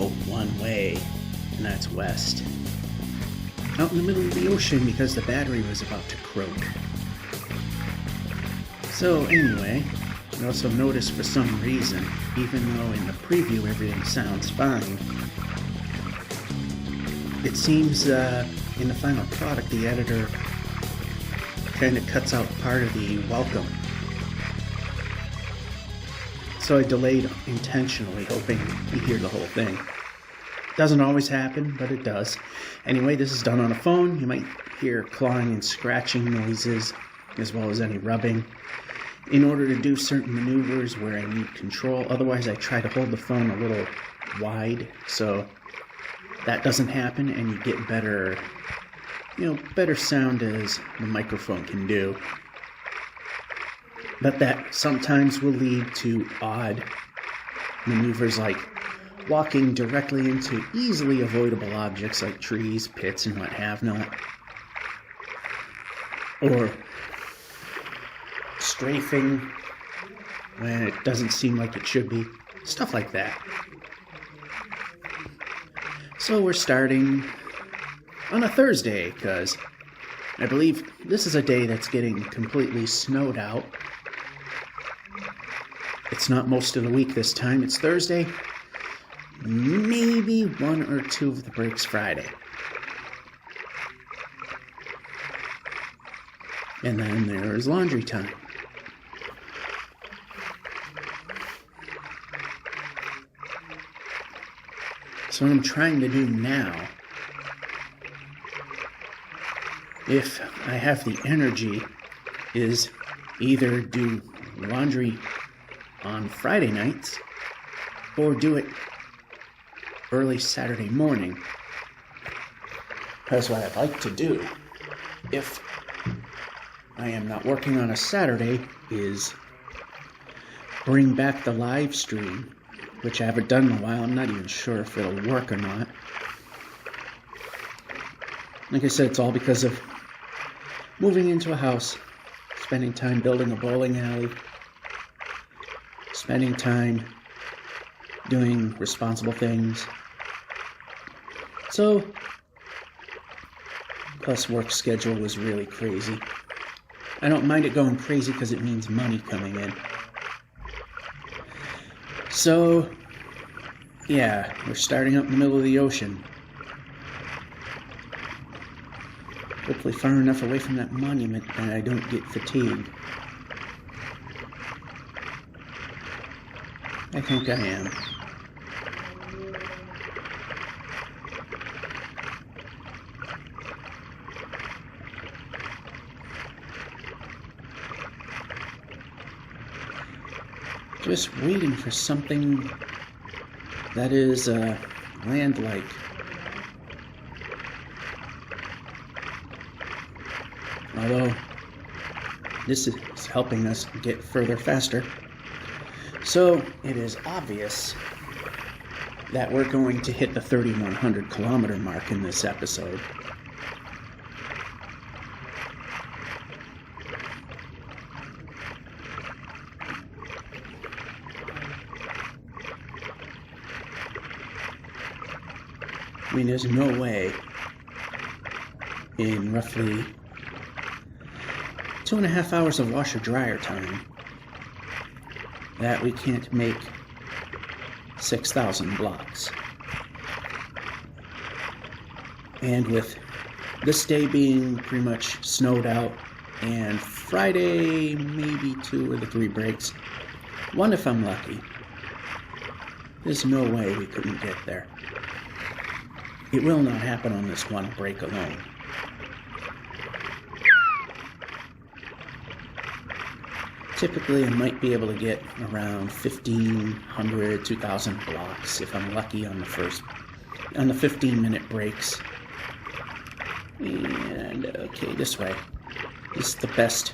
go one way, and that's west. Out in the middle of the ocean because the battery was about to croak. So anyway, I also noticed for some reason, even though in the preview everything sounds fine, it seems in the final product the editor kind of cuts out part of the welcome. So I delayed intentionally, hoping you hear the whole thing. Doesn't always happen, but it does. Anyway, this is done on a phone. You might hear clawing and scratching noises, as well as any rubbing, in order to do certain maneuvers where I need control. Otherwise, I try to hold the phone a little wide, so that doesn't happen, and you get better, better sound as the microphone can do. But that sometimes will lead to odd maneuvers like walking directly into easily avoidable objects like trees, pits, and what have not. Or strafing when it doesn't seem like it should be. Stuff like that. So we're starting on a Thursday, because I believe this is a day that's getting completely snowed out. It's not most of the week this time. It's Thursday. Maybe one or two of the breaks Friday. And then there is laundry time. So what I'm trying to do now, if I have the energy, is either do laundry on Friday nights or do it early Saturday morning. Because what I'd like to do, if I am not working on a Saturday, is bring back the live stream, which I haven't done in a while. I'm not even sure if it'll work or not. Like I said, it's all because of moving into a house, spending time building a bowling alley, spending time doing responsible things. So, plus work schedule was really crazy. I don't mind it going crazy because it means money coming in. So, yeah, we're starting out in the middle of the ocean. Hopefully far enough away from that monument that I don't get fatigued. I think I am. Just waiting for something that is land-like. Although this is helping us get further faster. So it is obvious that we're going to hit the 3,100 kilometer mark in this episode. I mean, there's no way in roughly 2.5 hours of washer-dryer time that we can't make 6,000 blocks. And with this day being pretty much snowed out, and Friday maybe 2 or 3 breaks, one if I'm lucky, there's no way we couldn't get there. It will not happen on this one break alone. Typically, I might be able to get around 1,500, 2,000 blocks if I'm lucky on the 15-minute breaks. And, okay, this way. This is the best.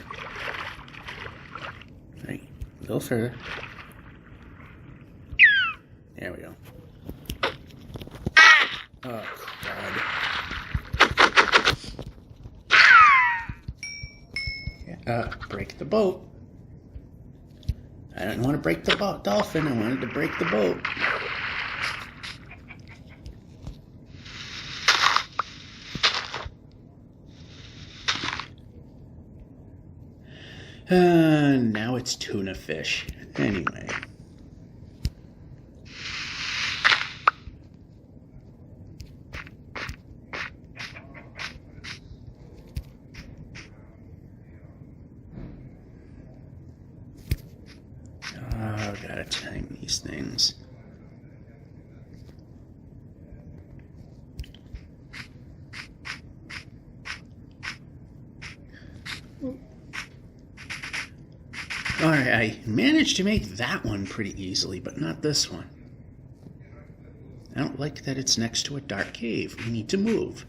All right, go further. There we go. Oh, God. Break the boat. I didn't want to break the dolphin. I wanted to break the boat. Now it's tuna fish. Anyway. Oh, gotta time these things. Alright, I managed to make that one pretty easily, but not this one. I don't like that it's next to a dark cave. We need to move.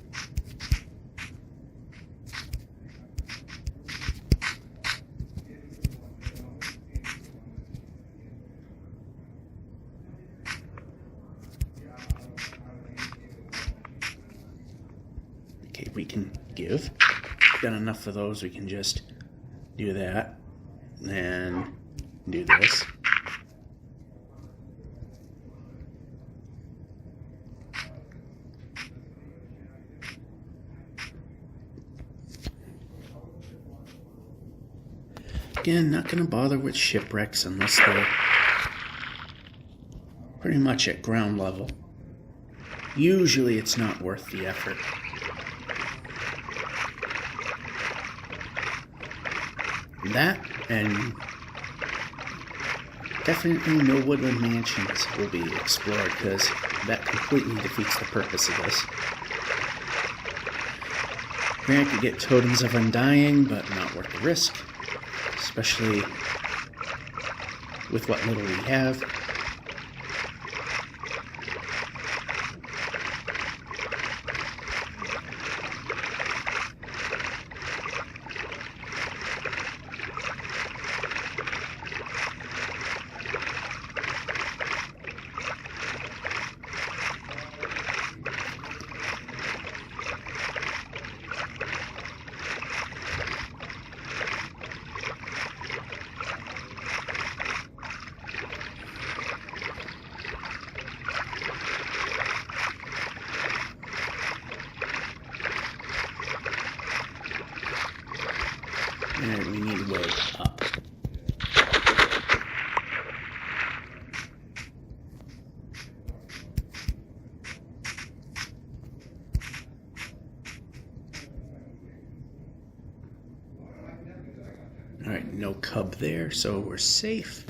Okay, we can give. Got enough of those, we can just do that. And do this. Again, not going to bother with shipwrecks unless they're pretty much at ground level. Usually it's not worth the effort. That, and definitely no woodland mansions will be explored, because that completely defeats the purpose of this. I could get totems of undying, but not worth the risk, especially with what little we have. And we need way up. Alright, no cub there, so we're safe.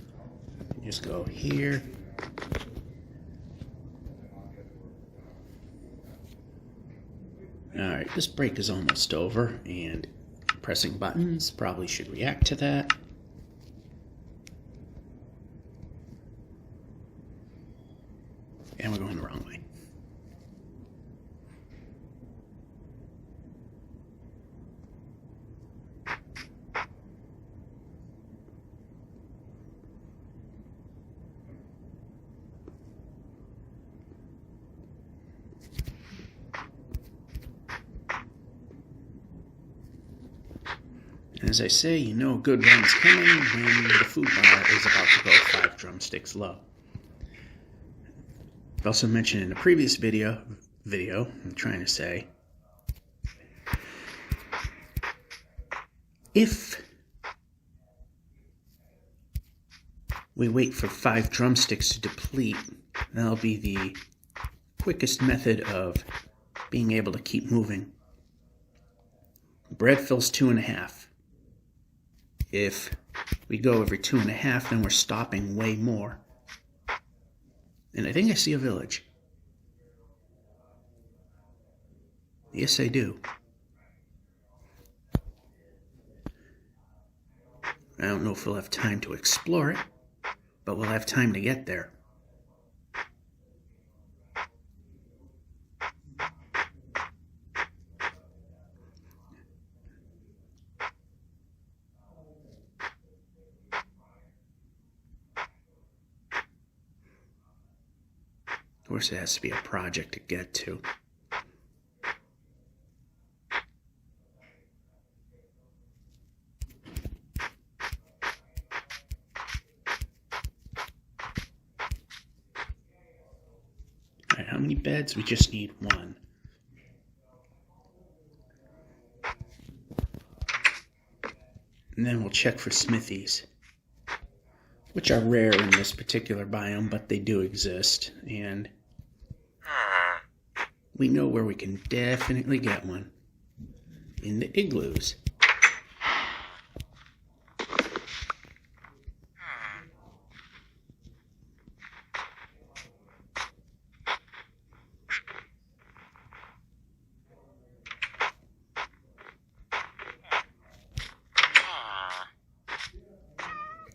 Just go here. Alright, this break is almost over, and pressing buttons probably should react to that. And we're going the wrong way. As I say, you know a good run's coming when the food bar is about to go 5 drumsticks low. I've also mentioned in a previous video, I'm trying to say, if we wait for 5 drumsticks to deplete, that'll be the quickest method of being able to keep moving. Bread fills 2.5. If we go every 2.5, then we're stopping way more. And I think I see a village. Yes, I do. I don't know if we'll have time to explore it, but we'll have time to get there. Of course, it has to be a project to get to. Alright, how many beds? We just need 1. And then we'll check for smithies, which are rare in this particular biome, but they do exist. And we know where we can definitely get one. In the igloos.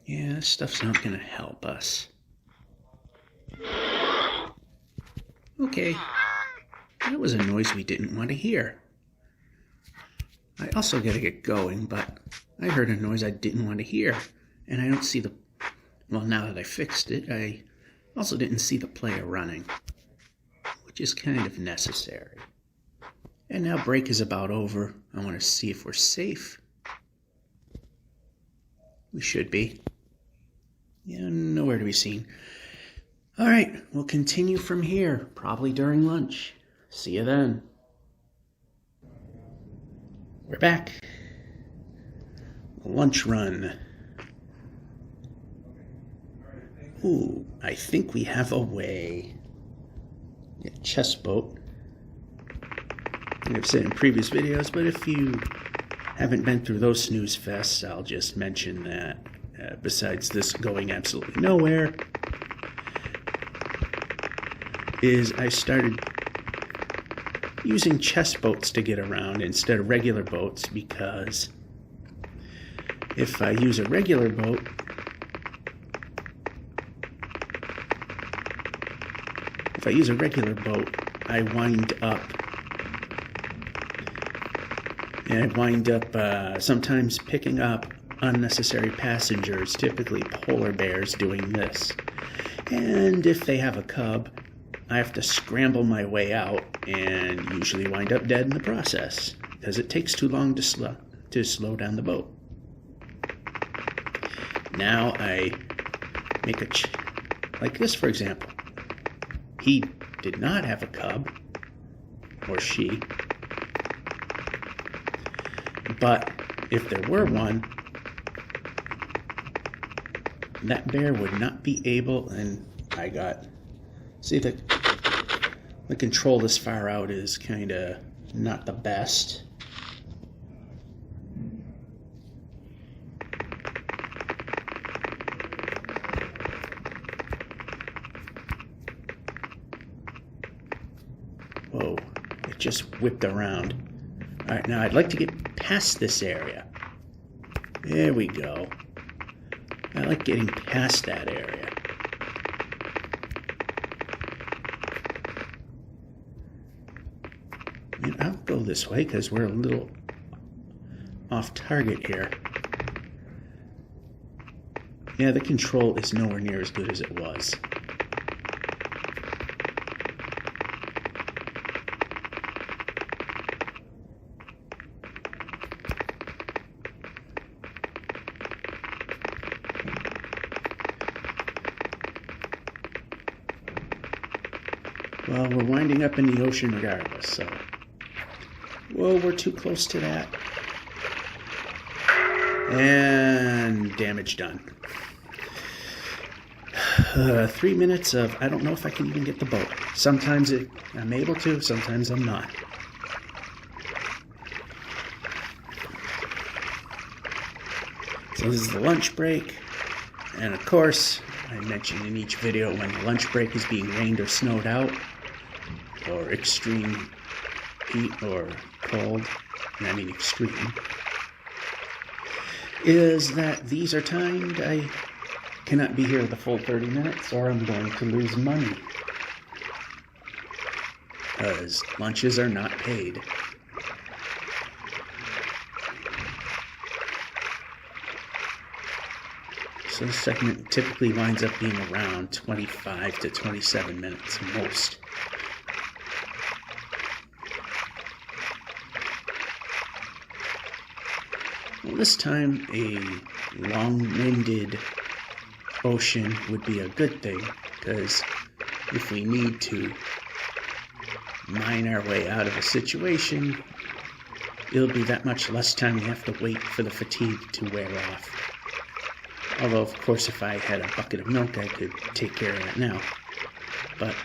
Yeah, this stuff's not going to help us. Okay, that was a noise we didn't want to hear. I also got to get going, but I heard a noise I didn't want to hear, and I don't see the... Well, now that I fixed it, I also didn't see the player running, which is kind of necessary. And now break is about over. I want to see if we're safe. We should be. Yeah, nowhere to be seen. All right, we'll continue from here, probably during lunch. See you then. We're back. Lunch run. Ooh, I think we have a way. Yeah, chest boat. I've said in previous videos, but if you haven't been through those snooze fests, I'll just mention that besides this going absolutely nowhere, is I started using chest boats to get around instead of regular boats, because if I use a regular boat, I wind up sometimes picking up unnecessary passengers, typically polar bears doing this. And if they have a cub, I have to scramble my way out and usually wind up dead in the process because it takes too long to slow down the boat. Now I make like this, for example. He did not have a cub, or she, but if there were one, that bear would not be able, and see, the control this far out is kind of not the best. Whoa, it just whipped around. All right, now I'd like to get past this area. There we go. I like getting past that area. And I'll go this way because we're a little off target here. Yeah, the control is nowhere near as good as it was. Well, we're winding up in the ocean regardless, so... Whoa, we're too close to that. And damage done. 3 minutes of, I don't know if I can even get the boat. Sometimes I'm able to, sometimes I'm not. So this is the lunch break. And of course, I mentioned in each video when the lunch break is being rained or snowed out, or extreme heat or cold, and I mean extreme, is that these are timed. I cannot be here the full 30 minutes or I'm going to lose money, because lunches are not paid. So this segment typically winds up being around 25 to 27 minutes most. Well, this time a long-winded ocean would be a good thing, because if we need to mine our way out of a situation, it'll be that much less time you have to wait for the fatigue to wear off. Although, of course, if I had a bucket of milk, I could take care of that now. But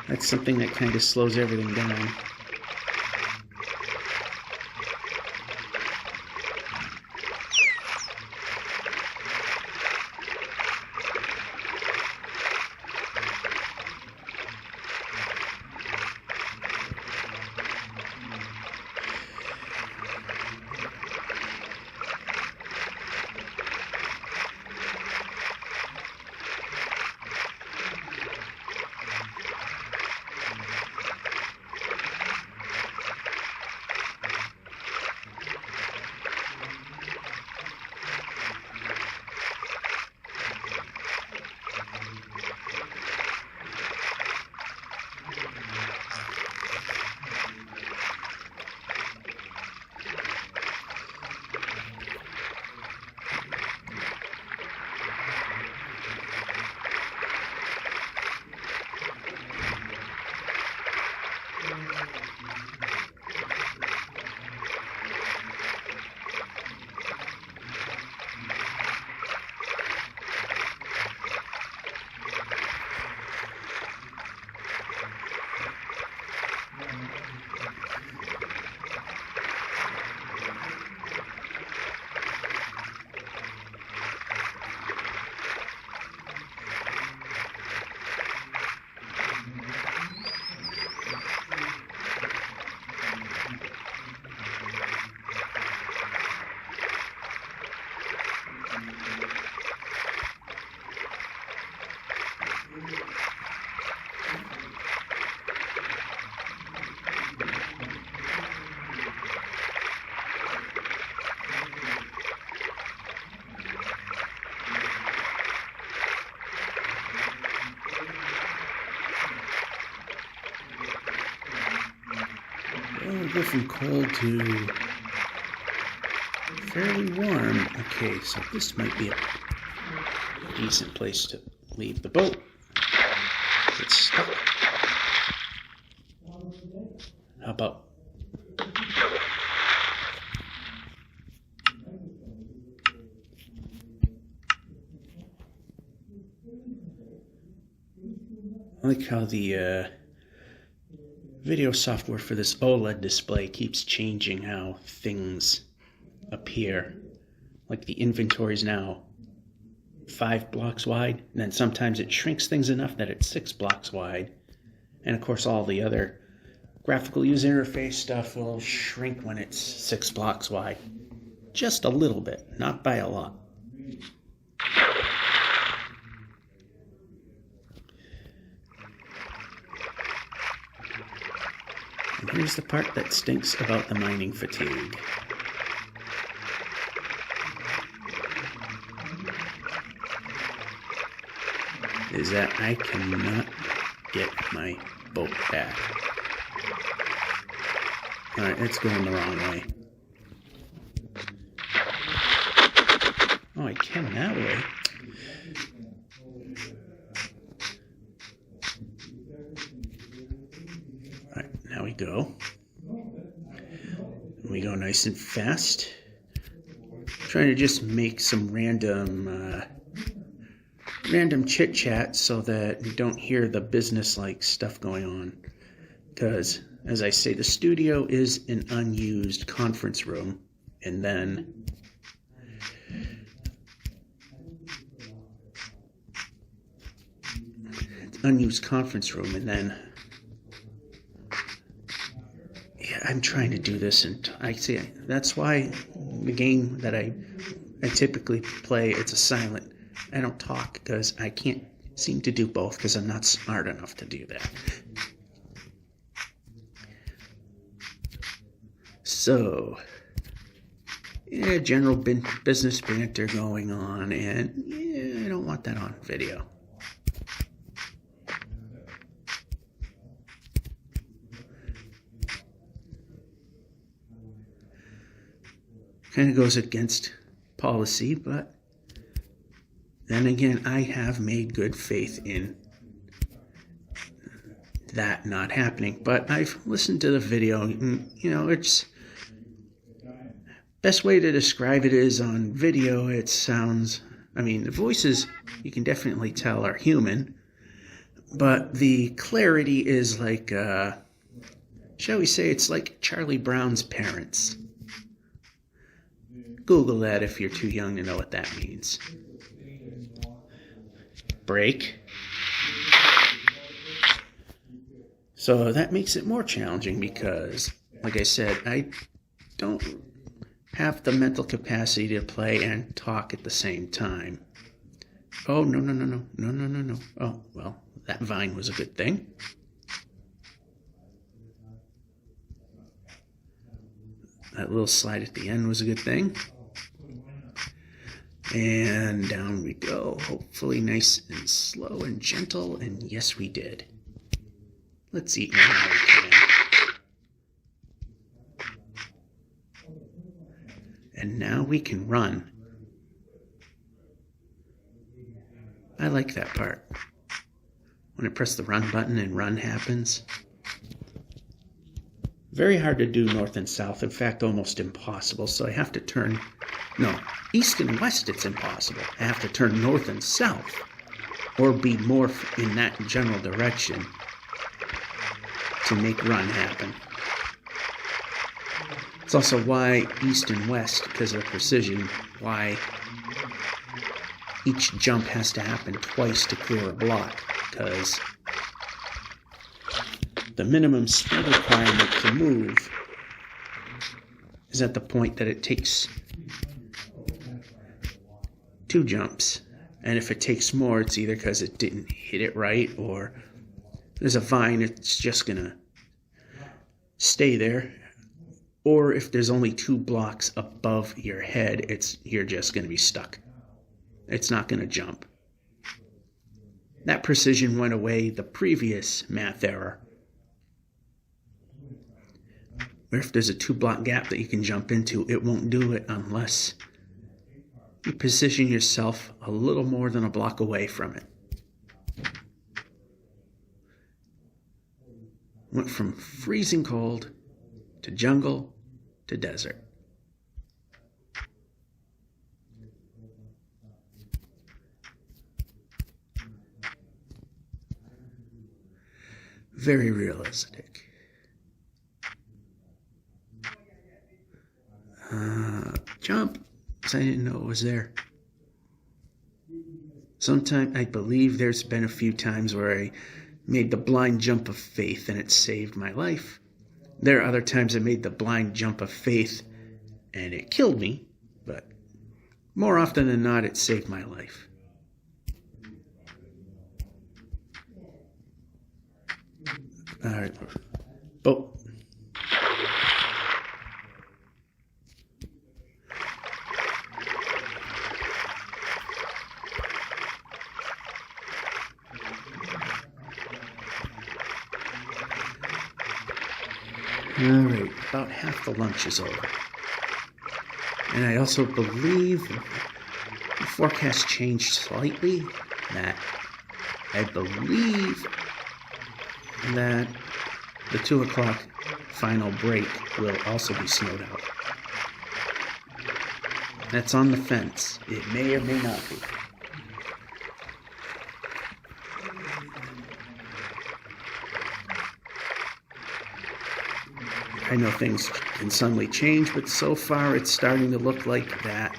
that's something that kind of slows everything down. We'll go from cold to fairly warm. Okay, so this might be a decent place to leave the boat. It's stuck. How about I like how the video software for this OLED display keeps changing how things appear. Like the inventory is now 5 blocks wide, and then sometimes it shrinks things enough that it's 6 blocks wide. And of course all the other graphical user interface stuff will shrink when it's 6 blocks wide. Just a little bit, not by a lot. And here's the part that stinks about the mining fatigue. Is that I cannot get my boat back. Alright, it's going the wrong way. Oh, I can that way. Alright, now we go. We go nice and fast. Trying to just make some random chit chat so that you don't hear the business-like stuff going on. Because, as I say, the studio is an unused conference room, and then I'm trying to do this, and I see that's why the game that I typically play, it's a silent. I don't talk because I can't seem to do both because I'm not smart enough to do that. So, yeah, general business banter going on, and yeah, I don't want that on video. Kind of goes against policy, but then again, I have made good faith in that not happening. But I've listened to the video, and, it's... Best way to describe it is on video, it sounds... the voices, you can definitely tell, are human. But the clarity is like, shall we say, it's like Charlie Brown's parents. Google that if you're too young to know what that means. Break. So that makes it more challenging because, like I said, I don't have the mental capacity to play and talk at the same time. Oh, no. Oh, well, that vine was a good thing. That little slide at the end was a good thing. And down we go. Hopefully nice and slow and gentle. And yes, we did. Let's eat more while we can. And now we can run. I like that part. When I press the run button and run happens. Very hard to do north and south. In fact, almost impossible. So I have to turn... No, east and west it's impossible. I have to turn north and south. Or be more in that general direction to make run happen. It's also why east and west, because of the precision, why each jump has to happen twice to clear a block. Because the minimum speed requirement to move is at the point that it takes 2 jumps. And if it takes more, it's either because it didn't hit it right, or there's a vine, it's just going to stay there. Or if there's only 2 blocks above your head, you're just going to be stuck. It's not going to jump. That precision went away the previous math error. Or if there's a 2-block gap that you can jump into, it won't do it unless you position yourself a little more than a block away from it. Went from freezing cold to jungle to desert. Very realistic. Jump. I didn't know it was there. Sometimes I believe there's been a few times where I made the blind jump of faith and it saved my life. There are other times I made the blind jump of faith and it killed me, but more often than not, it saved my life. All right. Oh. All right, about half the lunch is over. And I also believe the forecast changed slightly, that I believe that the 2 o'clock final break will also be snowed out. That's on the fence. It may or may not be. I know things can suddenly change, but so far it's starting to look like that.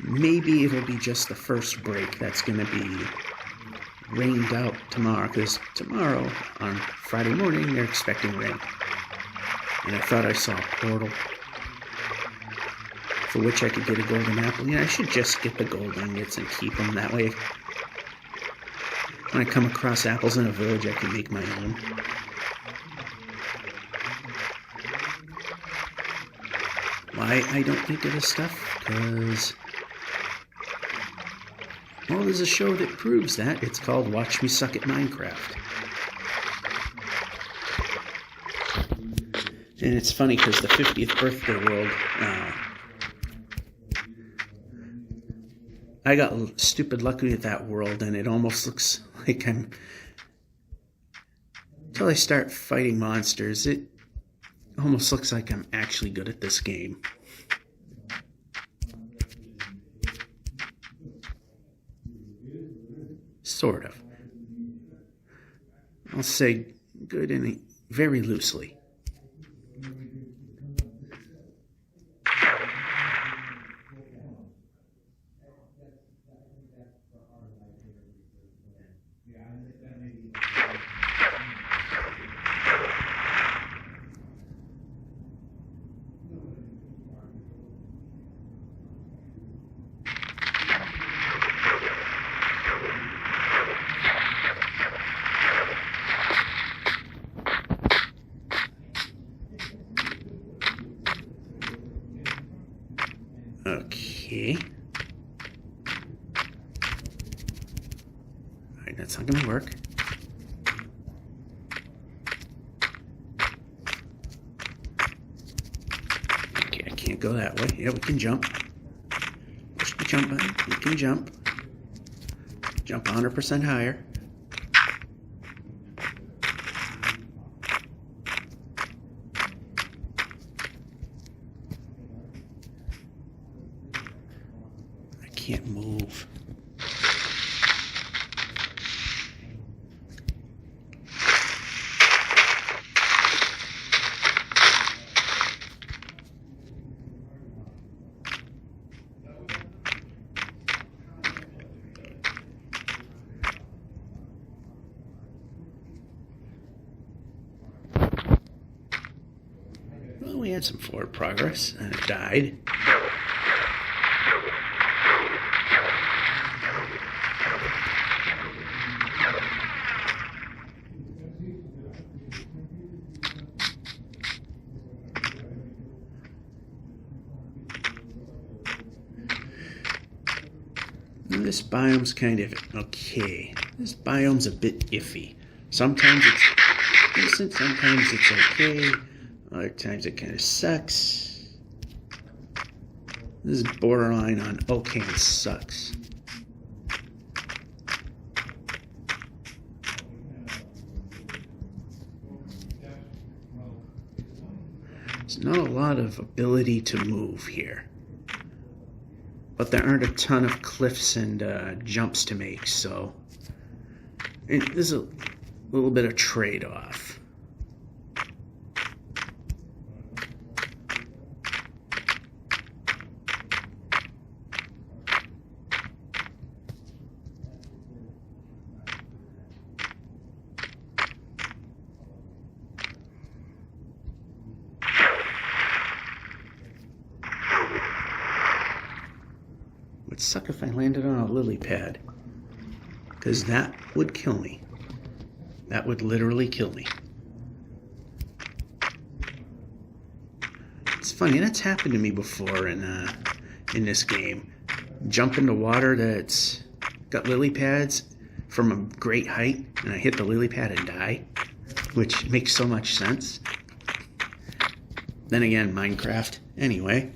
Maybe it'll be just the first break that's going to be rained out tomorrow, because tomorrow, on Friday morning, they're expecting rain. And I thought I saw a portal for which I could get a golden apple. I should just get the gold ingots and keep them. That way, when I come across apples in a village, I can make my own. Why I don't think of this stuff? Because, well, there's a show that proves that. It's called Watch Me Suck at Minecraft. And it's funny because the 50th birthday world, I got stupid lucky with that world, and it almost looks like I'm until I start fighting monsters, it almost looks like I'm actually good at this game. Sort of. I'll say good and very loosely. Okay. Alright, that's not gonna work. Okay, I can't go that way. Yeah, we can jump. Push the jump button. We can jump. Jump 100% higher. Can't move. Well, we had some forward progress, and it died. This biome's kind of okay. This biome's a bit iffy. Sometimes it's decent, sometimes it's okay. Other times it kind of sucks. This is borderline on okay and sucks. There's not a lot of ability to move here. But there aren't a ton of cliffs and jumps to make, so there's a little bit of trade-off. Would suck if I landed on a lily pad, because that would kill me. That would literally kill me. It's funny, that's happened to me before in this game. Jump into water that's got lily pads from a great height, and I hit the lily pad and die, which makes so much sense. Then again, Minecraft. Anyway,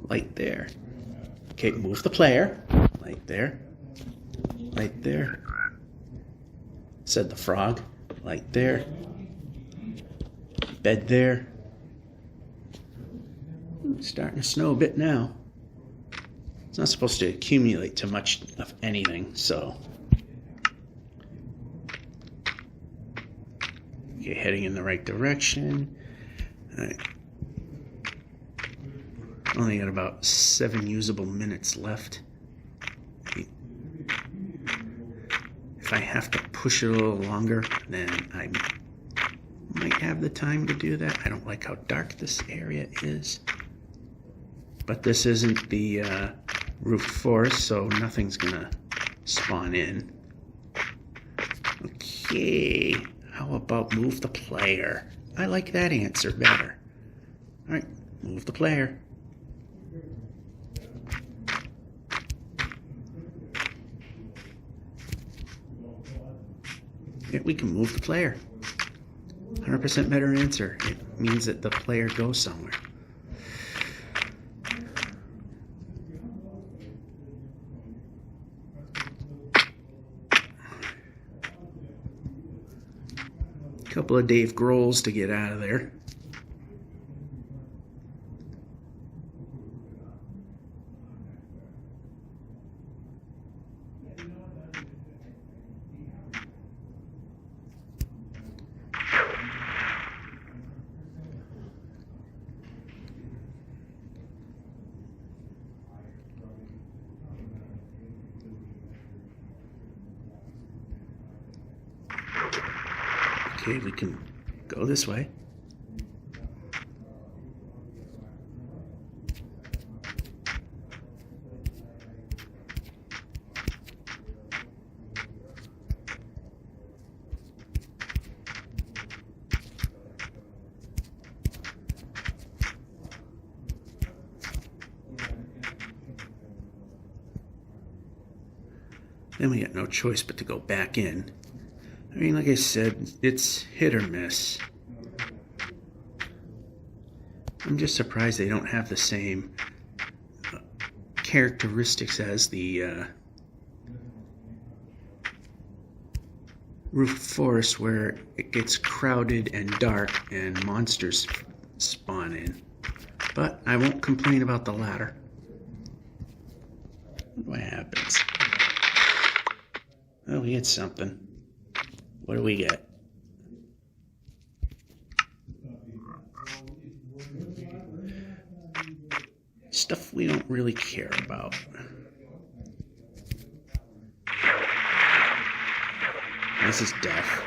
light there. Okay, move the player. Right there. Right there. Said the frog. Right there. Bed there. It's starting to snow a bit now. It's not supposed to accumulate too much of anything, so. Okay, heading in the right direction. All right. Only got about 7 usable minutes left. If I have to push it a little longer, then I might have the time to do that. I don't like how dark this area is. But this isn't the roofed forest, so nothing's gonna spawn in. Okay, how about move the player? I like that answer better. Alright, move the player. Yeah, we can move the player. 100% better answer. It means that the player goes somewhere. Couple of Dave Grohls to get out of there. Okay, we can go this way. Then we got no choice but to go back in. I mean, like I said, it's hit or miss. I'm just surprised they don't have the same characteristics as the roof forest, where it gets crowded and dark and monsters spawn in. But I won't complain about the latter. What happens? Oh, we get something. What do we get? Stuff we don't really care about. This is death.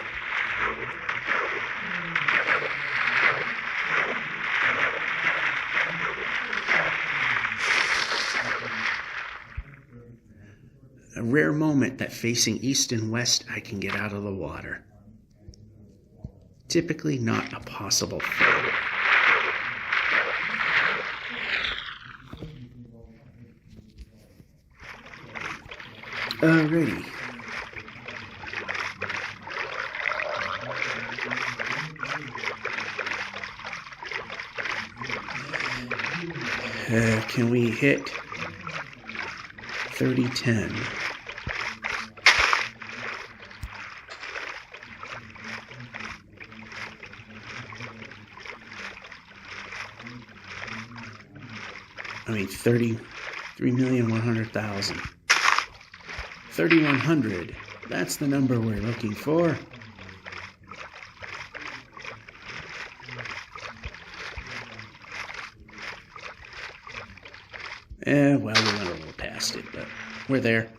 A rare moment that facing east and west I can get out of the water. Typically not a possible thing. Alrighty. Can we hit 30-10? I mean, 33,100,000. 3,100. That's the number we're looking for. Well, we went a little past it, but we're there.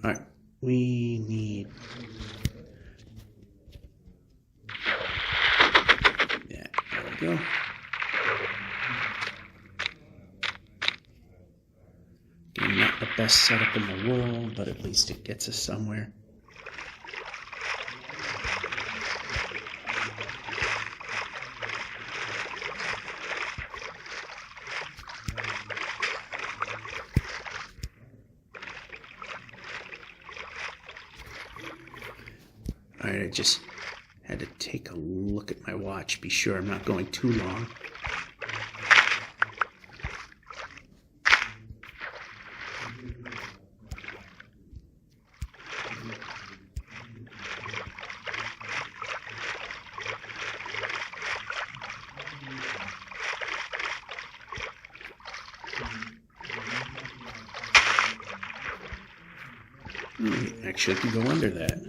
All right, we need... Yeah, there we go. Not the best setup in the world, but at least it gets us somewhere. Alright, I just had to take a look at my watch, be sure I'm not going too long. Actually, I can go under that.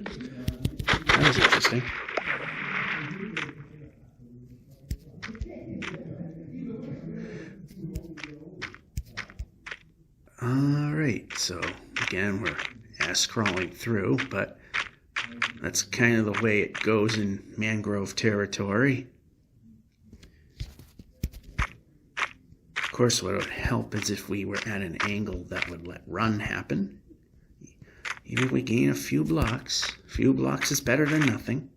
That was interesting. Alright, so again, we're ass crawling through, but that's kind of the way it goes in mangrove territory. Of course, what would help is if we were at an angle that would let run happen. Even if we gain a few blocks is better than nothing.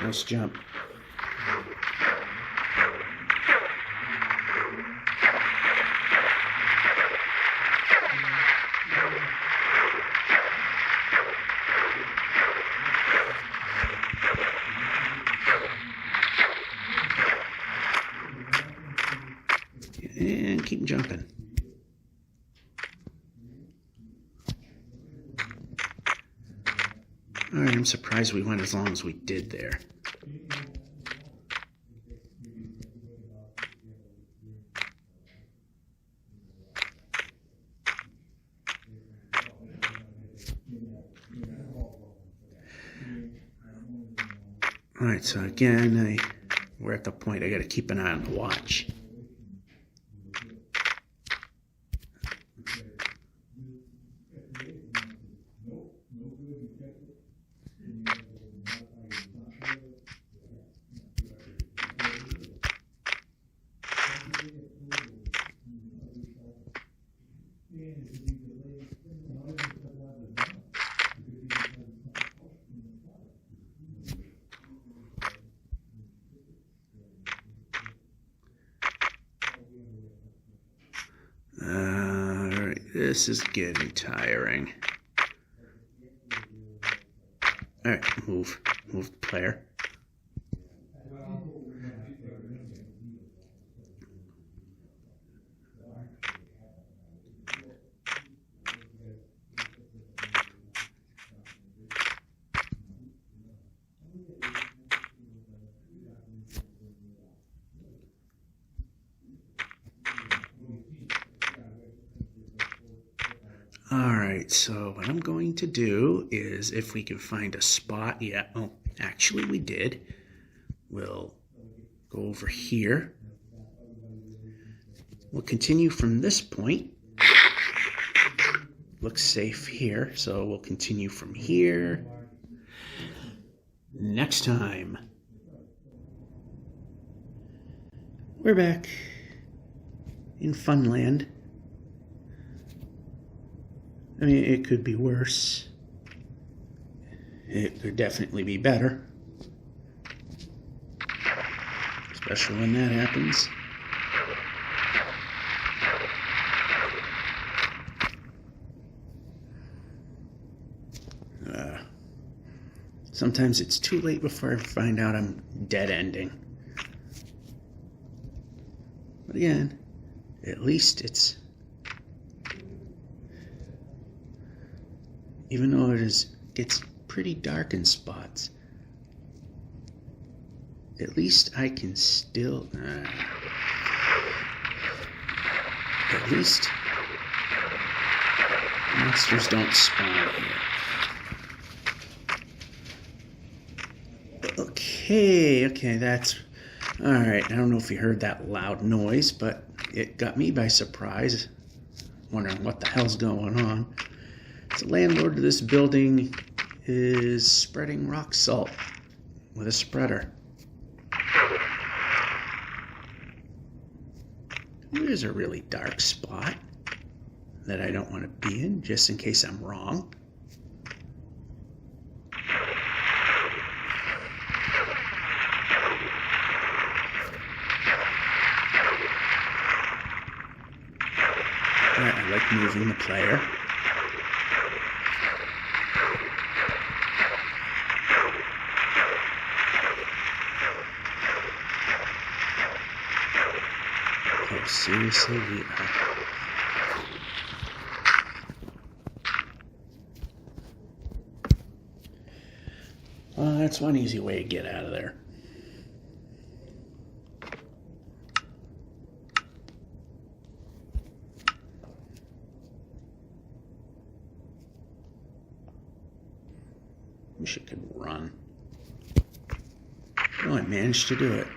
Nice jump. jumping. All right, I'm surprised we went as long as we did there. All right, so again, we're at the point I got to keep an eye on the watch. This is getting tiring. All right, move the player. Alright, so what I'm going to do is, if we can find a spot yet, oh, actually we did. We'll go over here. We'll continue from this point. Looks safe here, so we'll continue from here. Next time. We're back in Funland. I mean, it could be worse. It could definitely be better. Especially when that happens. Sometimes it's too late before I find out I'm dead ending. But again, at least it's... Even though it's pretty dark in spots, at least I can still, at least monsters don't spawn here. Okay, that's, all right. I don't know if you heard that loud noise, but it got me by surprise, wondering what the hell's going on. The landlord of this building is spreading rock salt with a spreader. There's a really dark spot that I don't want to be in, just in case I'm wrong. Alright, I like moving the player. Oh, seriously, we are. Well, that's one easy way to get out of there. Wish I could run. Oh, I managed to do it.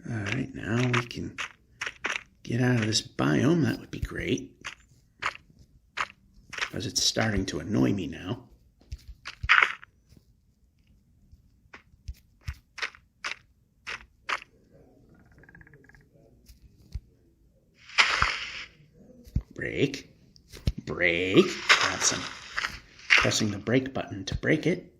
Alright, now we can get out of this biome. That would be great. Because it's starting to annoy me now. Break. Break. Awesome. Pressing the brake button to break it.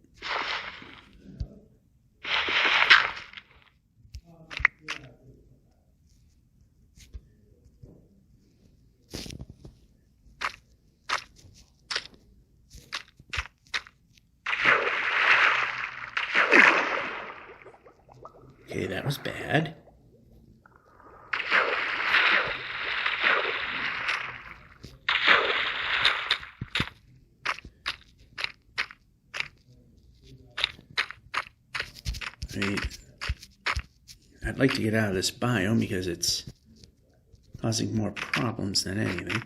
Okay, that was bad. I'd like to get out of this biome because it's causing more problems than anything.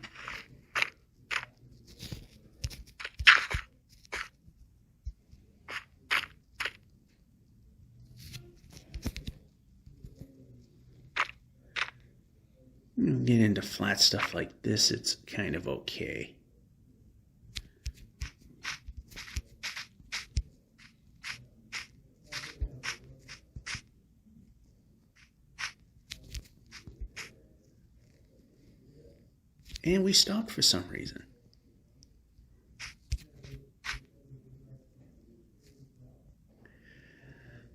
Get into flat stuff like this, it's kind of okay. And we stopped for some reason.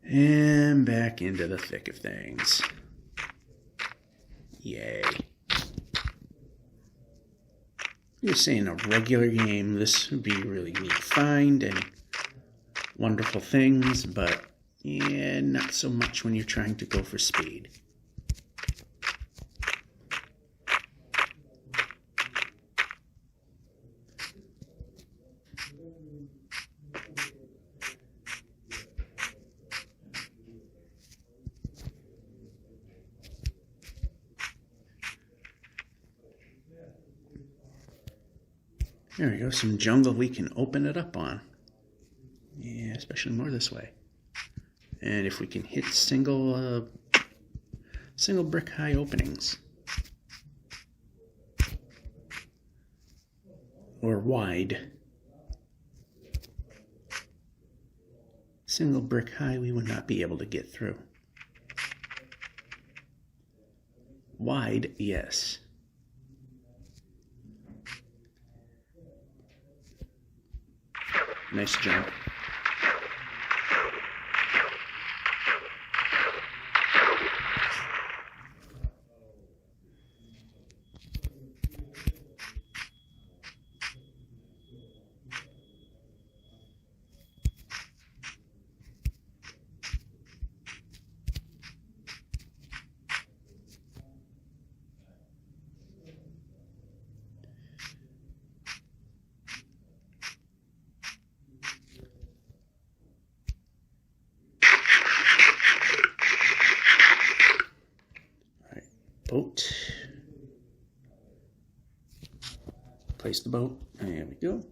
And back into the thick of things. Yay. You're saying a regular game, this would be a really neat find and wonderful things, but yeah, not so much when you're trying to go for speed. There we go, some jungle we can open it up on. Yeah, especially more this way. And if we can hit single brick high openings. Or wide. Single brick high we would not be able to get through. Wide, yes. Nice jump. Boat. Place the boat. There we go.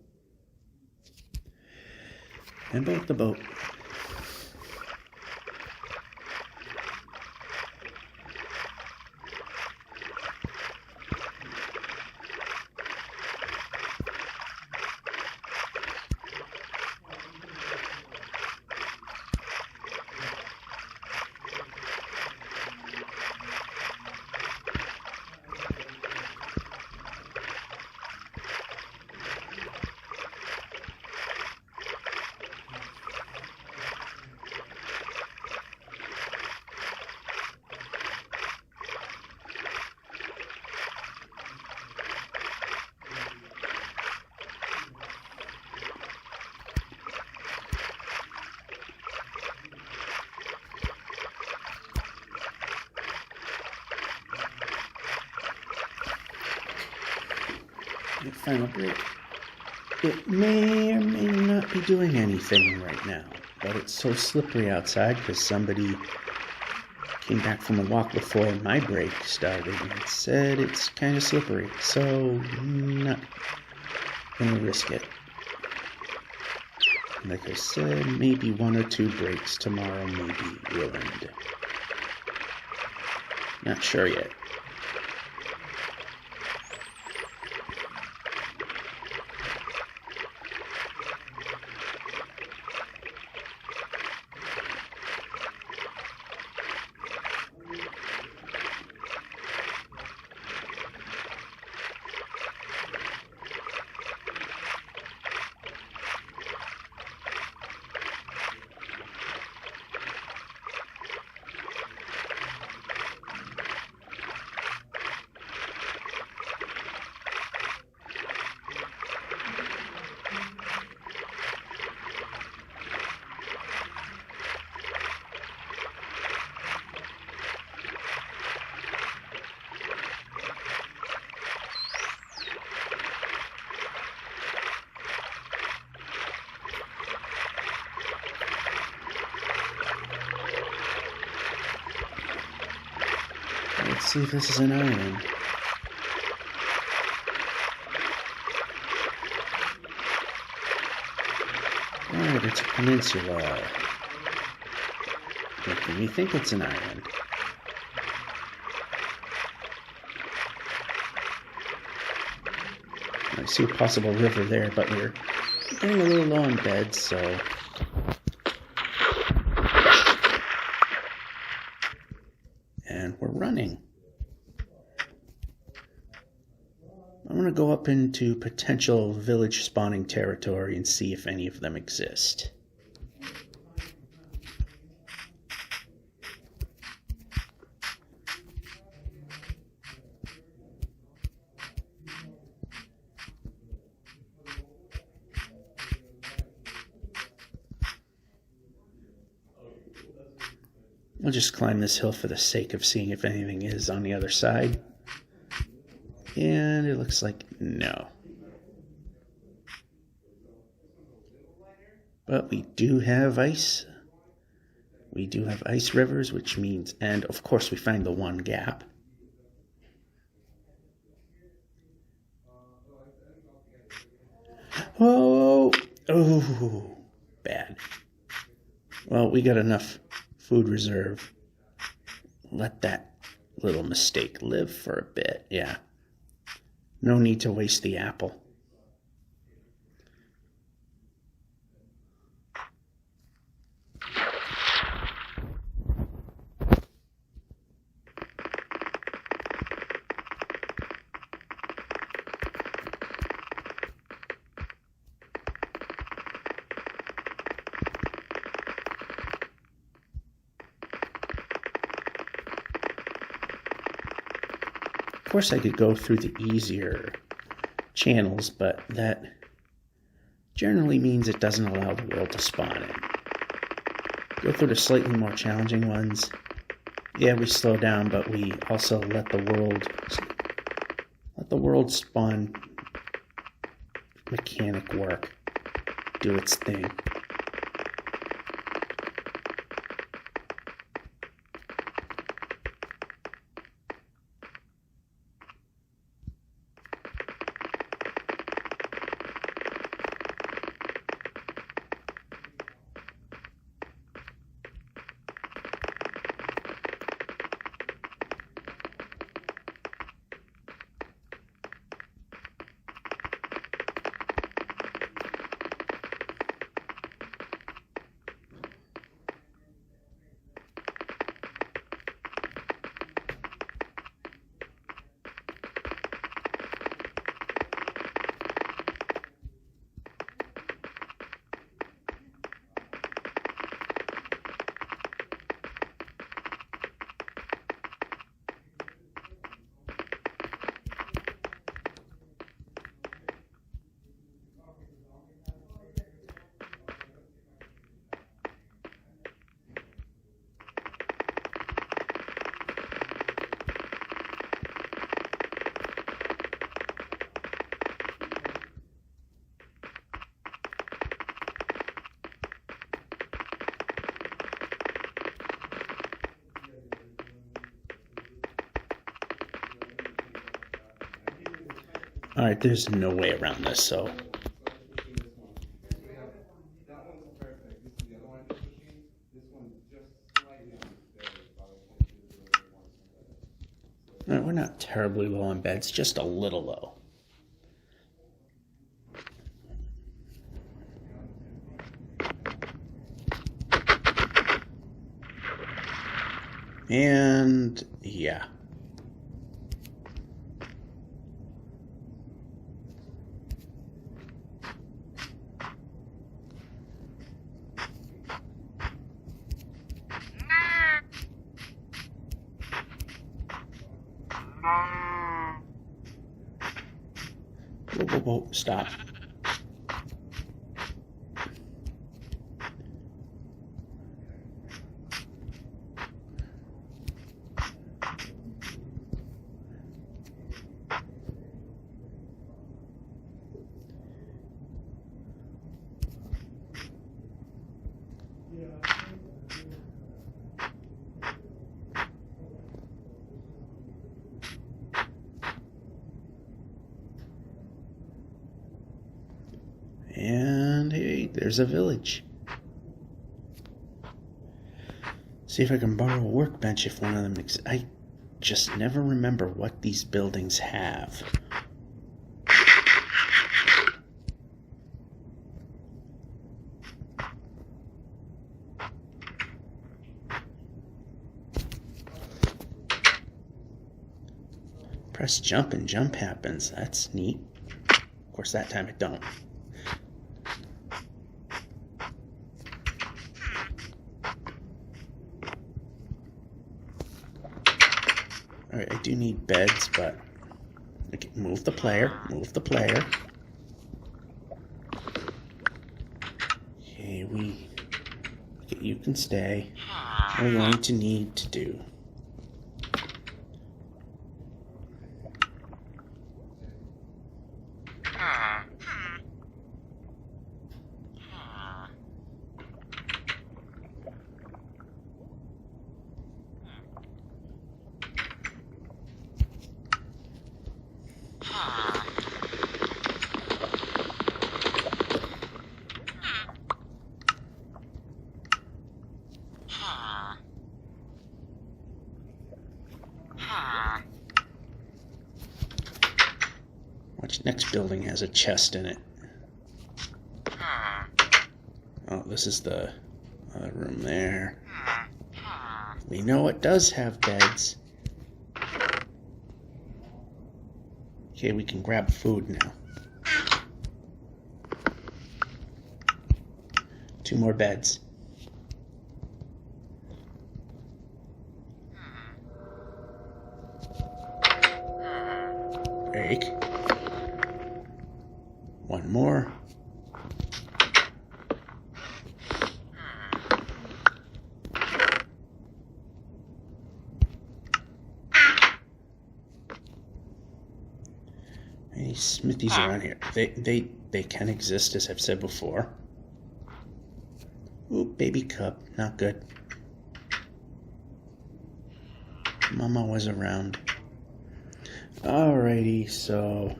And boat the boat. Final break. It may or may not be doing anything right now, but it's so slippery outside because somebody came back from a walk before my break started and said it's kind of slippery, so not gonna risk it. Like I said, maybe 1 or 2 breaks tomorrow may be ruined. Not sure yet. see if this is an island. Alright, it's a peninsula. Making me think it's an island. I see a possible river there, but we're getting a little low on beds, so... And we're running. I'm going to go up into potential village spawning territory and see if any of them exist. I'll just climb this hill for the sake of seeing if anything is on the other side. And it looks like no. But we do have ice. We do have ice rivers, which means, and of course we find the one gap. Oh, bad. Well, we got enough food reserve. Let that little mistake live for a bit, yeah. No need to waste the apple. Of course, I could go through the easier channels, but that generally means it doesn't allow the world to spawn in. Go through the slightly more challenging ones. Yeah, we slow down, but we also let the world spawn mechanic work, do its thing. Alright, there's no way around this, so... Alright, we're not terribly low on beds, just a little low. And... yeah. Whoa, stop. there's a village. See if I can borrow a workbench if one of them I just never remember what these buildings have. Press jump and jump happens. That's neat. Of course, that time it don't. Alright, I do need beds, but okay, move the player. Okay, you can stay. We're going to need to do. Which next building has a chest in it? Oh, this is the other room there. We know it does have beds. Okay, we can grab food now. 2 more beds. Break. 1 more. Any smithies around here? They can exist, as I've said before. Ooh, baby cub, not good. Mama was around. Alrighty, so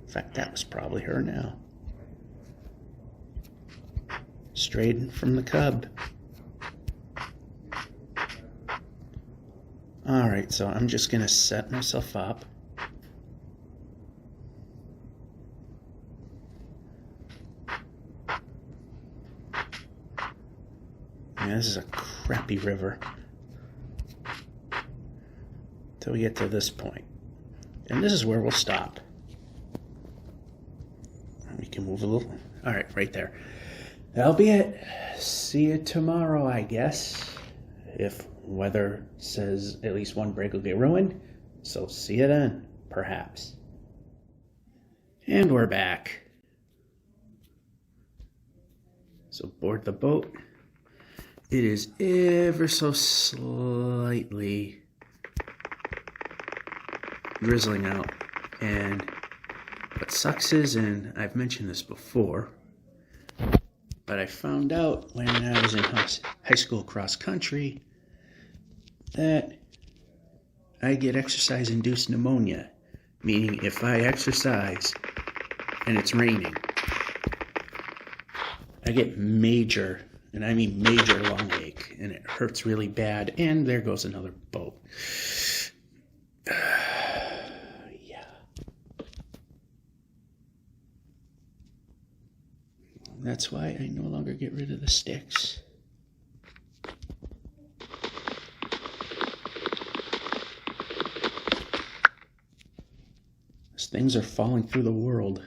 in fact, that was probably her now. Strayed from the cub. Alright, so I'm just going to set myself up. Yeah, this is a crappy river. Till we get to this point. And this is where we'll stop. We can move a little. Alright, right there. That'll be it. See you tomorrow, I guess. If weather says at least one break will get ruined. So see you then, perhaps. And we're back. So board the boat. It is ever so slightly drizzling out. And what sucks is, and I've mentioned this before, but I found out when I was in high school cross country that I get exercise-induced pneumonia, meaning if I exercise and it's raining, I get major, and I mean major lung ache, and it hurts really bad, and there goes another boat. Yeah. That's why I no longer get rid of the sticks. Things are falling through the world.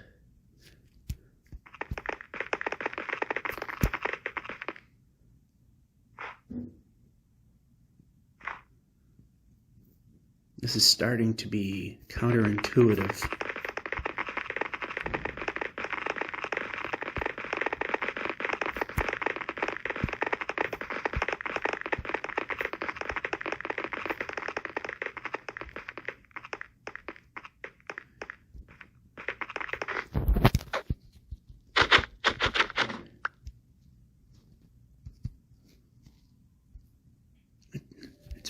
This is starting to be counterintuitive.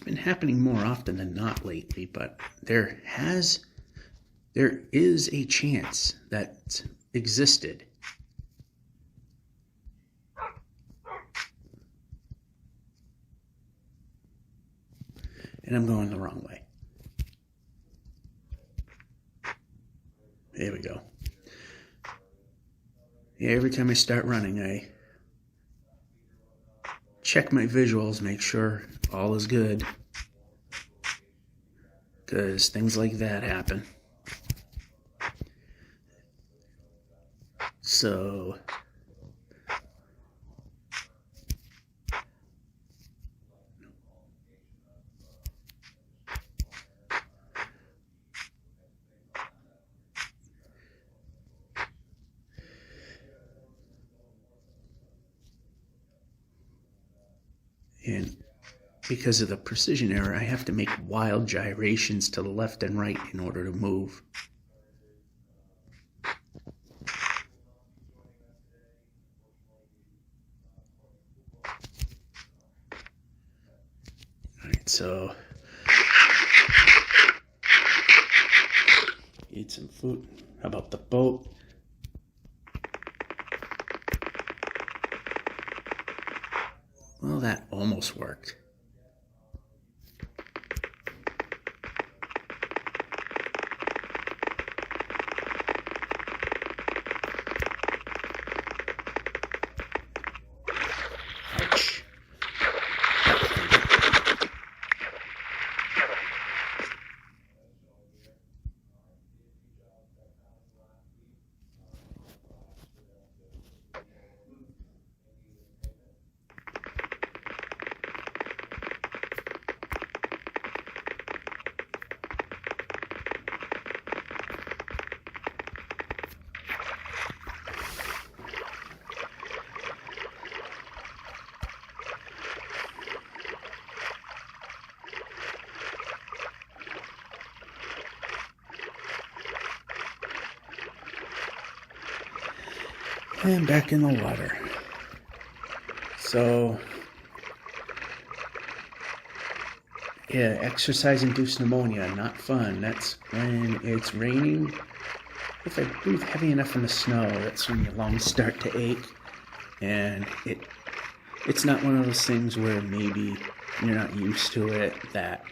Been happening more often than not lately, but there has there is a chance that existed. And I'm going the wrong way. There we go. Yeah, every time I start running, I check my visuals, make sure all is good. Because things like that happen. So, and because of the precision error, I have to make wild gyrations to the left and right in order to move. Alright, so eat some food. How about the boat? Well, that almost worked. Ouch. And back in the water. So, yeah, exercise-induced pneumonia, not fun. That's when it's raining. If I breathe heavy enough in the snow, that's when your lungs start to ache. And it's not one of those things where maybe you're not used to it, that,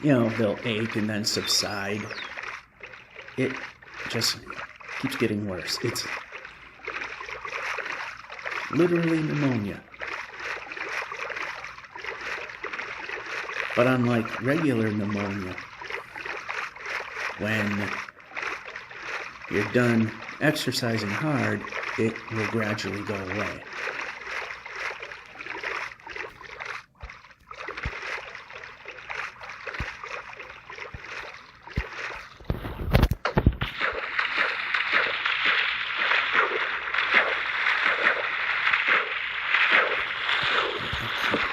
you know, they'll ache and then subside. It just keeps getting worse. It's literally pneumonia. But unlike regular pneumonia, when you're done exercising hard, it will gradually go away.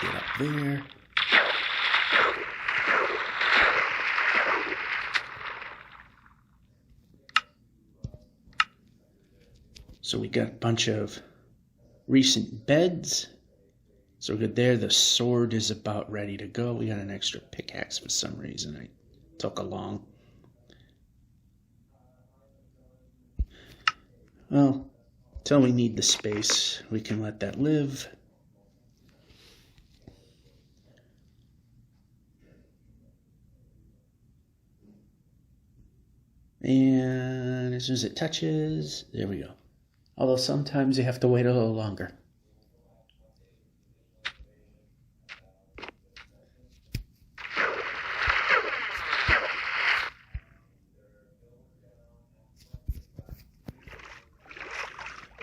Get up there. So we got a bunch of recent beds. So we're good there. The sword is about ready to go. We got an extra pickaxe for some reason. I took along. Well, until we need the space, we can let that live. And as soon as it touches, there we go. Although sometimes you have to wait a little longer.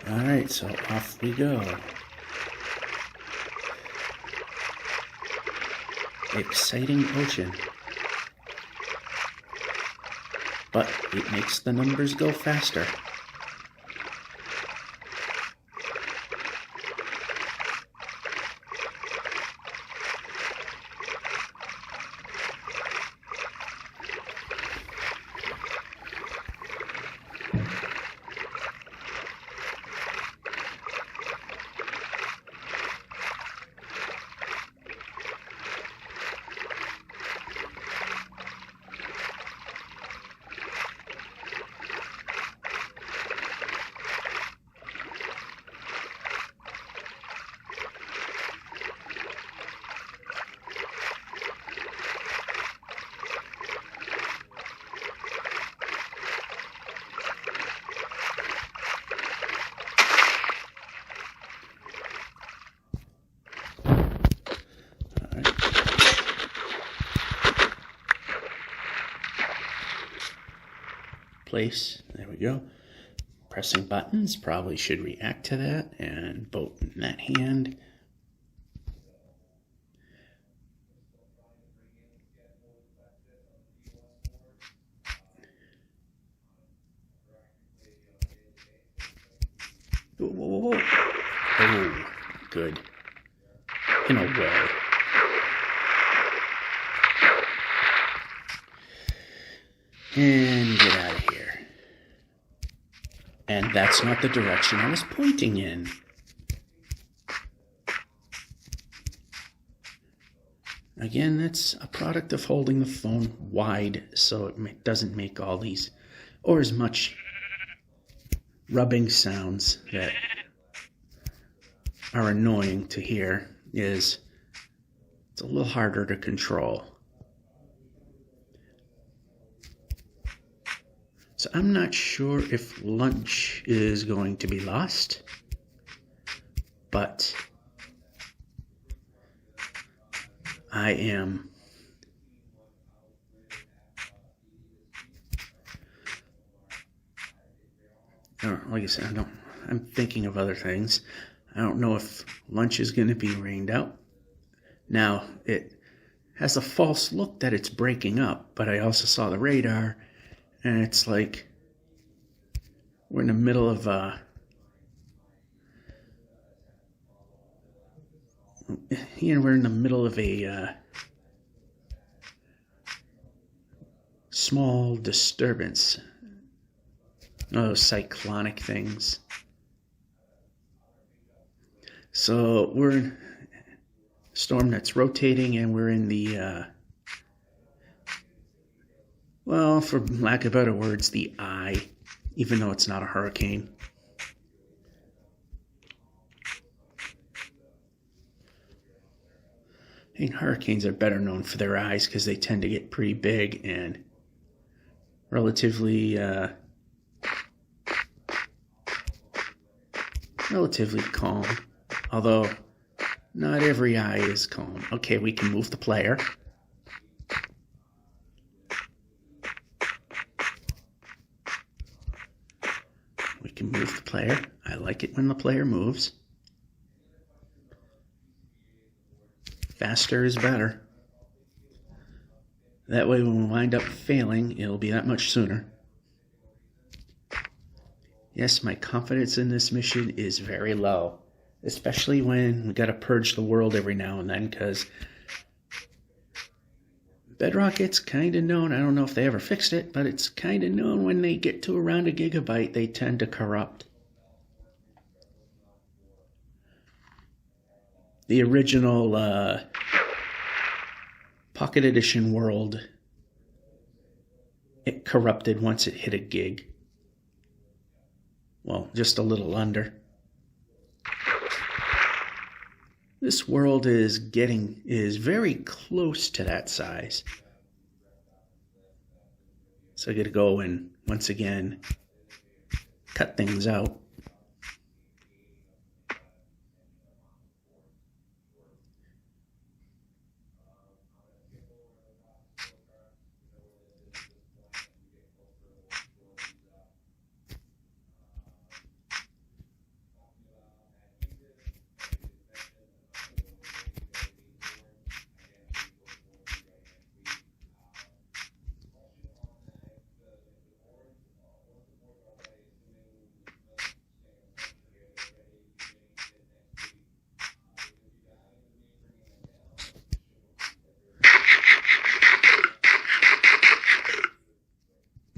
Alright, so off we go. Exciting ocean. But it makes the numbers go faster. place. There we go. Pressing buttons probably should react to that, and boat in that hand. Whoa, whoa, whoa. Oh, good. In a way. And get out of here. And that's not the direction I was pointing in. Again, that's a product of holding the phone wide so it doesn't make all these, or as much rubbing sounds that are annoying to hear. It's a little harder to control. So I'm not sure if lunch is going to be lost, but I am like I said, I'm thinking of other things. I don't know if lunch is going to be rained out. Now, it has a false look that it's breaking up, but I also saw the radar, and it's like we're in the middle of we're in the middle of a small disturbance. Those cyclonic things. So we're in a storm that's rotating, and we're in the well, for lack of better words, the eye, even though it's not a hurricane. I mean, hurricanes are better known for their eyes because they tend to get pretty big and relatively calm, although not every eye is calm. Okay, we can move the player. We can move the player. I like it when the player moves. Faster is better. That way when we wind up failing, it'll be that much sooner. Yes, my confidence in this mission is very low, especially when we gotta purge the world every now and then, because Bedrock, it's kind of known, I don't know if they ever fixed it, but it's kind of known when they get to around a gigabyte, they tend to corrupt. The original Pocket Edition world, it corrupted once it hit a gig. Well, just a little under. This world is very close to that size. So I gotta go and once again cut things out.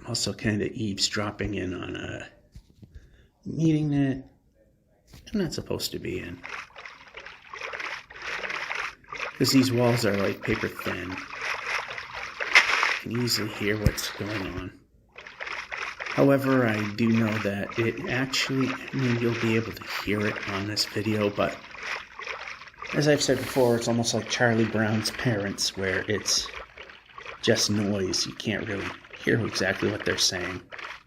Also kind of eavesdropping in on a meeting that I'm not supposed to be in. Because these walls are like paper thin. You can easily hear what's going on. However, I do know that it actually, you'll be able to hear it on this video, but as I've said before, it's almost like Charlie Brown's Parents, where it's just noise. You can't really hear exactly what they're saying,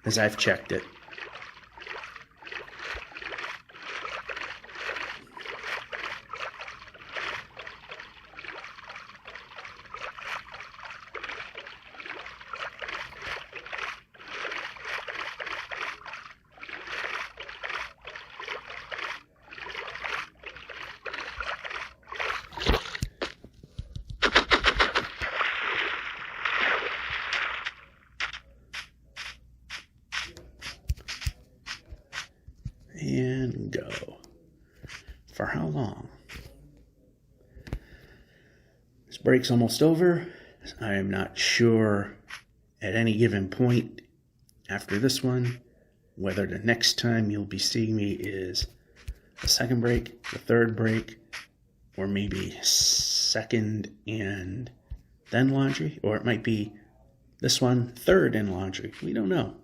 as I've checked it. And go. For how long? This break's almost over. I am not sure at any given point after this one whether the next time you'll be seeing me is the second break, the third break, or maybe second and then laundry, or it might be this one, third and laundry. We don't know.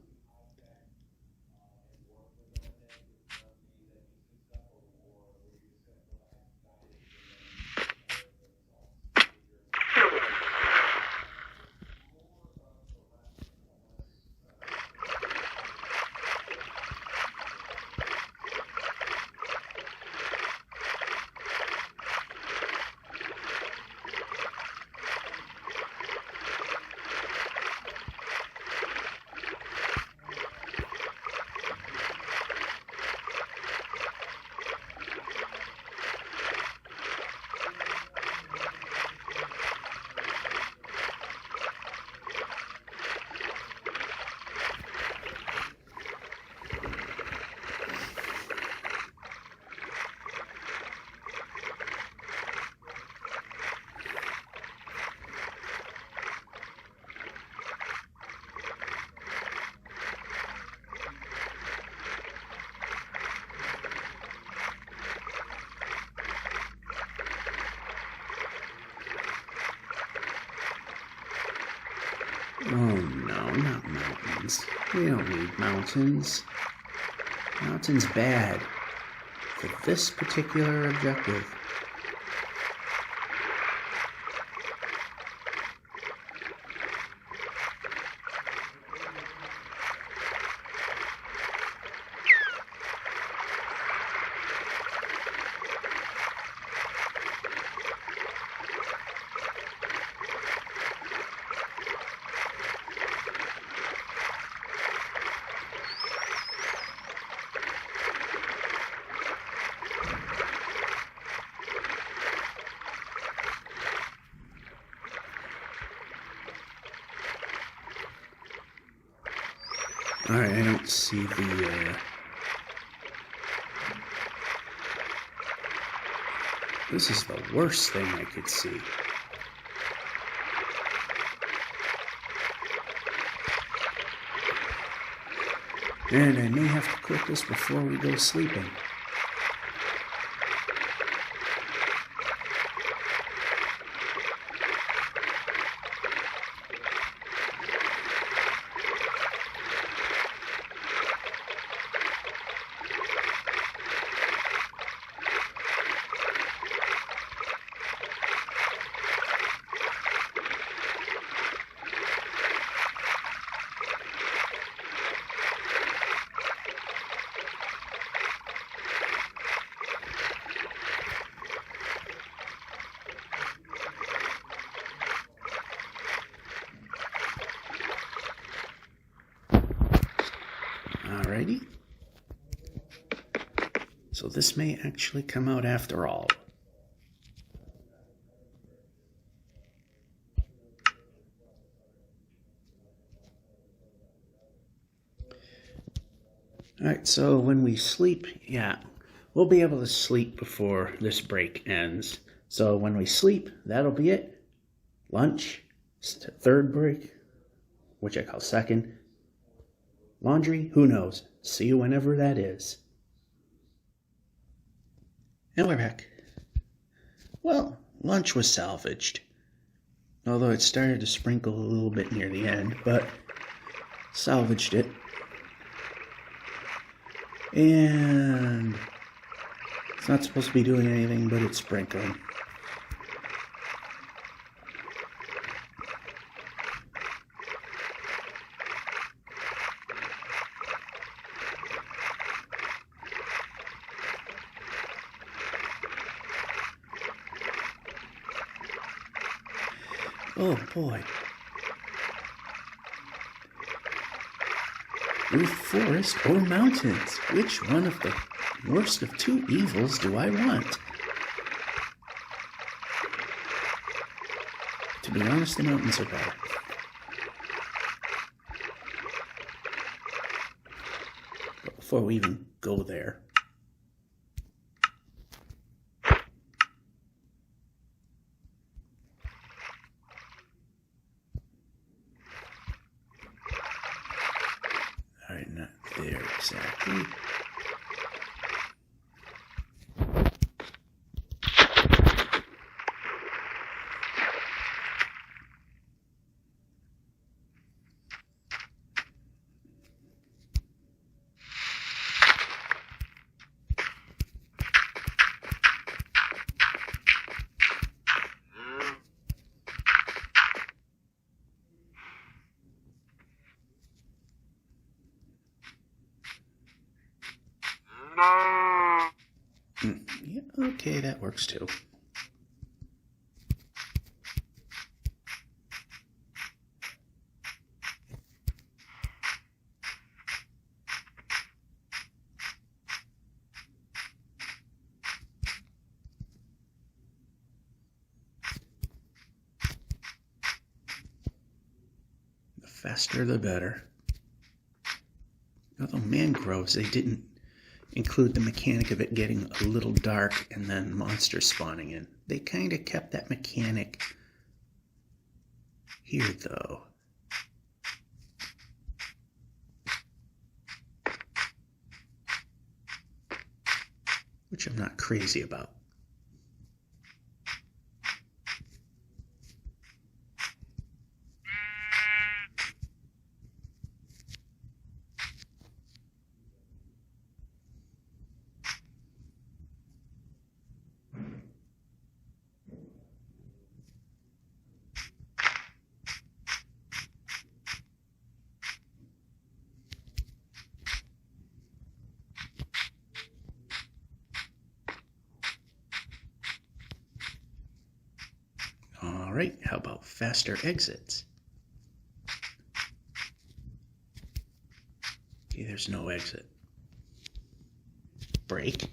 Oh no, not mountains. We don't need mountains. Mountains bad for this particular objective. Alright, I don't see the, this is the worst thing I could see. And I may have to quit this before we go sleeping. Alrighty. So this may actually come out after all. Alright, so when we sleep, yeah, we'll be able to sleep before this break ends. So when we sleep, that'll be it. Lunch, third break, which I call second. Laundry, who knows? See you whenever that is. And we're back. Well, lunch was salvaged. Although it started to sprinkle a little bit near the end, but salvaged it. And it's not supposed to be doing anything, but it's sprinkling. Oh boy. Earth, forest, or mountains? Which one of the worst of two evils do I want? To be honest, the mountains are better. But before we even go there, there exactly. Yeah, okay, that works too. The faster the better. Although mangroves, they didn't include the mechanic of it getting a little dark and then monsters spawning in. They kind of kept that mechanic here, though. Which I'm not crazy about. All right, how about faster exits? Okay, there's no exit. Break.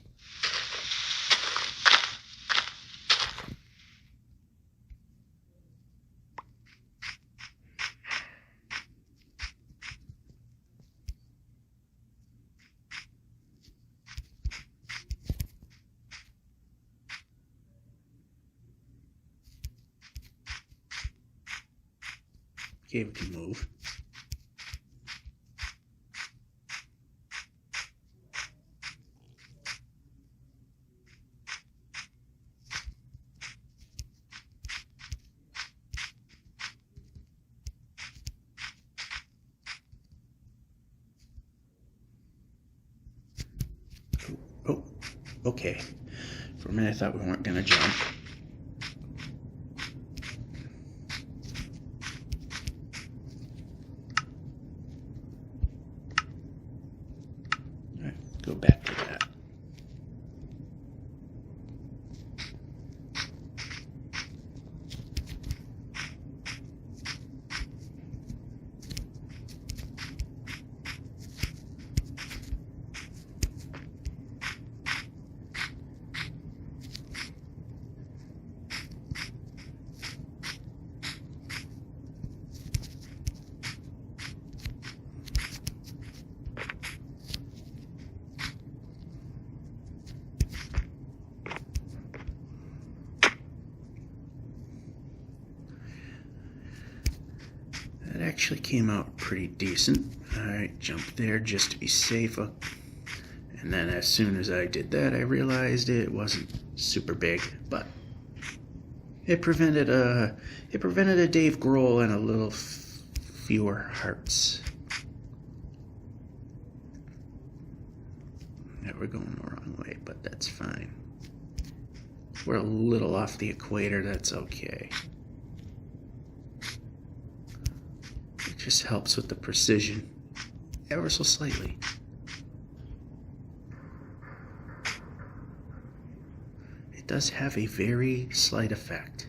Okay, we can move. Oh, okay. For a minute I thought we weren't going to jump. All right, go back to that. That actually came out pretty decent. Alright, jump there just to be safe. And then as soon as I did that, I realized it wasn't super big, but it prevented a Dave Grohl and a little fewer hearts. Yeah, we're going the wrong way, but that's fine. We're a little off the equator, that's okay. It just helps with the precision, ever so slightly. It does have a very slight effect.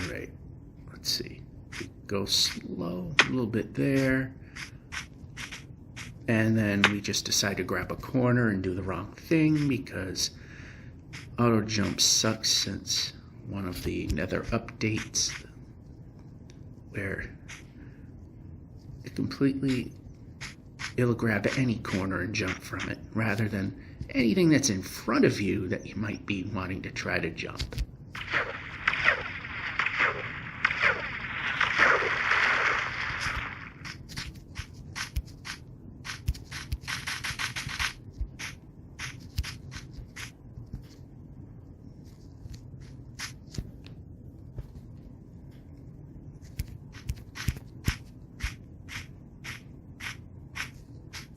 Alright, let's see. Go slow, a little bit there. And then we just decide to grab a corner and do the wrong thing because auto jump sucks since one of the nether updates where it'll grab any corner and jump from it rather than anything that's in front of you that you might be wanting to try to jump.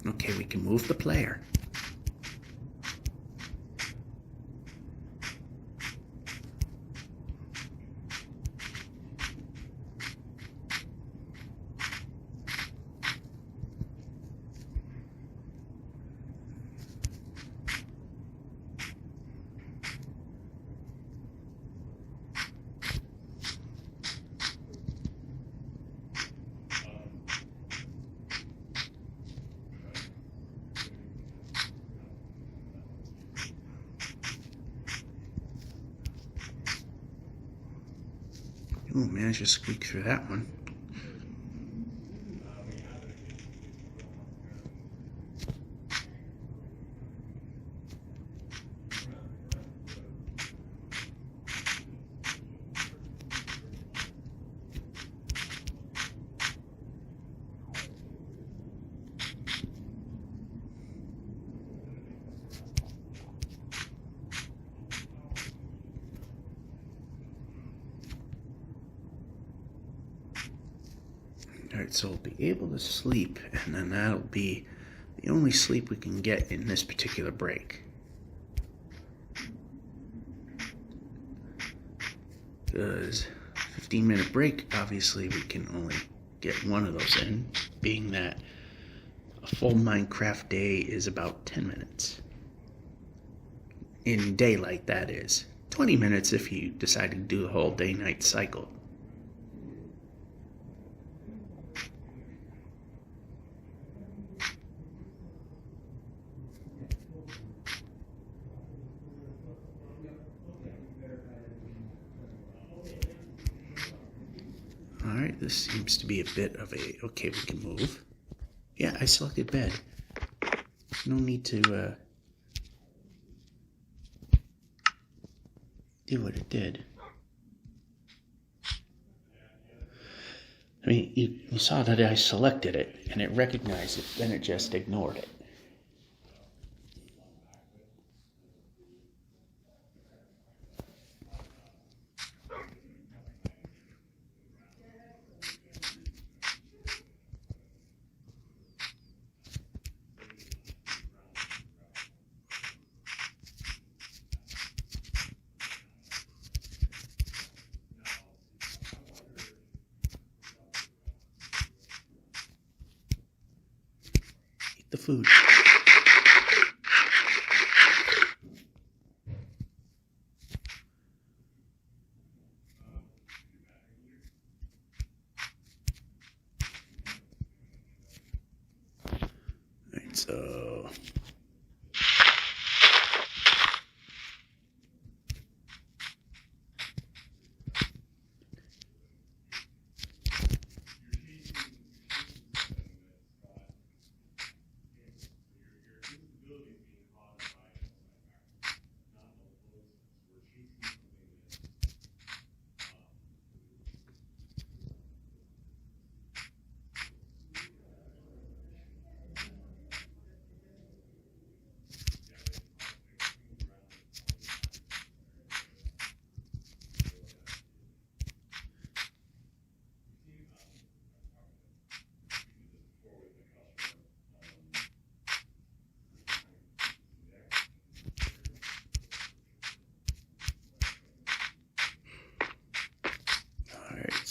Okay, we can move the player. Oh, managed to squeak through that one. Alright, so we'll be able to sleep, and then that'll be the only sleep we can get in this particular break. Because 15-minute break, obviously we can only get one of those in, being that a full Minecraft day is about 10 minutes. In daylight, that is. 20 minutes if you decide to do the whole day-night cycle. Alright, this seems to be a bit of a... Okay, we can move. Yeah, I selected bed. No need to do what it did. I mean, you saw that I selected it, and it recognized it, then it just ignored it. The food. Alright, so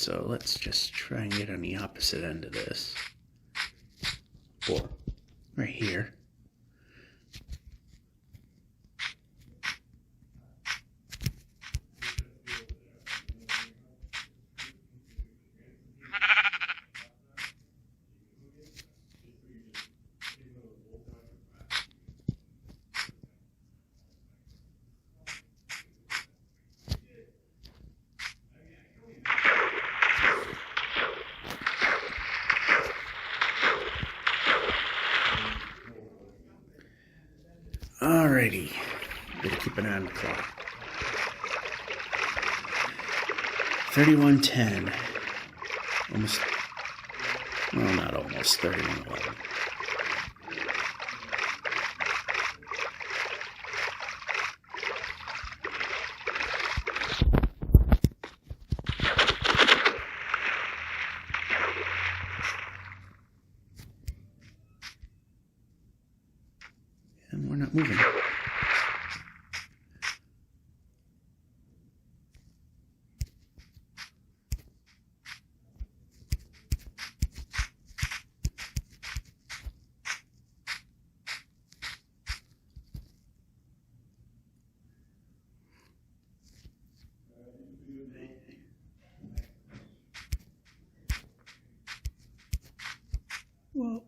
So let's just try and get on the opposite end of this. Or right here. Alrighty, better keep an eye on the clock. 31:10. Almost, well, not almost, 31:11. And we're not moving. Well,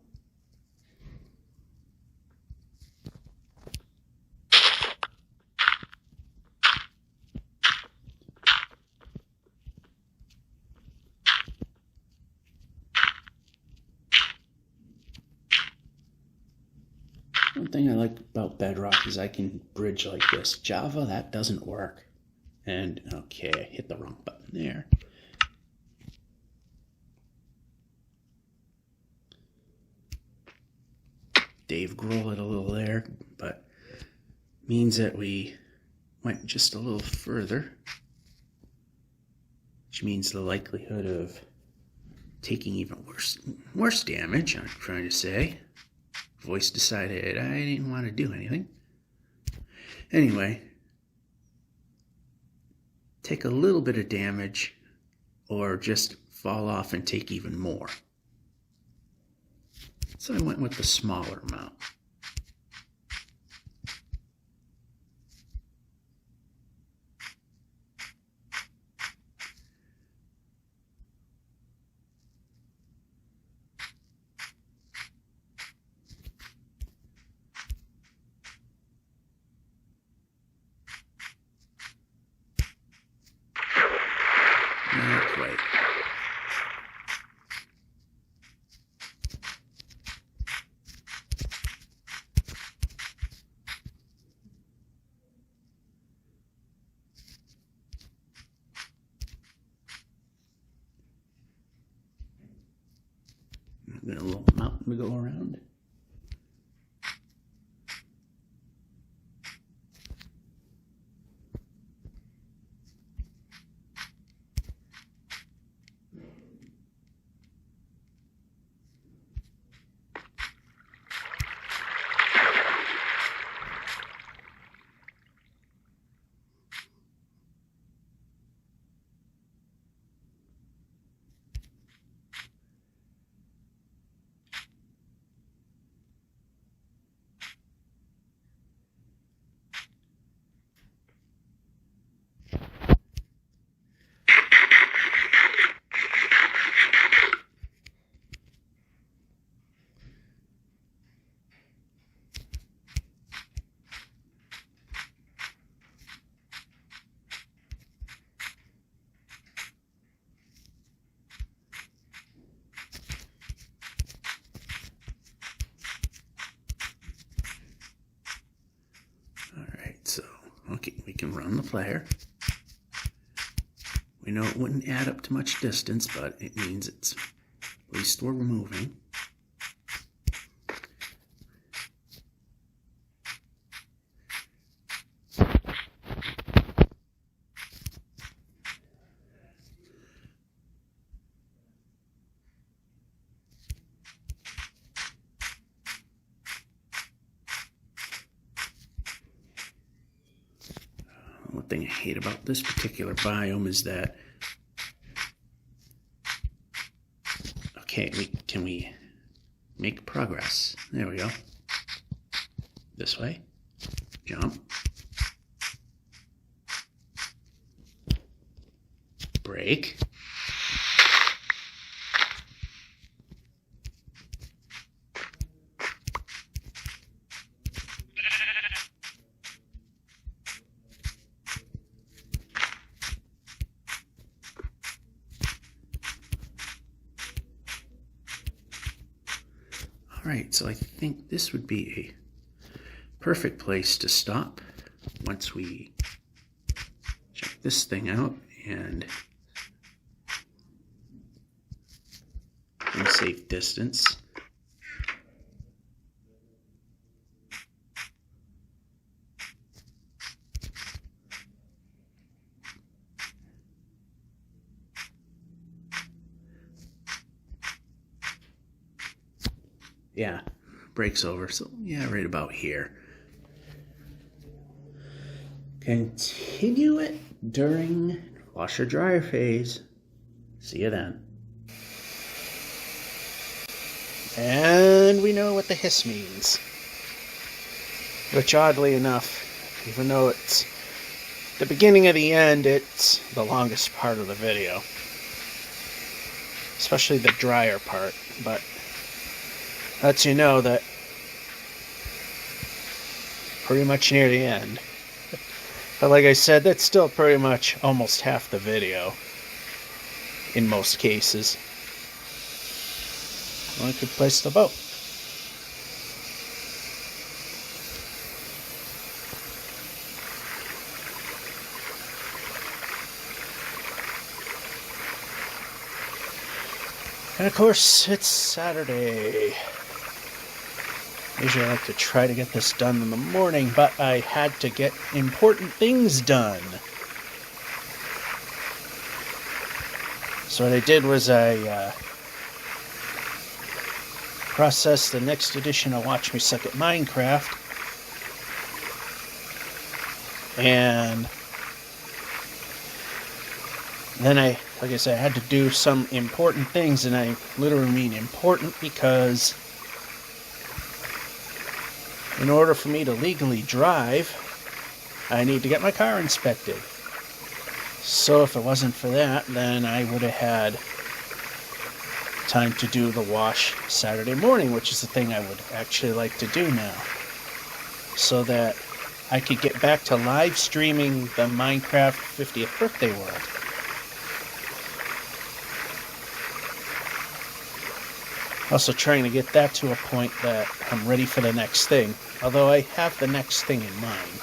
one thing I like about Bedrock is I can bridge like this. Java, that doesn't work. And, okay, I hit the wrong button there. Dave Grohl it a little there, but means that we went just a little further, which means the likelihood of taking even worse damage, I'm trying to say. Voice decided I didn't want to do anything. Anyway, take a little bit of damage or just fall off and take even more. So I went with the smaller amount. Not quite. Got a little mountain to go around. So, okay, we can run the player. We know it wouldn't add up to much distance, but it means it's at least we're moving. One thing I hate about this particular biome is that, okay, can we make progress? There we go. This way. Jump. Break. All right, so I think this would be a perfect place to stop once we check this thing out and in safe distance. Yeah, breaks over, so yeah, right about here. Continue it during washer dryer phase. See you then. And we know what the hiss means. Which oddly enough, even though it's the beginning of the end, it's the longest part of the video. Especially the dryer part, but lets you know that pretty much near the end. But like I said, that's still pretty much almost half the video in most cases. Well, I could place the boat. And of course, it's Saturday. Usually I like to try to get this done in the morning, but I had to get important things done. So what I did was I processed the next edition of Watch Me Suck at Minecraft. And then like I said, I had to do some important things, and I literally mean important because in order for me to legally drive, I need to get my car inspected. So if it wasn't for that, then I would have had time to do the wash Saturday morning, which is the thing I would actually like to do now, so that I could get back to live streaming the Minecraft 50th birthday world. Also trying to get that to a point that I'm ready for the next thing, although I have the next thing in mind.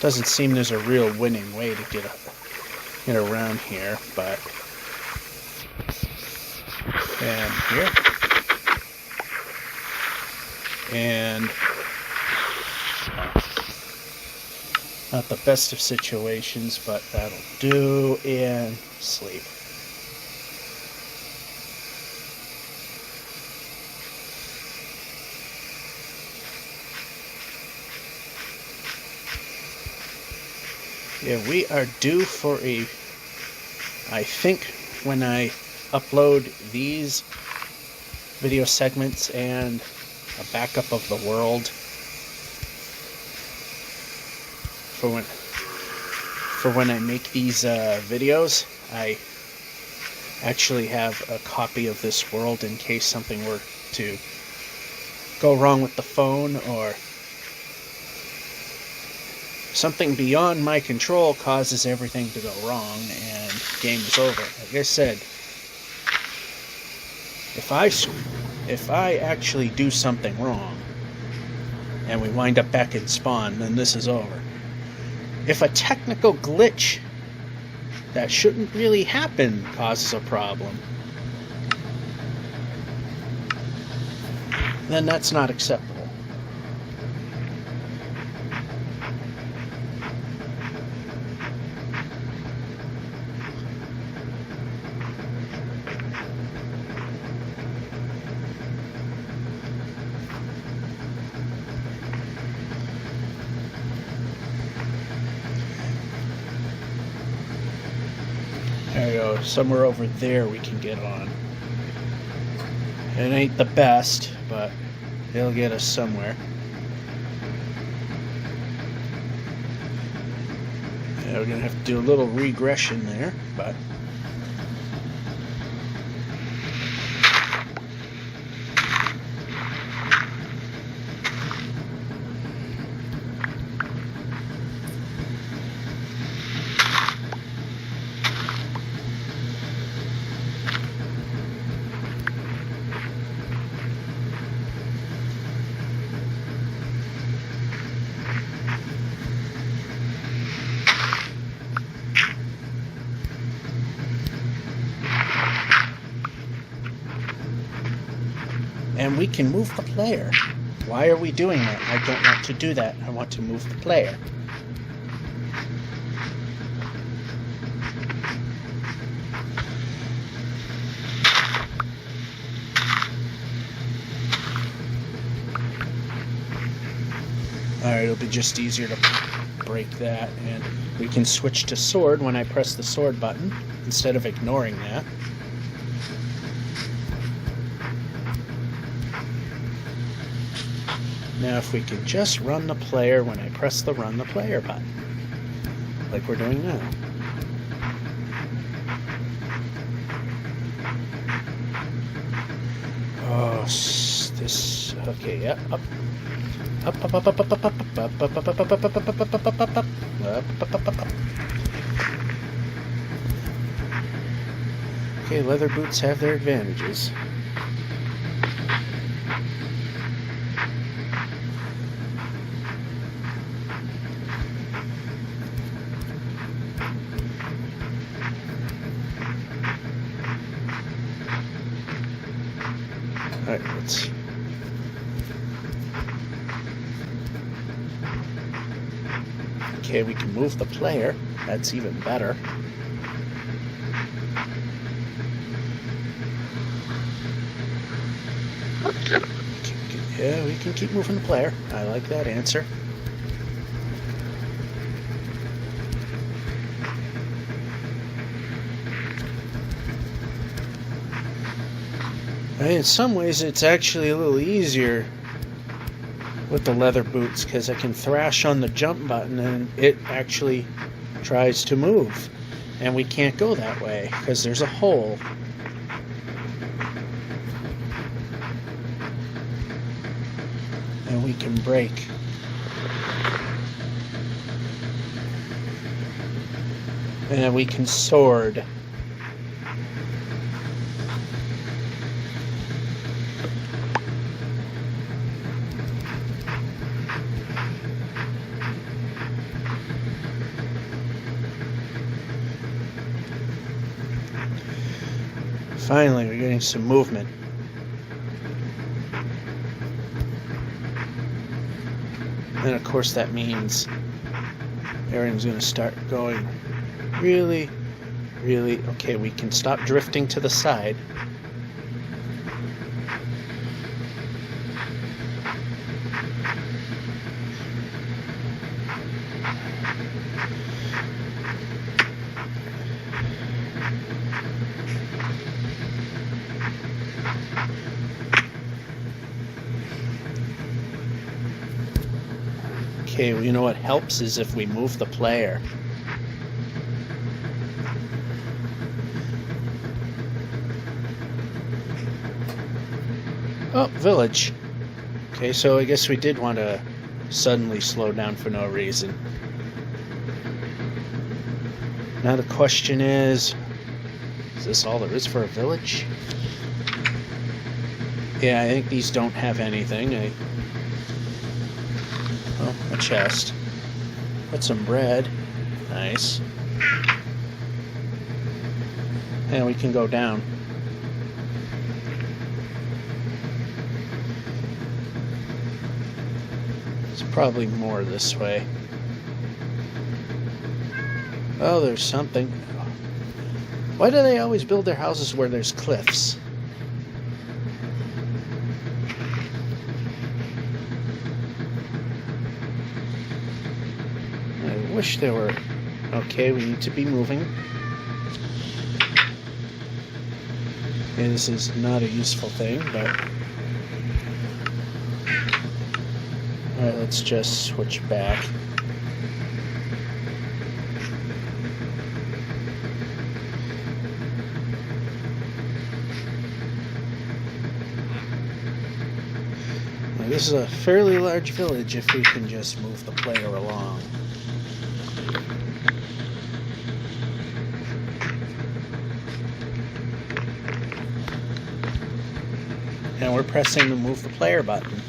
Doesn't seem there's a real winning way to get around here, but and here and not the best of situations, but that'll do, and sleep. Yeah, we are due for I think when I upload these video segments and a backup of the world for when I make these videos, I actually have a copy of this world in case something were to go wrong with the phone, or something beyond my control causes everything to go wrong and game is over. Like I said, if I actually do something wrong and we wind up back in spawn, then this is over. If a technical glitch that shouldn't really happen causes a problem, then that's not acceptable. There you go, somewhere over there we can get on. It ain't the best, but it'll get us somewhere. Yeah, we're gonna have to do a little regression there, but And we can move the player. Why are we doing that? I don't want to do that. I want to move the player. Alright, it'll be just easier to break that, and we can switch to sword when I press the sword button instead of ignoring that. Now if we can just run the player when I press the run the player button, like we're doing now. Oh, this, okay, yeah, up. Up, up, up, up, up, up, up, up, up, up, up, up, up, up, up, up, up, up, up, up. Okay, leather boots have their advantages. Alright, let's... Okay, we can move the player. That's even better. Yeah, we can keep moving the player. I like that answer. In some ways, it's actually a little easier with the leather boots because I can thrash on the jump button and it actually tries to move. And we can't go that way because there's a hole. And we can break. And then we can sword. Finally, we're getting some movement. And of course that means everything's going to start going really, really... Okay, we can stop drifting to the side. Okay, well, you know what helps is if we move the player. Oh, village. Okay, so I guess we did want to suddenly slow down for no reason. Now the question is this all there is for a village? Yeah, I think these don't have anything. Oh, a chest. Put some bread. Nice. And we can go down. There's probably more this way. Oh, there's something. Why do they always build their houses where there's cliffs? I wish there were... Okay, we need to be moving. Okay, this is not a useful thing, but... Alright, let's just switch back. Now, this is a fairly large village if we can just move the player along. And we're pressing the move the player button.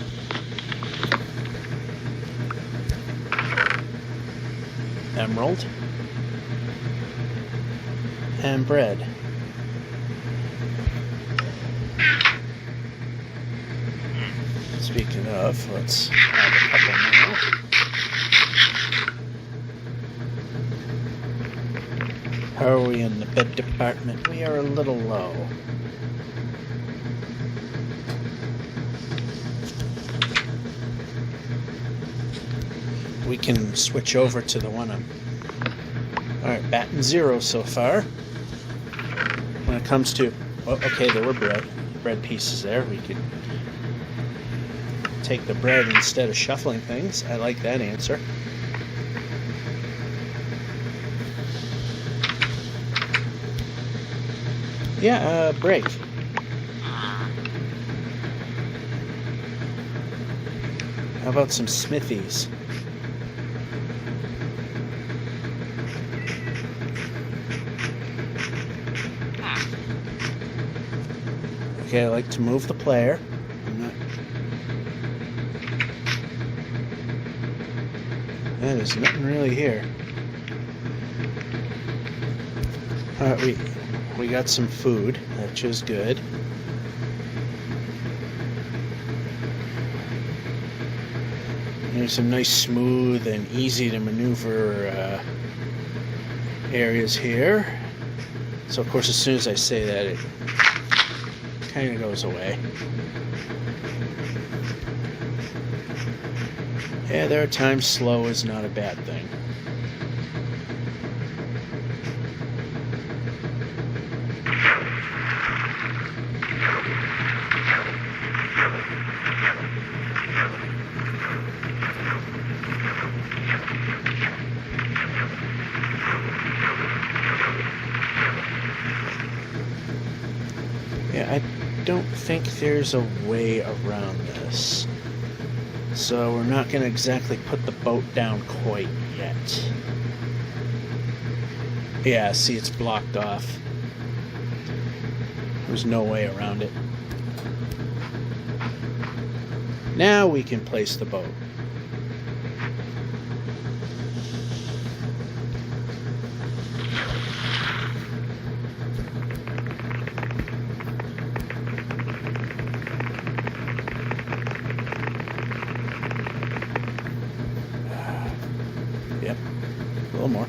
Emerald. And bread. Speaking of, let's have a couple now. How are we in the bed department? We are a little low. We can switch over to the one I'm... Alright, batting 0 so far. When it comes to... Oh, okay, there were bread pieces there. We could take the bread instead of shuffling things. I like that answer. Yeah, break. How about some smithies? Okay, I like to move the player. Yeah, there's nothing really here. Alright, we got some food, which is good. There's some nice, smooth, and easy to maneuver areas here. So, of course, as soon as I say that, it kind of goes away. Yeah, there are times slow is not a bad thing. Yeah, I don't think there's a way around this. So we're not going to exactly put the boat down quite yet. Yeah, see, it's blocked off. There's no way around it. Now we can place the boat. Yep, a little more.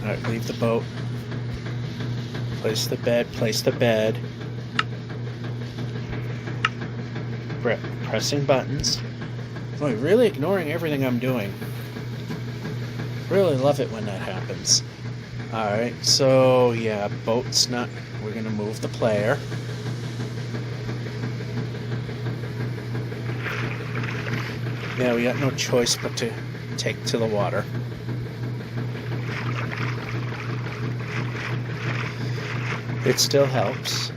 Alright, leave the boat. Place the bed, place the bed. Pressing buttons. Boy, really ignoring everything I'm doing. Really love it when that happens. Alright, so yeah, boat's not... We're gonna move the player. Yeah, we got no choice but to take to the water. It still helps.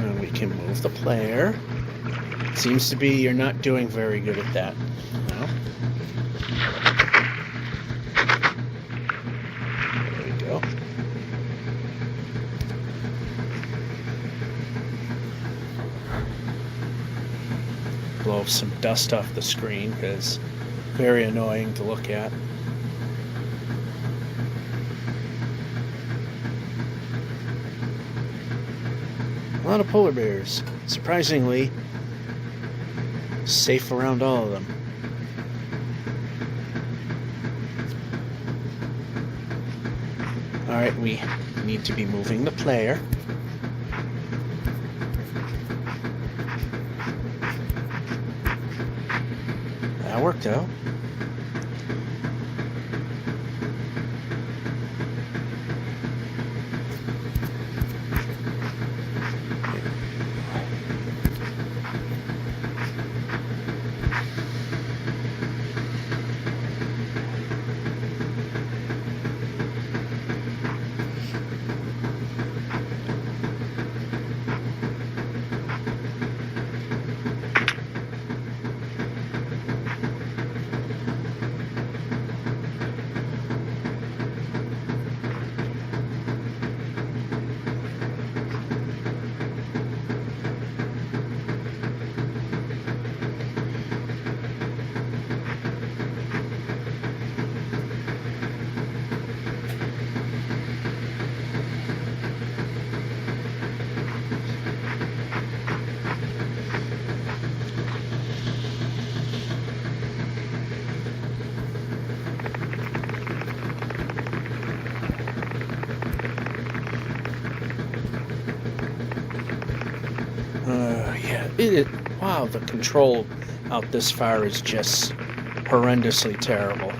And we can move the player. Seems to be you're not doing very good at that. No. There we go. Blow some dust off the screen because very annoying to look at. A lot of polar bears. Surprisingly, safe around all of them. Alright, we need to be moving the player. That worked out. Wow, the control out this far is just horrendously terrible.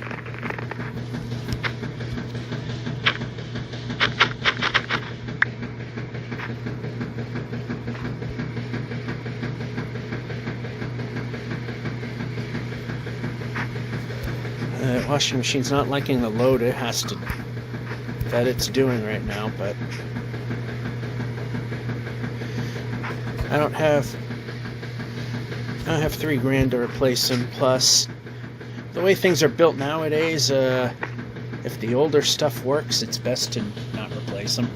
The washing machine's not liking the load that it's doing right now, but I don't have $3,000 to replace them. Plus, the way things are built nowadays, if the older stuff works, it's best to not replace them.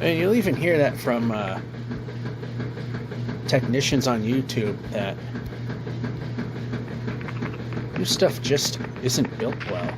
And you'll even hear that from technicians on YouTube that new stuff just isn't built well.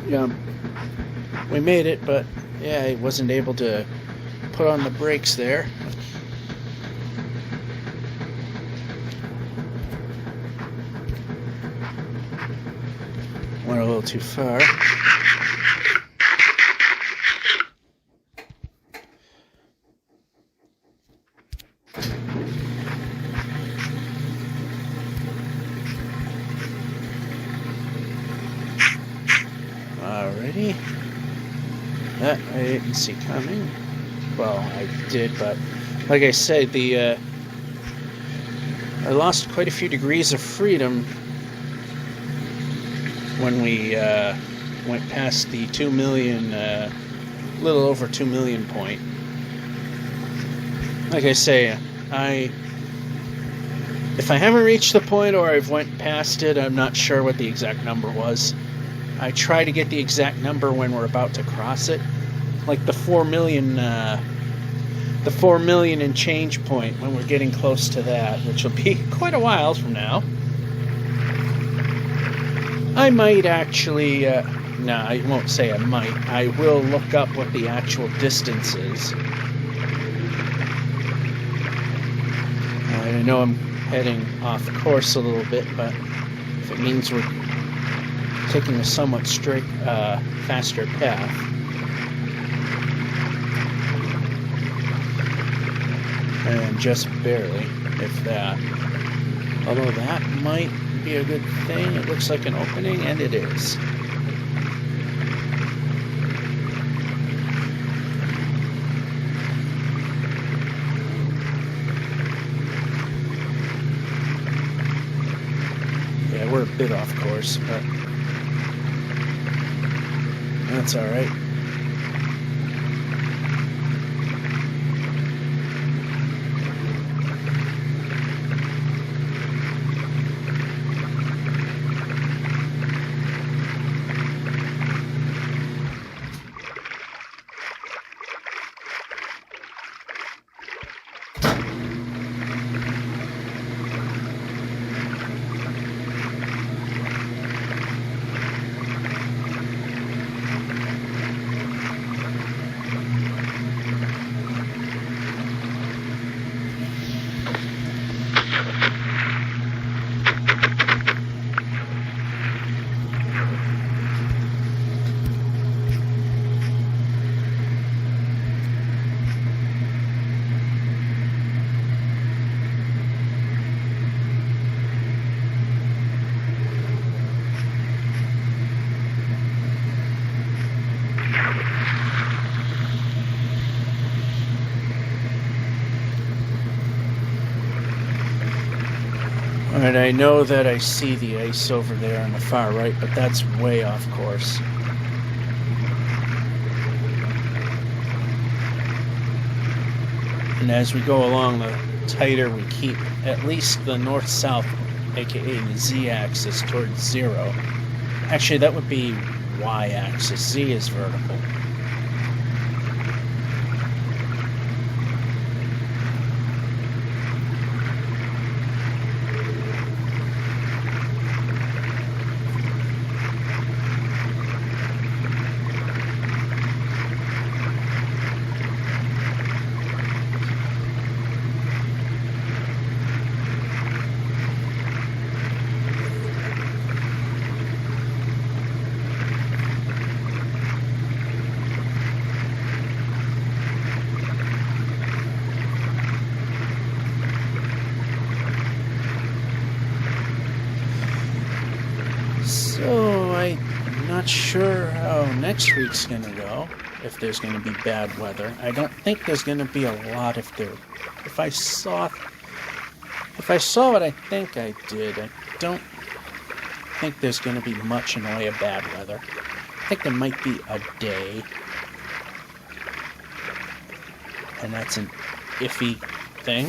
Yeah. We made it, but yeah, I wasn't able to put on the brakes there. Went a little too far. Alrighty. That I didn't see coming. Well, I did, but like I said, I lost quite a few degrees of freedom when we went past the 2 million, little over 2 million point. Like I say, if I haven't reached the point or I've went past it, I'm not sure what the exact number was. I try to get the exact number when we're about to cross it, like the 4 million and change point when we're getting close to that, which will be quite a while from now. I might actually, no, I won't say I might. I will look up what the actual distance is. I know I'm heading off course a little bit, but if it means we're taking a somewhat straight, faster path. And just barely, if that. Although that might be a good thing. It looks like an opening, and it is. Yeah, we're a bit off course, but that's all right. Alright, I know that I see the ice over there on the far right, but that's way off course. And as we go along, the tighter we keep at least the north-south, aka the z-axis, towards 0. Actually, that would be y-axis. Z is vertical. not sure how next week's going to go, if there's going to be bad weather. I don't think there's going to be a lot if I saw what I think I did. I don't think there's going to be much in the way of bad weather. I think there might be a day, and that's an iffy thing.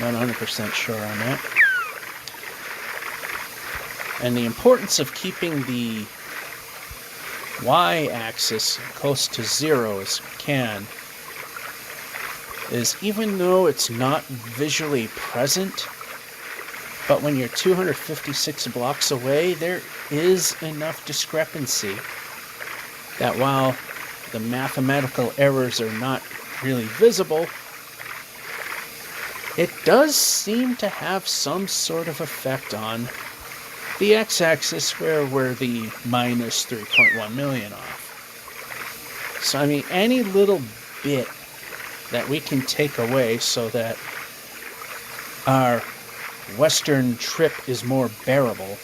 Not 100% sure on that. And the importance of keeping the y-axis close to 0 as we can is, even though it's not visually present, but when you're 256 blocks away, there is enough discrepancy that while the mathematical errors are not really visible, it does seem to have some sort of effect on the x-axis where we're the minus 3.1 million off. So, I mean, any little bit that we can take away so that our western trip is more bearable,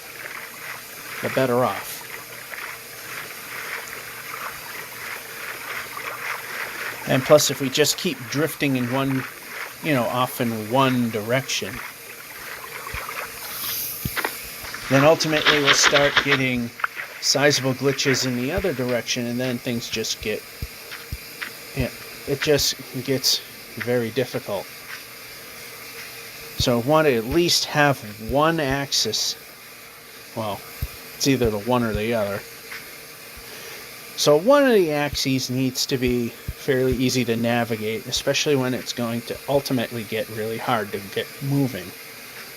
the better off. And plus, if we just keep drifting in one, off in one direction, then ultimately we'll start getting sizable glitches in the other direction, and then things just get, it just gets very difficult. So I want to at least have one axis. Well, it's either the one or the other. So one of the axes needs to be fairly easy to navigate, especially when it's going to ultimately get really hard to get moving,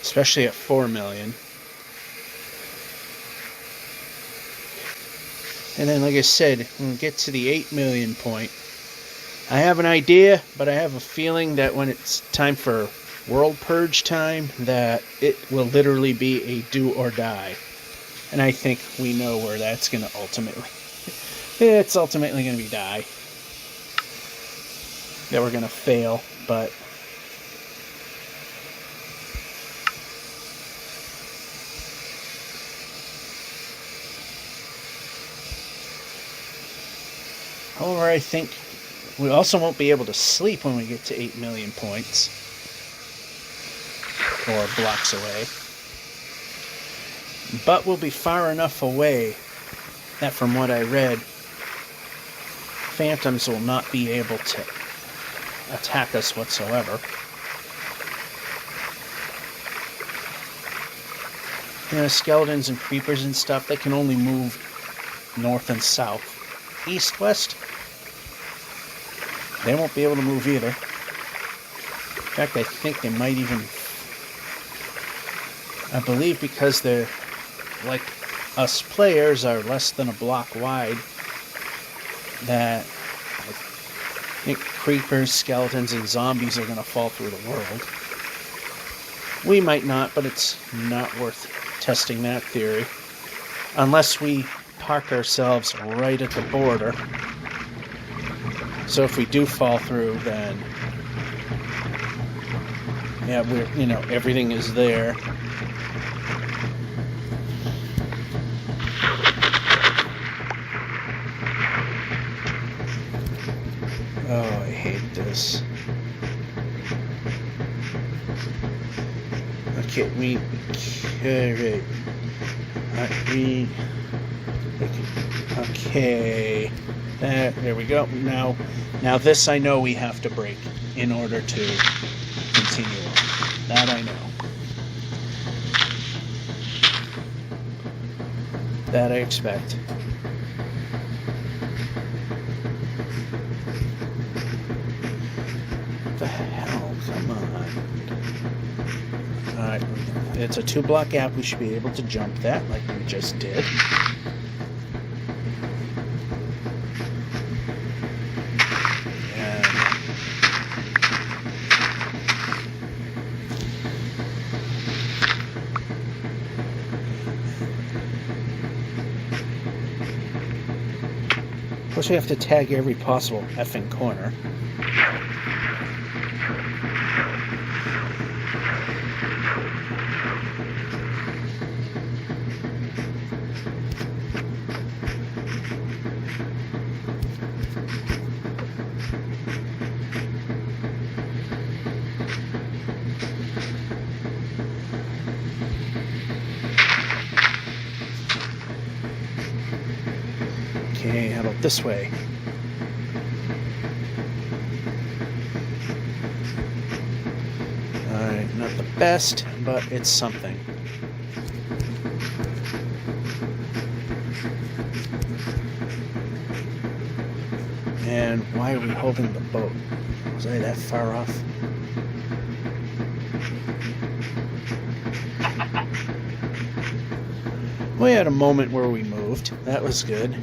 especially at 4 million. And then, like I said, when we get to the 8 million point, I have an idea, but I have a feeling that when it's time for World Purge time, that it will literally be a do or die. And I think we know where that's going to ultimately... It's ultimately going to be die. That we're going to fail, but... However, I think we also won't be able to sleep when we get to 8 million points. Or blocks away. But we'll be far enough away that, from what I read, phantoms will not be able to attack us whatsoever. Skeletons and creepers and stuff, they can only move north and south. East, west, they won't be able to move either. In fact, I think they might even... I believe because they're, like us players, are less than a block wide, that I think creepers, skeletons, and zombies are going to fall through the world. We might not, but it's not worth testing that theory. Unless we park ourselves right at the border. So if we do fall through, then yeah, we're, everything is there. Oh, I hate this. Okay, okay. There we go. Now this I know we have to break in order to continue on. That I know. That I expect. What the hell? Come on. Alright, it's a 2-block gap. We should be able to jump that like we just did. Of course, we have to tag every possible effing corner. Okay, how about this way? Alright, not the best, but it's something. And why are we holding the boat? Was I that far off? We had a moment where we moved. That was good.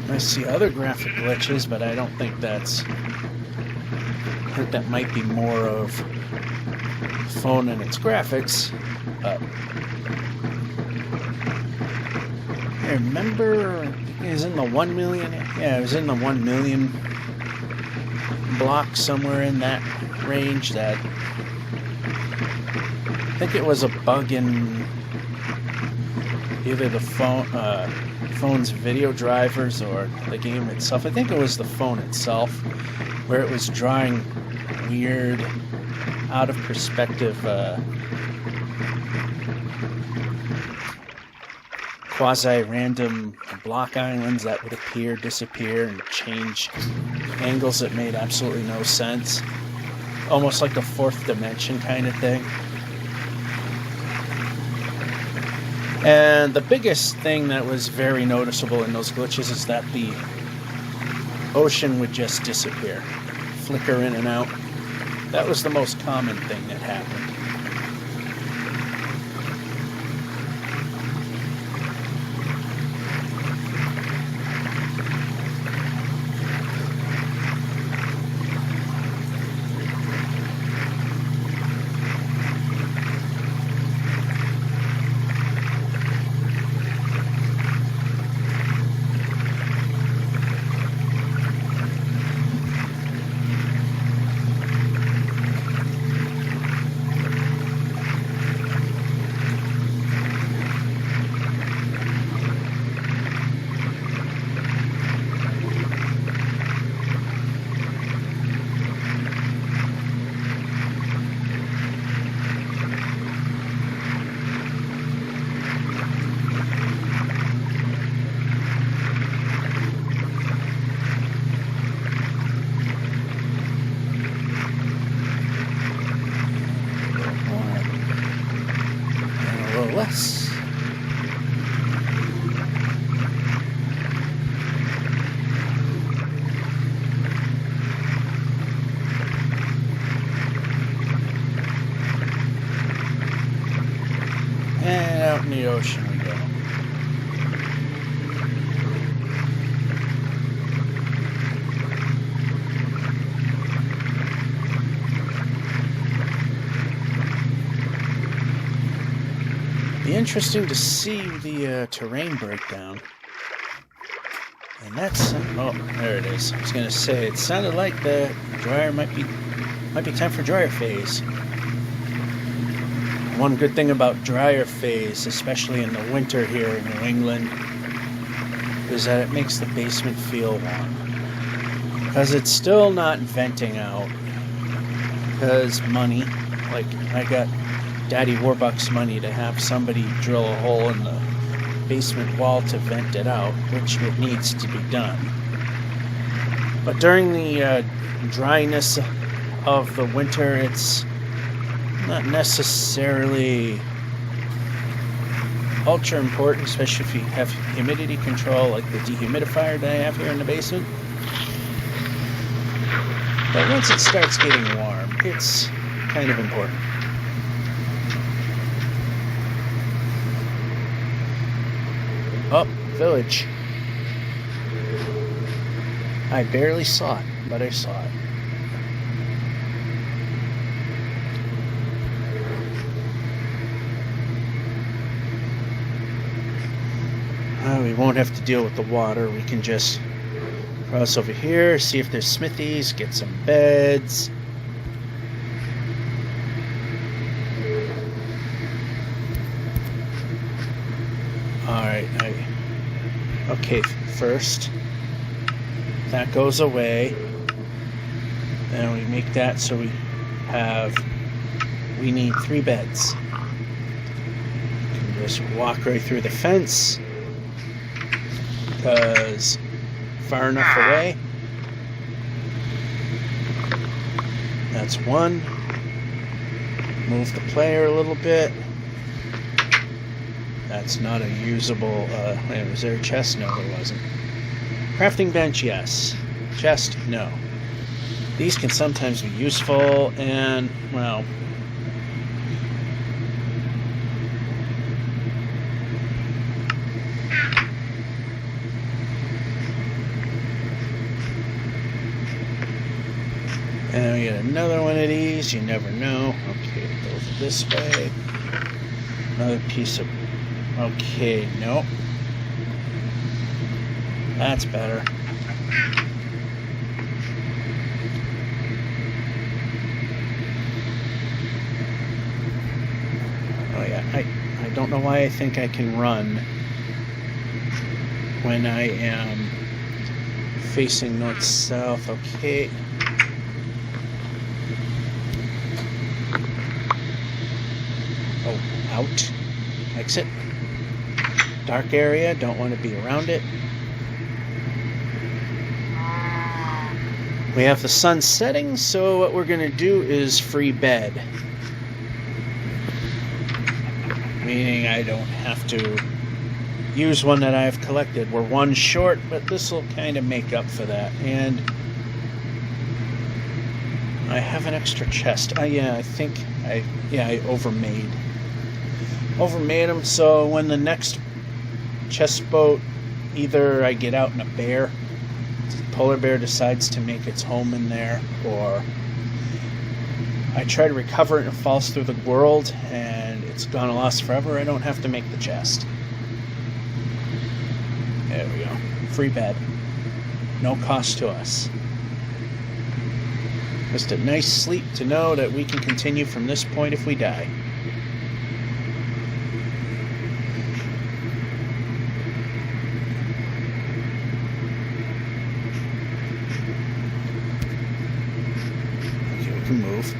I see other graphic glitches, but I don't think that's... I think that might be more of phone and its graphics. I remember it was in the 1 million... Yeah, it was in the 1 million block, somewhere in that range. That I think it was a bug in either the phone's video drivers or the game itself. I think it was the phone itself, where it was drawing weird, out of perspective quasi-random block islands that would appear, disappear, and change angles that made absolutely no sense. Almost like a fourth dimension kind of thing. And the biggest thing that was very noticeable in those glitches is that the ocean would just disappear, flicker in and out. That was the most common thing that happened. Less. And out in the ocean we go. Be interesting to see the terrain breakdown. And that's... oh, there it is. I was going to say, it sounded like the dryer might be time for dryer phase. One good thing about dryer phase, especially in the winter here in New England, is that it makes the basement feel warm. Because it's still not venting out. Because money, like I got Daddy Warbucks money to have somebody drill a hole in the basement wall to vent it out, which it needs to be done. But during the dryness of the winter, it's not necessarily ultra important, especially if you have humidity control like the dehumidifier that I have here in the basement. But once it starts getting warm, it's kind of important. Oh, village. I barely saw it, but I saw it. We won't have to deal with the water. We can just cross over here, see if there's smithies, get some beds. Alright, okay, first that goes away. Then we make that so we need 3 beds. You can just walk right through the fence because far enough away. That's 1. Move the player a little bit. That's not a usable, was there a chest? No, there wasn't. Crafting bench, yes. Chest, no. These can sometimes be useful, and, well, and we get another one of these, you never know. Okay, it goes this way. Another piece of... Okay, nope. That's better. Oh yeah, I don't know why I think I can run when I am facing north-south. Okay. Oh, out. Exit. Dark area, don't want to be around it. We have the sun setting, so what we're going to do is free bed. Meaning I don't have to use one that I've collected. We're 1 short, but this will kind of make up for that. And I have an extra chest. Yeah, I think I overmade them, so when the next chest boat, either I get out and a polar bear decides to make its home in there, or I try to recover it and it falls through the world and it's gone and lost forever, I don't have to make the chest. There we go. Free bed. No cost to us. Just a nice sleep to know that we can continue from this point if we die. Can move.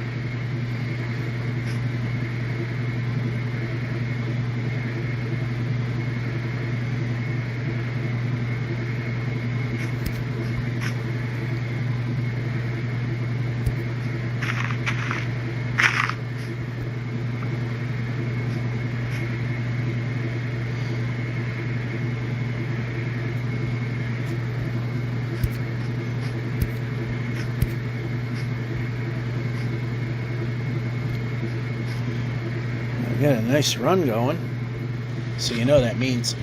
Got a nice run going, so you know that means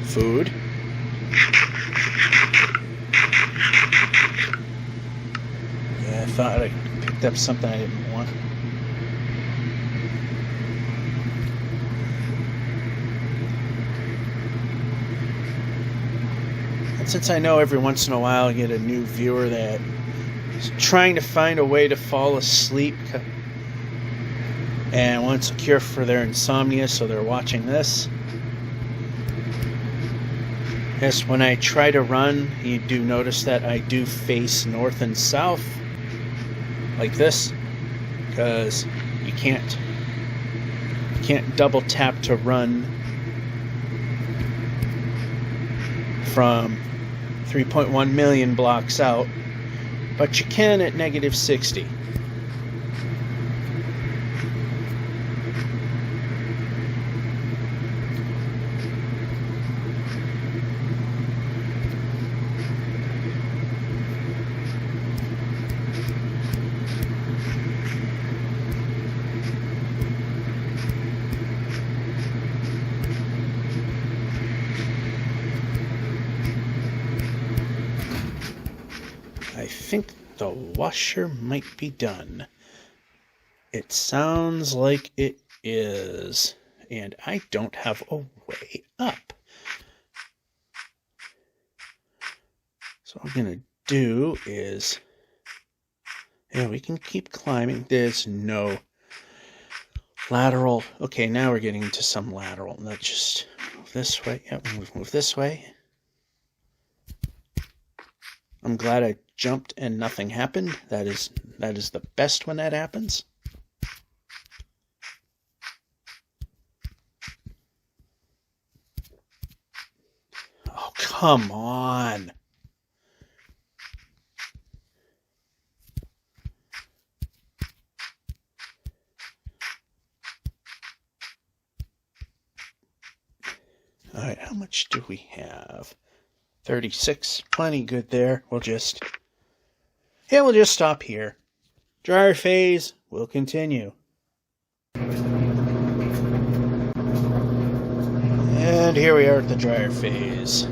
food. Yeah, I thought I picked up something I didn't want. And since I know every once in a while I get a new viewer that is trying to find a way to fall asleep and wants a cure for their insomnia, so they're watching this. Yes, when I try to run, you do notice that I do face north and south, like this, because you can't double tap to run from 3.1 million blocks out, but you can at -60. think the washer might be done. It sounds like it is. And I don't have a way up. So what I'm going to do is... Yeah, we can keep climbing. There's no lateral. Okay, now we're getting into some lateral. Let's just move this way. Yep, move this way. I'm glad I jumped and nothing happened. That is the best when that happens. Oh, come on. All right, how much do we have? 36, plenty good there. We'll just stop here. Dryer phase will continue. And here we are at the dryer phase.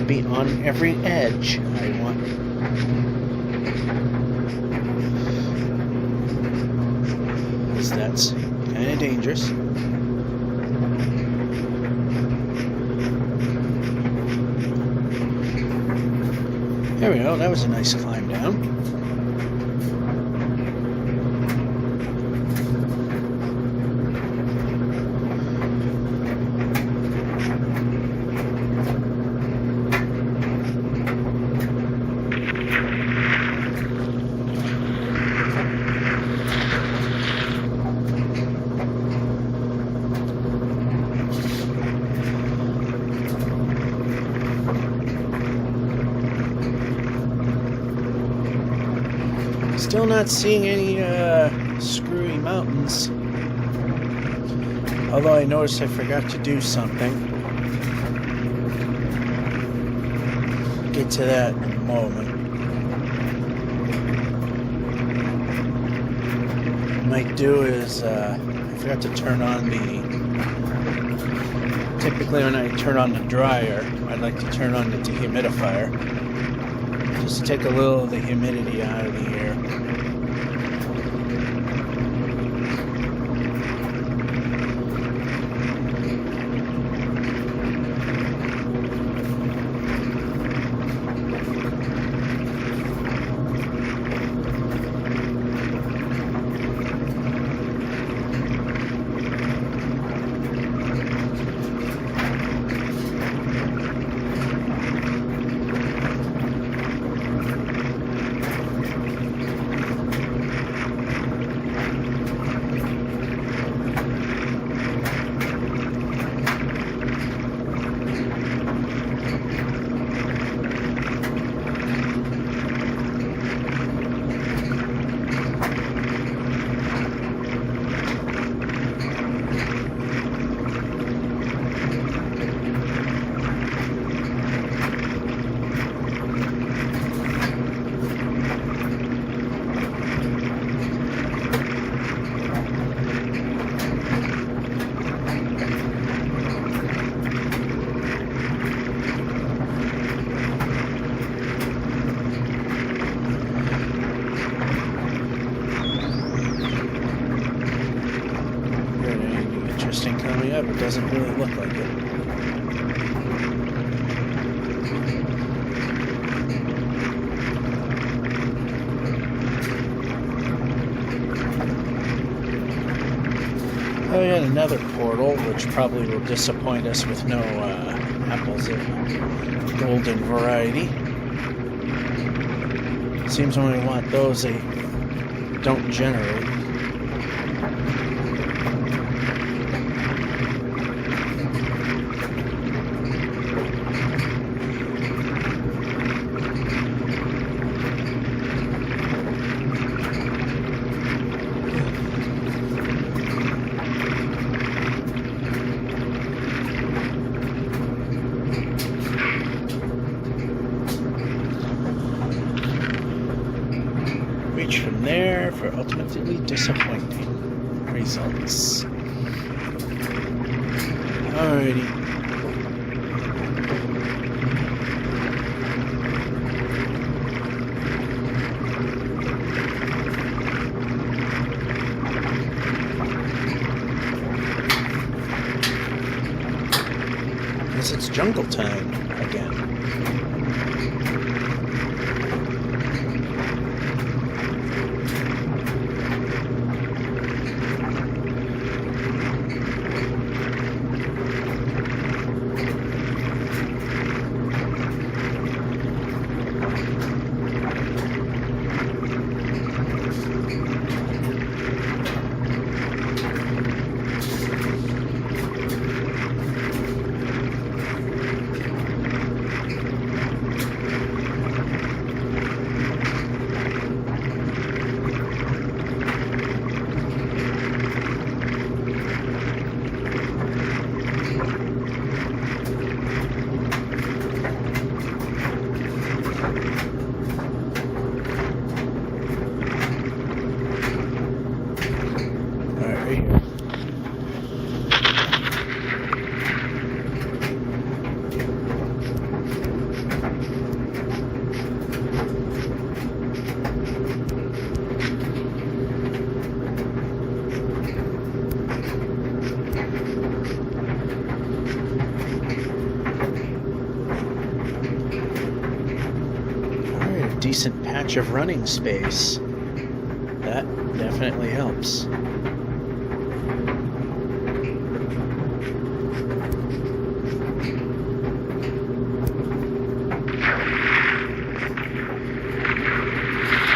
Be on every edge. I want because that's kind of dangerous. There we go. That was a nice climb down. Still not seeing any screwy mountains. Although I noticed I forgot to do something. Get to that in a moment. What I might do is I forgot to turn on the... Typically when I turn on the dryer, I'd like to turn on the dehumidifier. Just to take a little of the humidity out of the air. Coming up, it doesn't really look like it. Oh yeah, another portal, which probably will disappoint us with no apples of golden variety. Seems when we want those, they don't generate. Reach from there for ultimately disappointing results. Alrighty. It's jungle time again. Decent patch of running space. That definitely helps.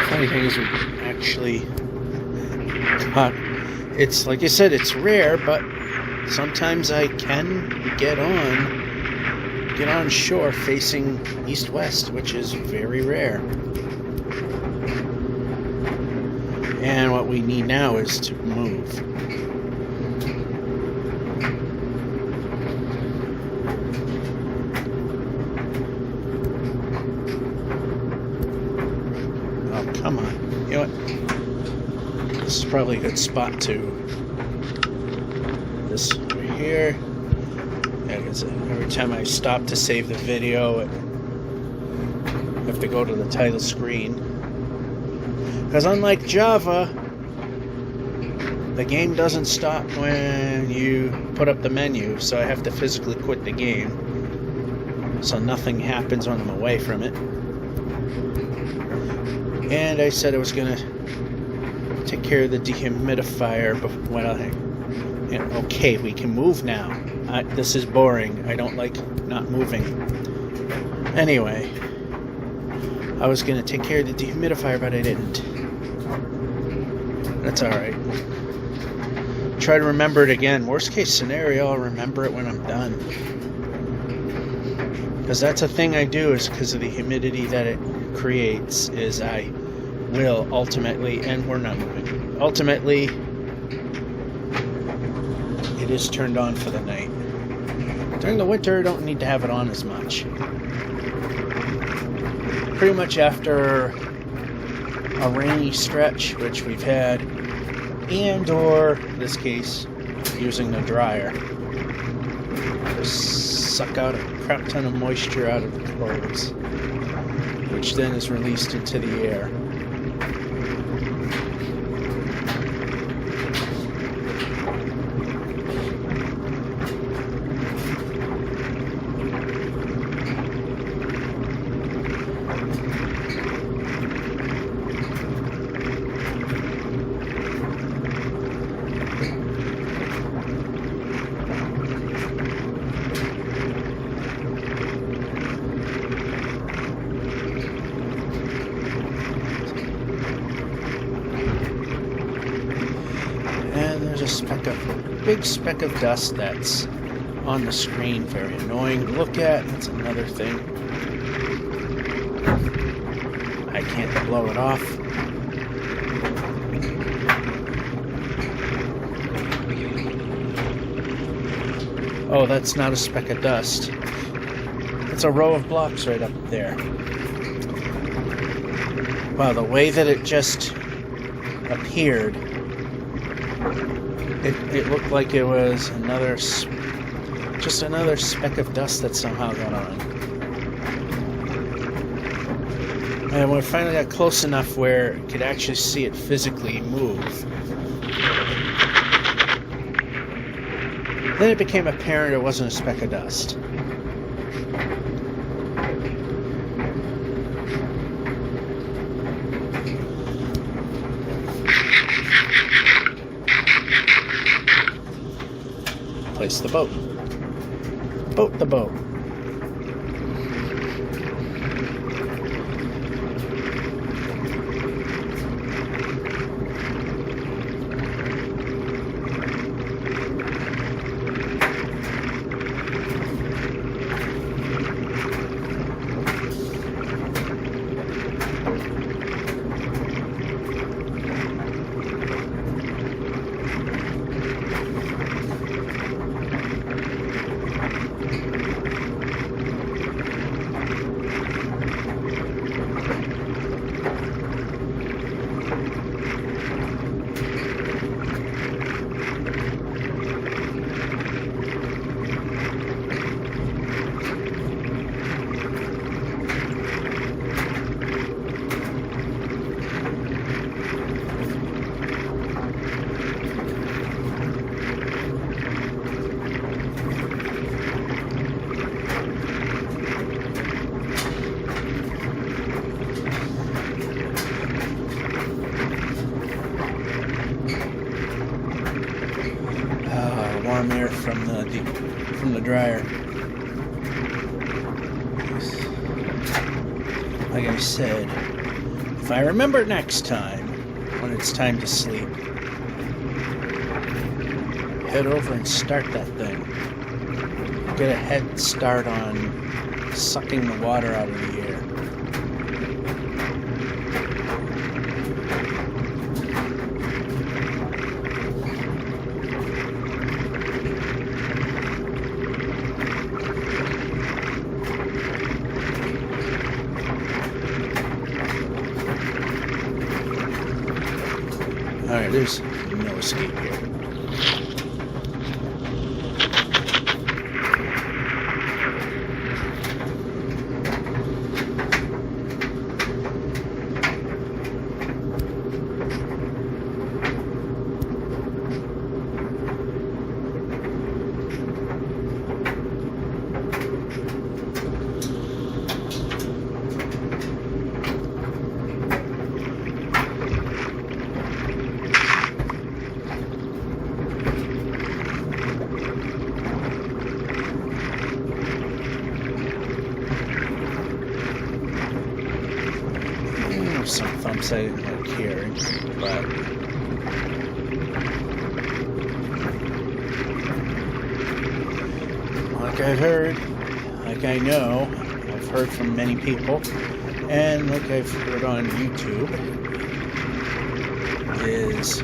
Funny thing is, we actually caught. It's like I said, it's rare, but sometimes I can get on shore facing east-west, which is very rare. And what we need now is to move. Oh, come on. You know what? This is probably a good spot to... This over here. Every time I stop to save the video, I have to go to the title screen. Because unlike Java, the game doesn't stop when you put up the menu, so I have to physically quit the game. So nothing happens when I'm away from it. And I said I was going to take care of the dehumidifier when okay, we can move now. This is boring. I don't like not moving. Anyway, I was going to take care of the dehumidifier, but I didn't. That's alright. Try to remember it again. Worst case scenario, I'll remember it when I'm done. Because that's a thing I do, is because of the humidity that it creates, is I will ultimately, and we're not moving, ultimately, it is turned on for the night. During the winter, I don't need to have it on as much. Pretty much after a rainy stretch, which we've had, and or, in this case, using the dryer. Just suck out a crap ton of moisture out of the clothes, which then is released into the air. Big speck of dust that's on the screen, very annoying to look at. That's another thing. I can't blow it off. Oh, that's not a speck of dust. It's a row of blocks right up there. Wow, the way that it just appeared, it looked like it was just another speck of dust that somehow got on. And we finally got close enough where you could actually see it physically move. Then it became apparent it wasn't a speck of dust. Place the boat. Boat the boat. Warm air from the dryer. Like I said, if I remember next time when it's time to sleep, head over and start that thing. Get a head start on sucking the water out of the air. Alright, there's no escape here. Some thumps I didn't like hearing, but like I've heard, like I know, I've heard from many people, and like I've heard on YouTube, is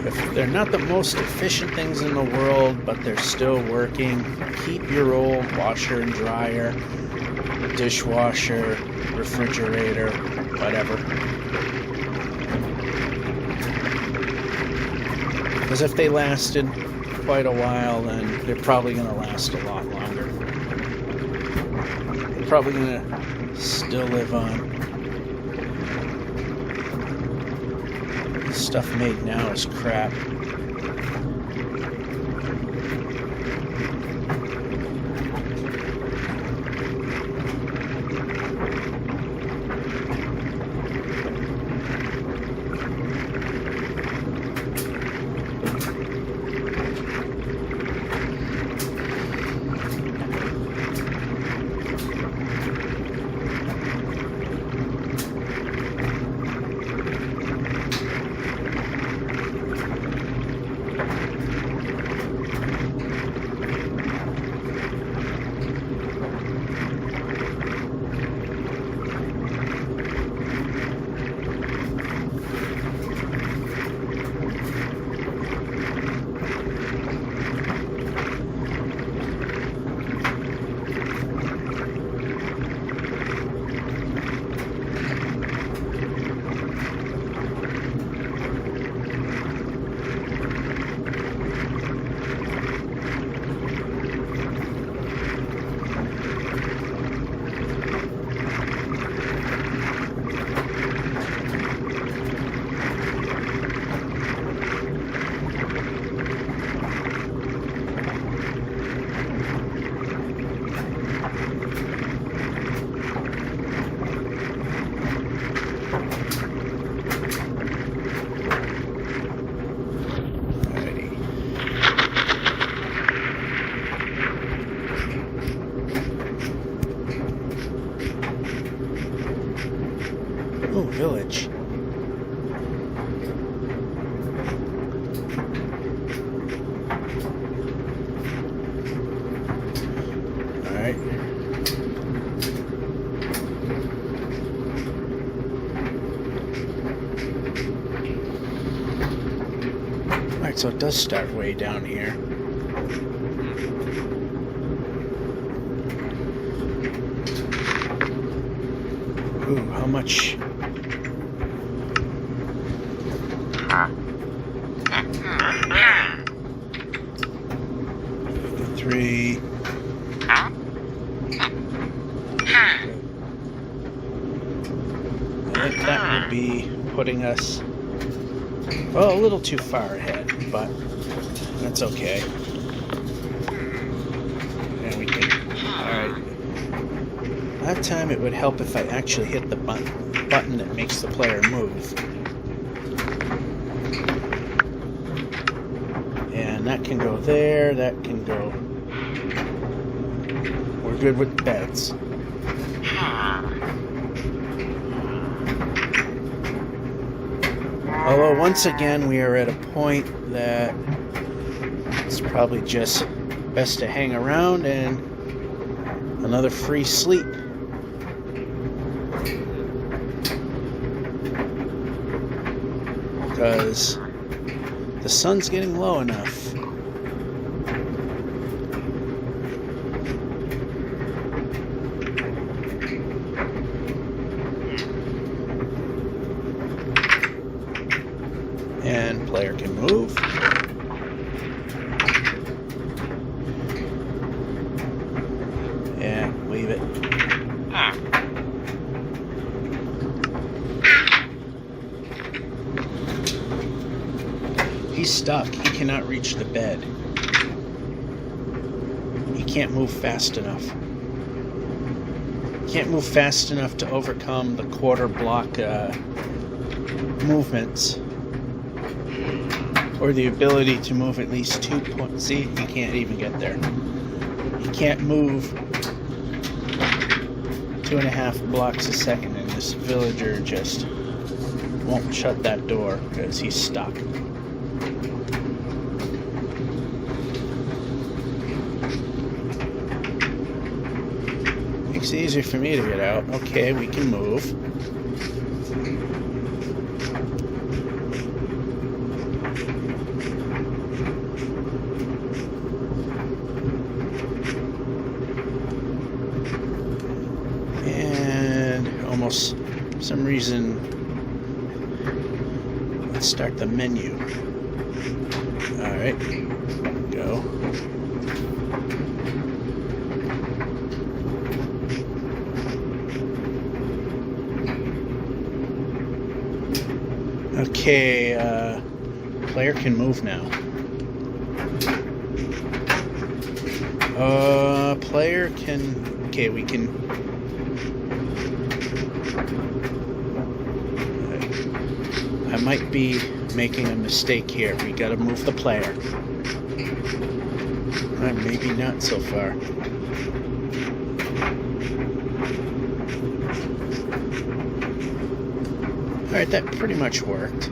if they're not the most efficient things in the world, but they're still working, keep your old washer and dryer, dishwasher, refrigerator, whatever. Because if they lasted quite a while, then they're probably going to last a lot longer. They're probably going to still live on. This stuff made now is crap. Oh, village. Alright. Alright, so it does start way down here. Ooh, how much? 3. I think that would be putting us, well, a little too far ahead, but that's okay. And we can, alright. That time it would help if I actually hit the button that makes the player move. And that can go there, that can go. We're good with beds. Although once again we are at a point that it's probably just best to hang around and another free sleep. Because the sun's getting low enough. And player can move. Yeah, leave it. He's stuck. He cannot reach the bed. He can't move fast enough. Can't move fast enough to overcome the quarter block movements. Or the ability to move at least 2 points. See, he can't even get there. He can't move 2.5 blocks a second, and this villager just won't shut that door because he's stuck. Makes it easier for me to get out. Okay, we can move. Almost for some reason, let's start the menu. Alright, go. Okay, player can move now. Player can, okay, we can. I might be making a mistake here. We gotta move the player. Maybe not so far. Alright, that pretty much worked.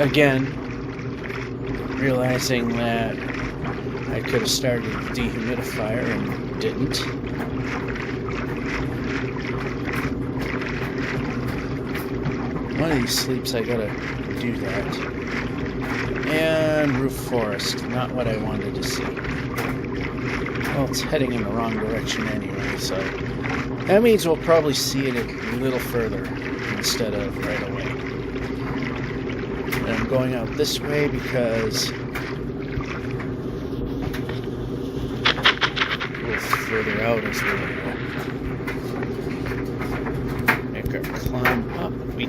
again, realizing that I could have started the dehumidifier and didn't. One of these sleeps I gotta do that. And roof forest, not what I wanted to see. Well, it's heading in the wrong direction anyway, so that means we'll probably see it a little further instead of right away. And I'm going out this way because we're further out as we go. Make our climb up. We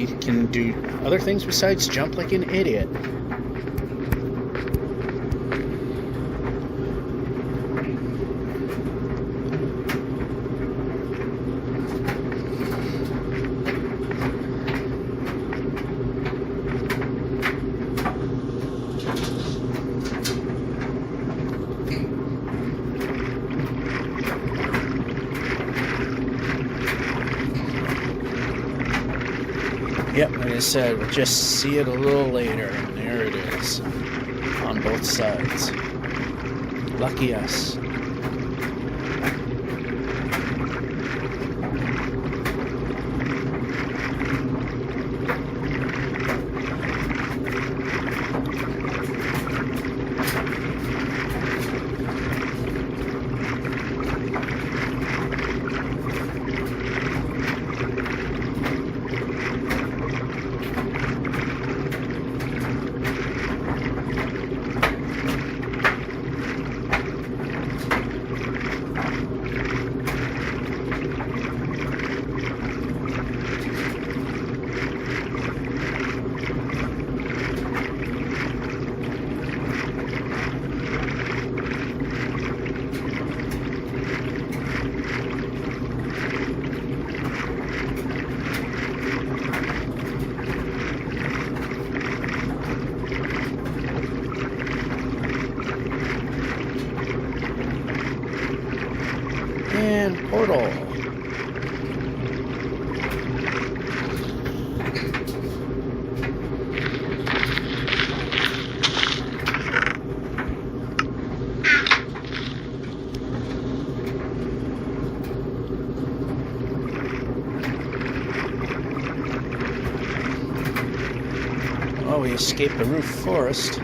can do other things besides jump like an idiot. Yep, like I said, we'll just see it a little later, and there it is, on both sides. Lucky us. And portal. Oh, we escaped the roof forest.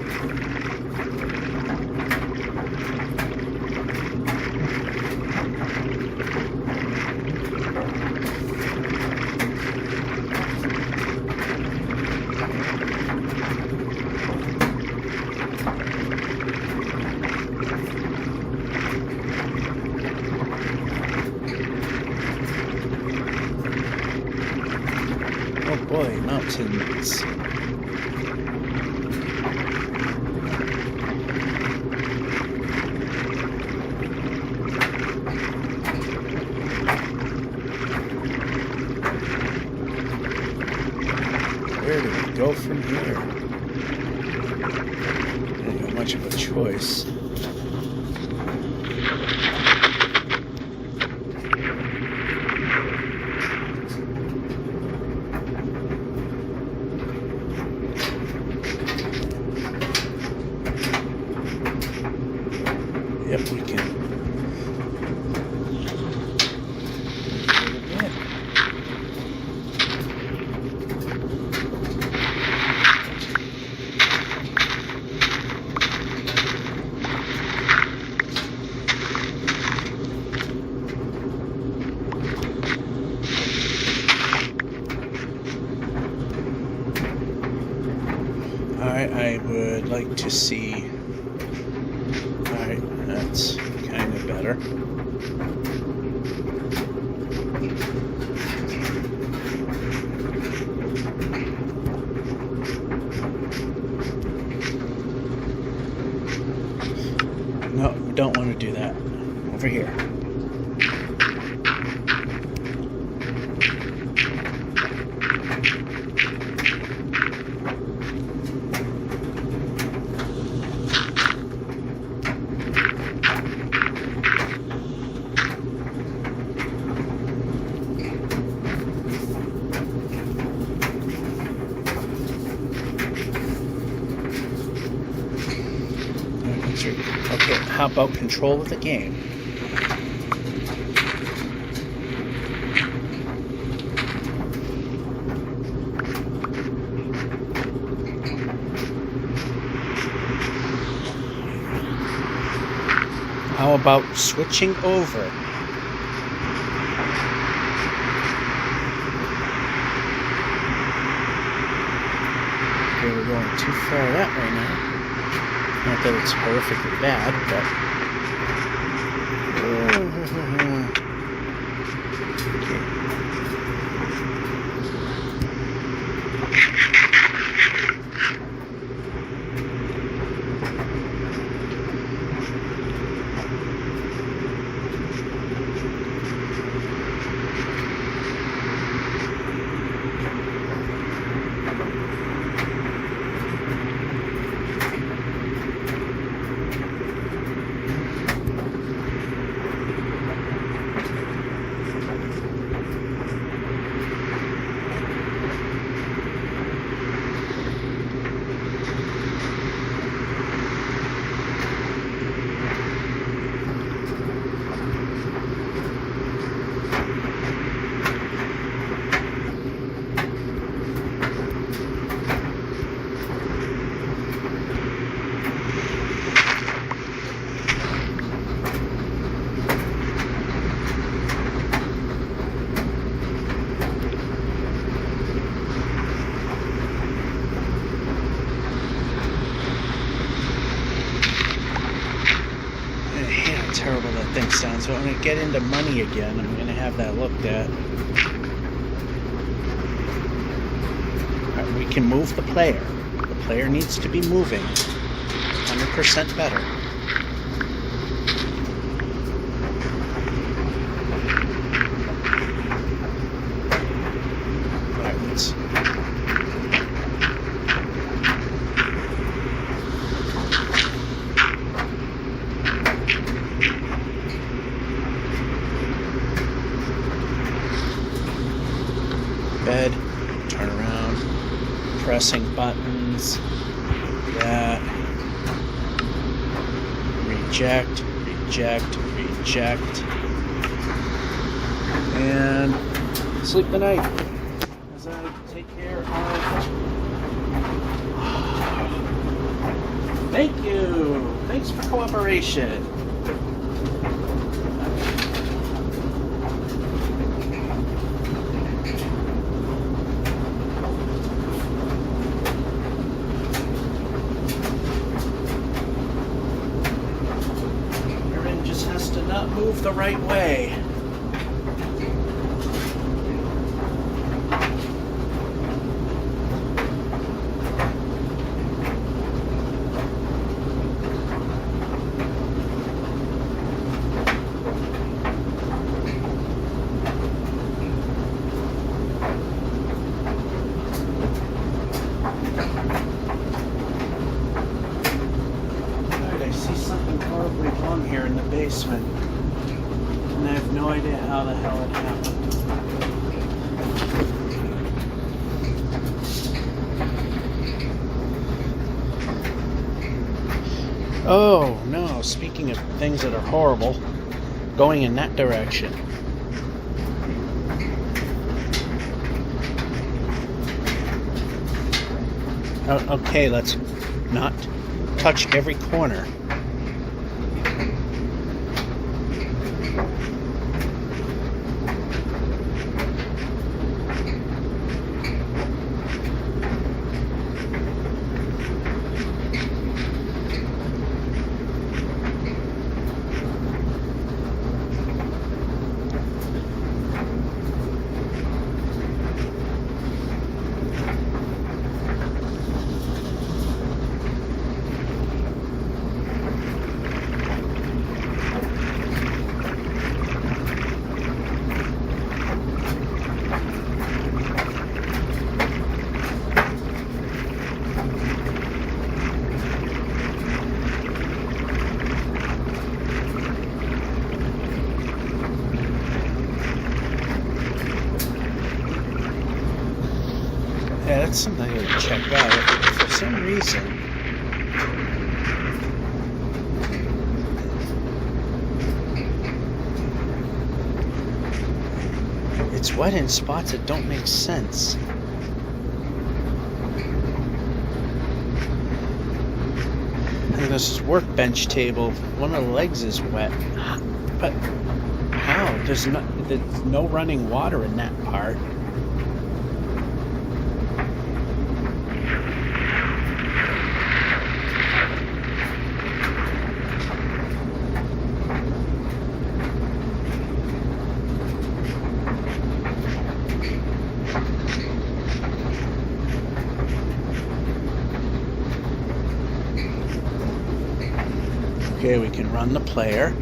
Oh boy, mountains. Where do we go from here? I don't have much of a choice. Yep, we can. Alright, I would like to see. Alright, that's kind of better. No, we don't want to do that. Over here. how about control of the game? How about switching over? Okay, we're going too far that way now. Not that it's horrifically bad, but... terrible that thing sounds. So I'm going to get into money again. I'm going to have that looked at. Right, we can move the player. The player needs to be moving 100% better. Right, let's... bed, turn around, pressing buttons, that, reject, reject, reject, and sleep the night as I take care of... Thank you! Thanks for cooperation. Has to not move the right way. Alright, I see something horribly wrong here in the basement. And I have no idea how the hell it happened. Oh no, speaking of things that are horrible, going in that direction. Okay, let's not touch every corner. Yeah, that's something I gotta check out. For some reason, it's wet in spots that don't make sense. And this workbench table, one of the legs is wet. But how? There's no running water in that part. Okay, we can run the player.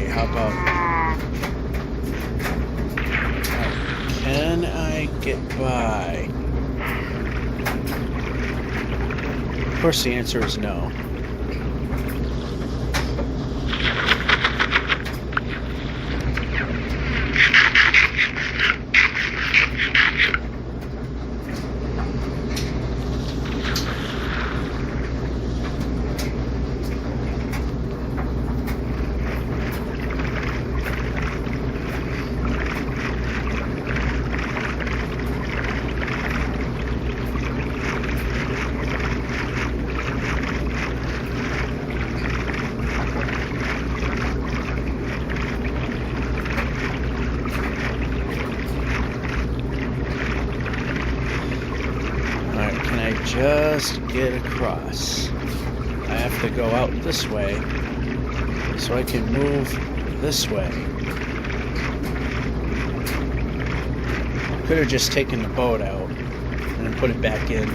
How about, can I get by? Of course the answer is no. Just get across. I have to go out this way so I can move this way. Could have just taken the boat out and then put it back in.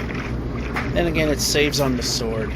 Then again, it saves on the sword.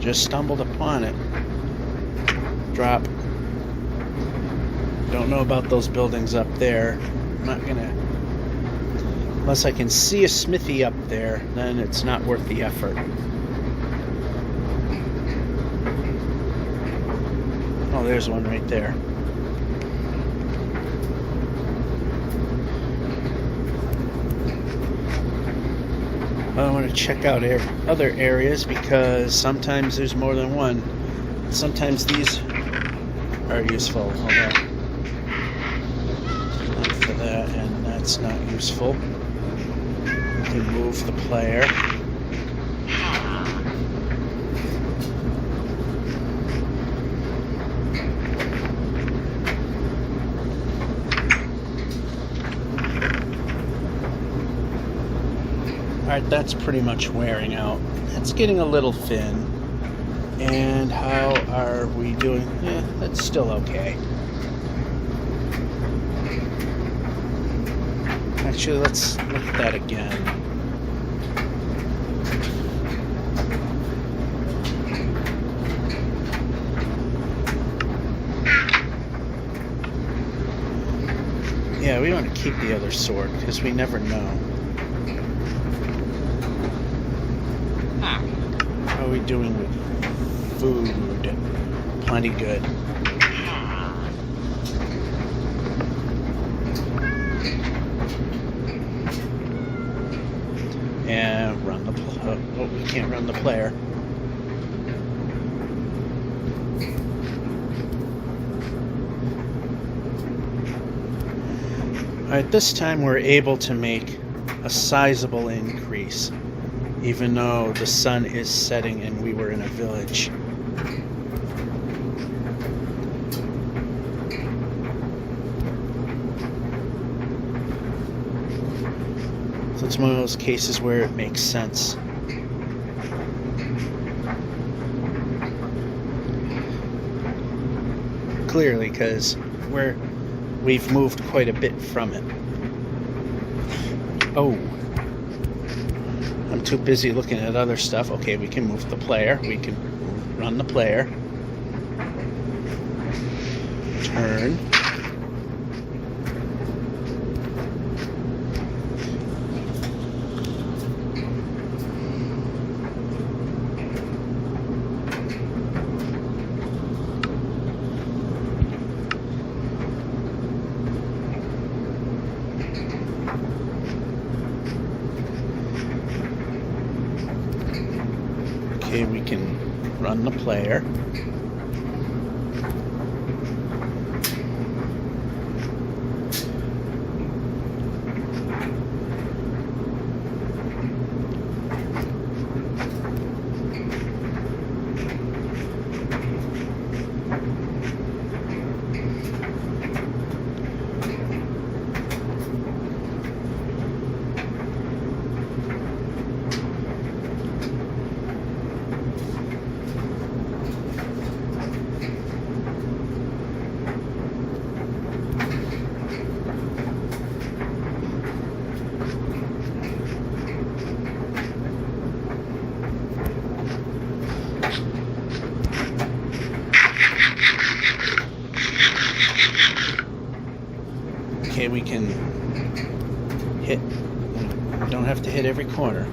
Just stumbled upon it. Drop. Don't know about those buildings up there. I'm not gonna... Unless I can see a smithy up there, then it's not worth the effort. Oh, there's one right there. I want to check out other areas because sometimes there's more than one. Sometimes these are useful. Hold on. Not for that, and that's not useful. We can move the player. Alright, that's pretty much wearing out. It's getting a little thin. And how are we doing? Yeah, that's still okay. Actually, let's look at that again. Yeah, we want to keep the other sword because we never know. How are we doing with food? Plenty good. And run the... Oh, we can't run the player. Alright, this time we're able to make a sizable increase, even though the sun is setting and we were in a village. So it's one of those cases where it makes sense. Clearly, because we've moved quite a bit from it. Oh. I'm too busy looking at other stuff. Okay, we can move the player. We can run the player. Turn. Okay, we can run the player. Okay, we can hit. Don't have to hit every corner.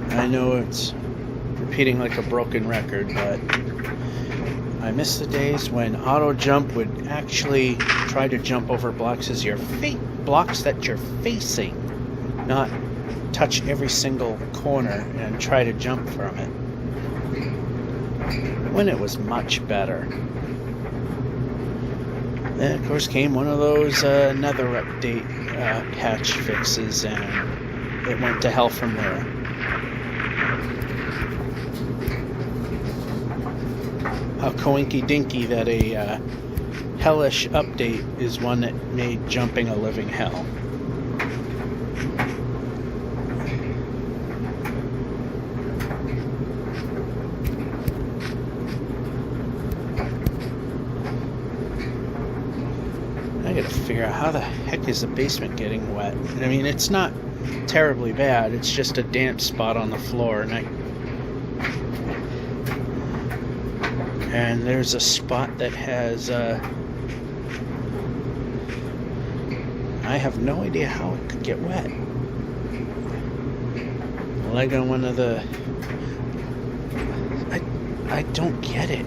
I know it's repeating like a broken record, but I miss the days when auto jump would actually try to jump over blocks as blocks that you're facing, not touch every single corner and try to jump from it. When it was much better. And of course came one of those Nether update patch fixes, and it went to hell from there. How coinky dinky that a hellish update is one that made jumping a living hell. gotta figure out how the heck is the basement getting wet. I mean, it's not terribly bad. It's just a damp spot on the floor, and there's a spot that has I have no idea how it could get wet. Leg on one of the... I don't get it.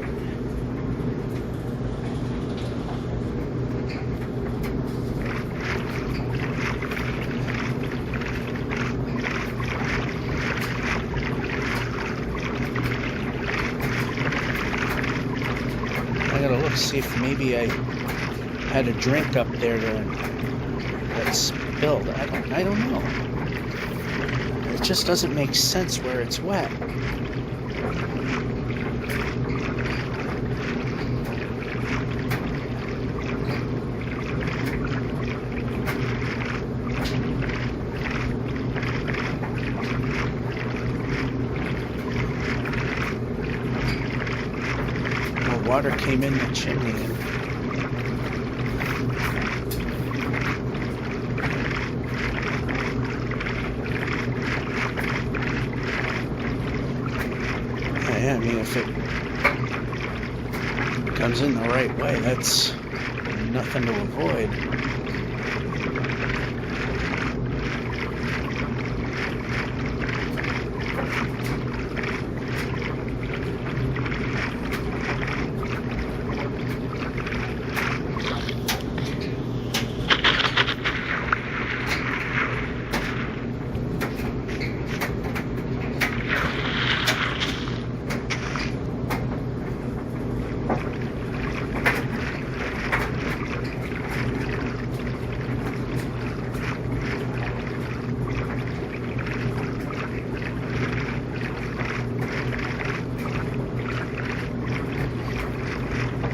I gotta look, see if maybe I had a drink up there that spilled. I don't know. It just doesn't make sense where it's wet. Well, water came in the chimney and yeah, I mean, if it comes in the right way, that's nothing to avoid.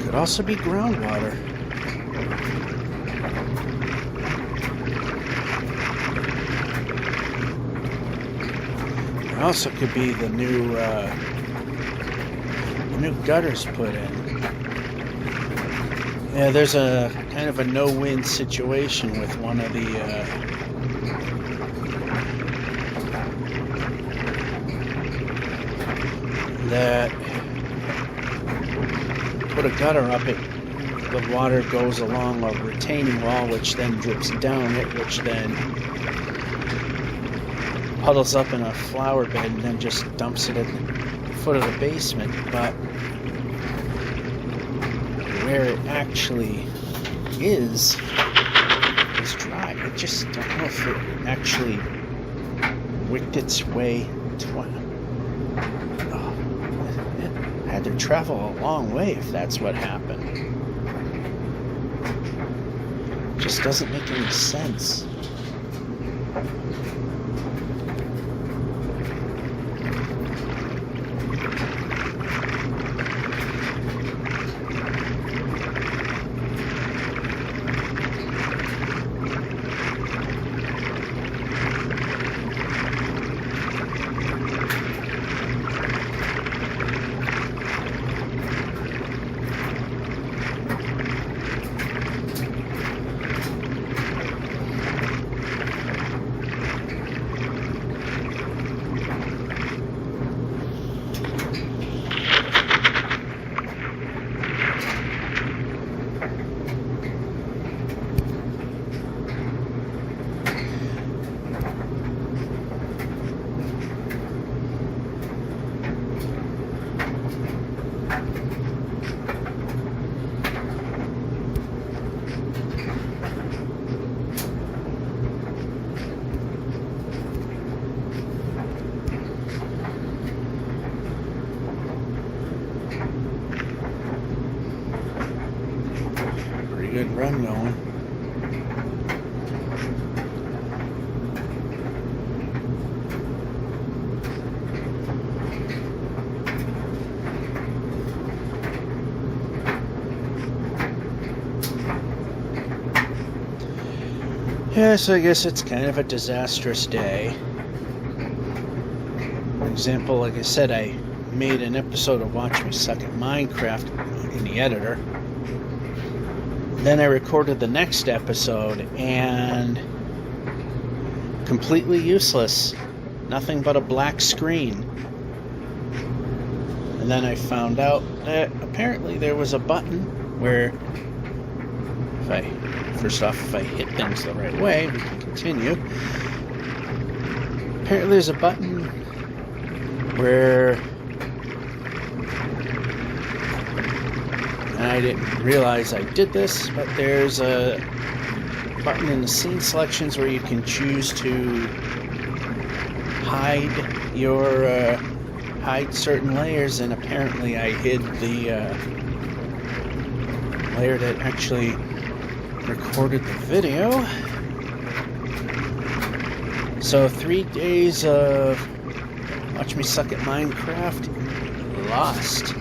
Could also be groundwater. It also could be the new gutters put in. Yeah, there's a kind of a no-win situation with one of the that put a gutter up it. The water goes along a retaining wall, which then drips down it, which then puddles up in a flower bed and then just dumps it at the foot of the basement. But where it actually is dry. I just don't know if it actually wicked its way to it had to travel a long way if that's what happened. Just doesn't make any sense. Good run going. Yeah, so I guess it's kind of a disastrous day. For example, like I said, I made an episode of Watch Me Suck at Minecraft in the editor. Then I recorded the next episode, and completely useless. Nothing but a black screen. And then I found out that apparently there was a button where if I hit things the right way, we can continue. Apparently there's a button where, and I didn't realize I did this, but there's a button in the scene selections where you can choose to hide certain layers, and apparently I hid the layer that actually recorded the video. So 3 days of watch me suck at Minecraft lost.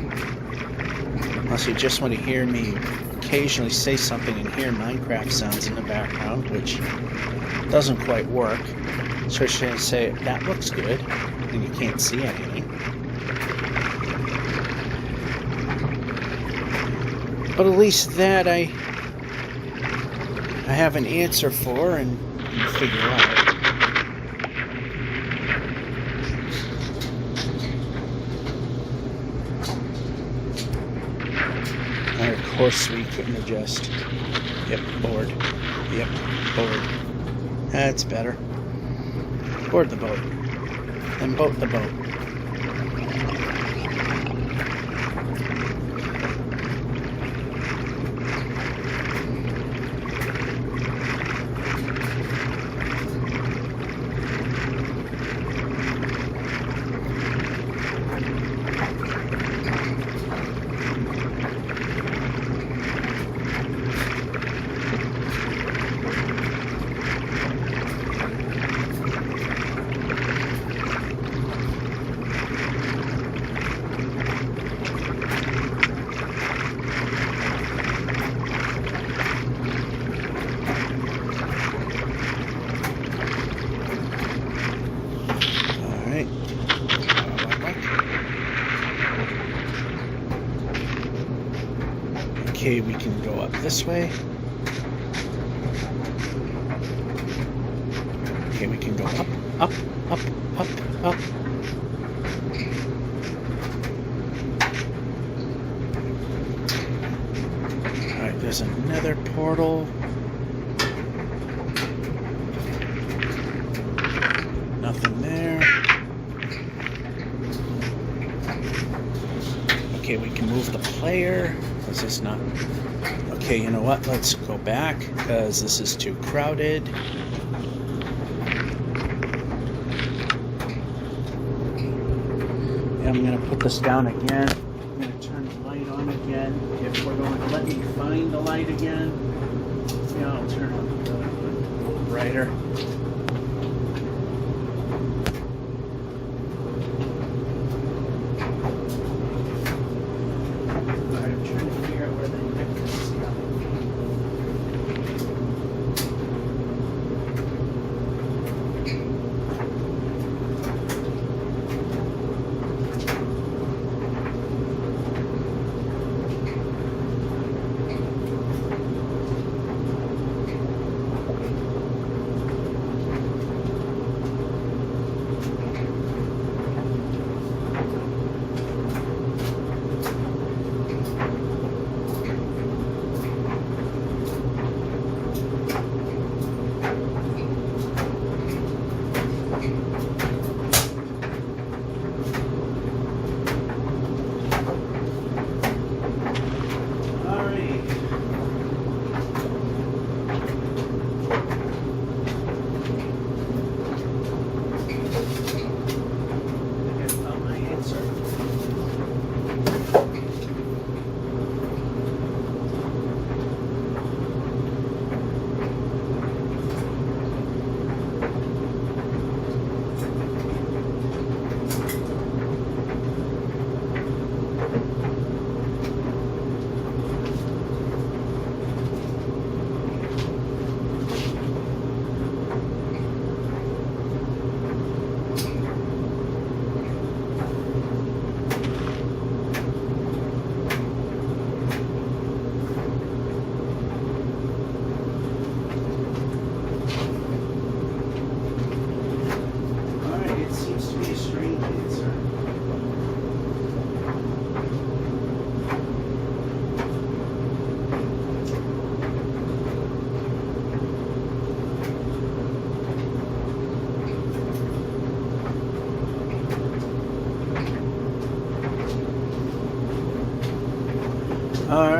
Unless you just want to hear me occasionally say something and hear Minecraft sounds in the background, which doesn't quite work. So I should say, that looks good, and you can't see anything. But at least that I have an answer for and figure out. And of course we couldn't adjust. Yep, board. Yep, board. That's better. Board the boat. Then boat the boat. Okay, we can go up this way. Okay, we can go up, up, up, up, up. Alright, there's another portal. Nothing there. Okay, we can move the player. Is this not... Okay, you know what? Let's go back, because this is too crowded. Yeah, I'm going to put this down again. I'm going to turn the light on again. If we're going to let me find the light again, yeah, I'll turn on the a little brighter.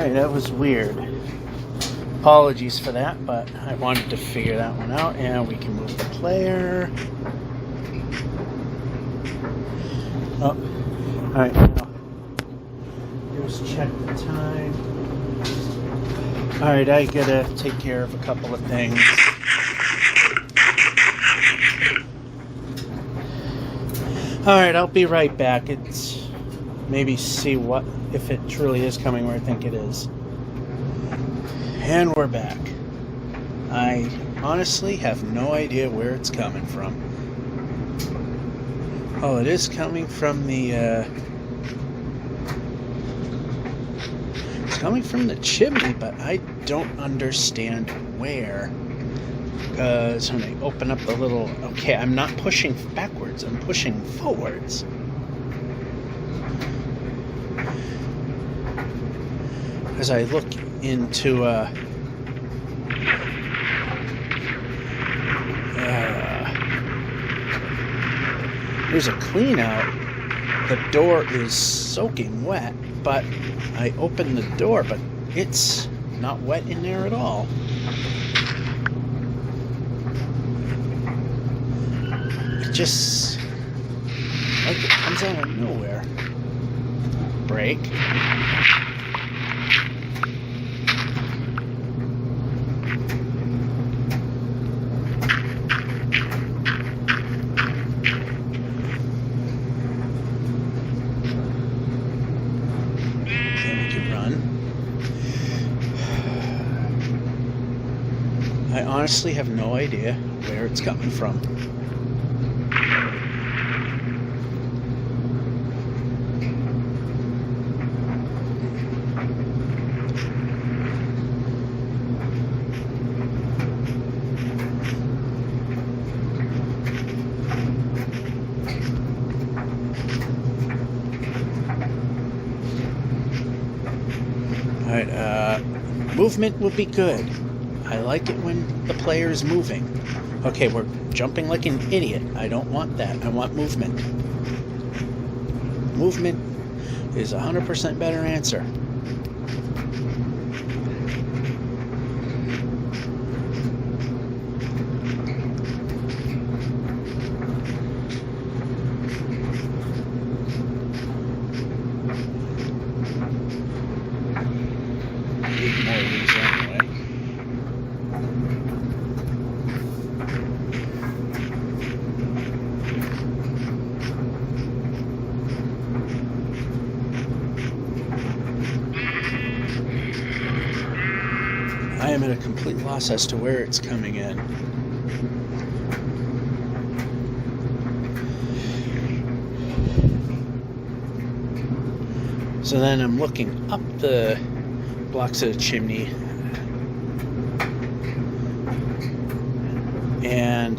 Alright, that was weird. Apologies for that, but I wanted to figure that one out, and we can move the player. Oh, alright, now let's check the time. Alright, I gotta take care of a couple of things. Alright, I'll be right back. It's maybe see what if it truly is coming where I think it is. And we're back. I honestly have no idea where it's coming from. Oh, it is coming from the it's coming from the chimney, but I don't understand where. Because when I open up the little... Okay, I'm not pushing backwards, I'm pushing forwards. As I look into there's a clean out. The door is soaking wet, but I open the door, but it's not wet in there at all. Just like it comes out of nowhere. Break. And we can run. I honestly have no idea where it's coming from. Movement would be good. I like it when the player is moving. Okay, we're jumping like an idiot. I don't want that. I want movement. Movement is 100% better answer. I am at a complete loss as to where it's coming in. So then I'm looking up the blocks of the chimney, and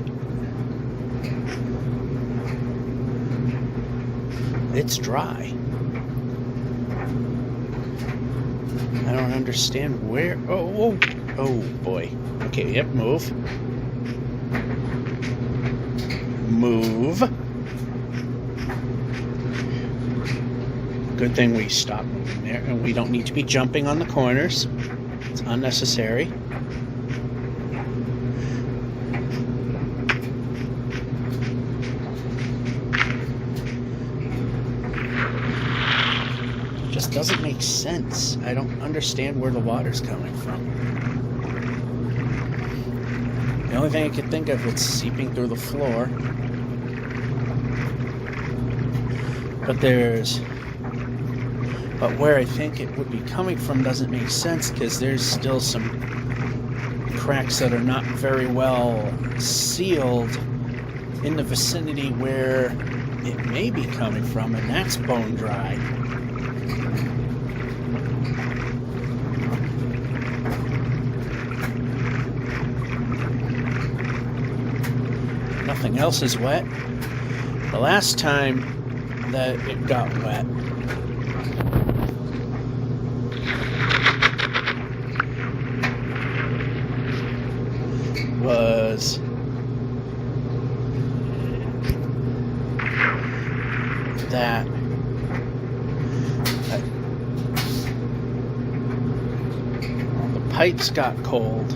it's dry. I don't understand where. Oh boy. Okay, yep, move. Move. Good thing we stopped moving there, and we don't need to be jumping on the corners. It's unnecessary. It just doesn't make sense. I don't understand where the water's coming from. The only thing I could think of, it's seeping through the floor. But where I think it would be coming from doesn't make sense, because there's still some cracks that are not very well sealed in the vicinity where it may be coming from, and that's bone dry. Nothing else is wet. The last time that it got wet was that pipes got cold,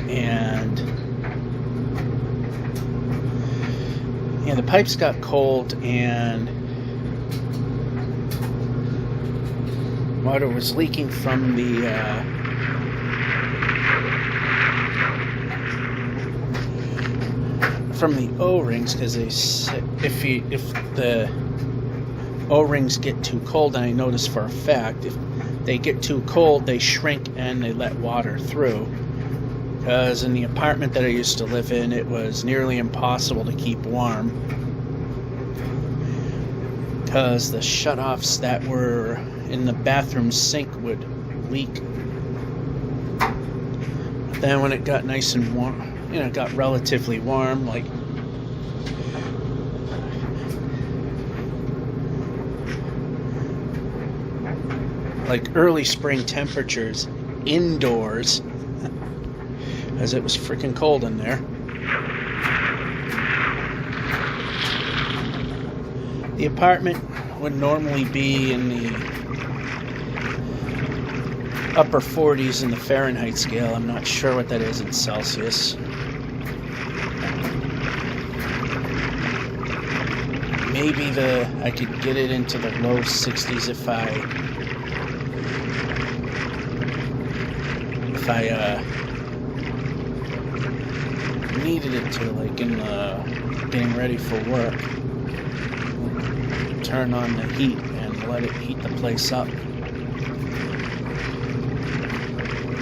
and the pipes got cold, and water was leaking from the O-rings, because if the O-rings get too cold, and I noticed for a fact, if they get too cold, they shrink and they let water through. Because in the apartment that I used to live in, it was nearly impossible to keep warm, because the shutoffs that were in the bathroom sink would leak. But then when it got nice and warm, it got relatively warm, like early spring temperatures indoors, as it was freaking cold in there. The apartment would normally be in the upper 40s in the Fahrenheit scale. I'm not sure what that is in Celsius. Maybe I could get it into the low 60s if I needed it to, like in the getting ready for work. Turn on the heat and let it heat the place up. The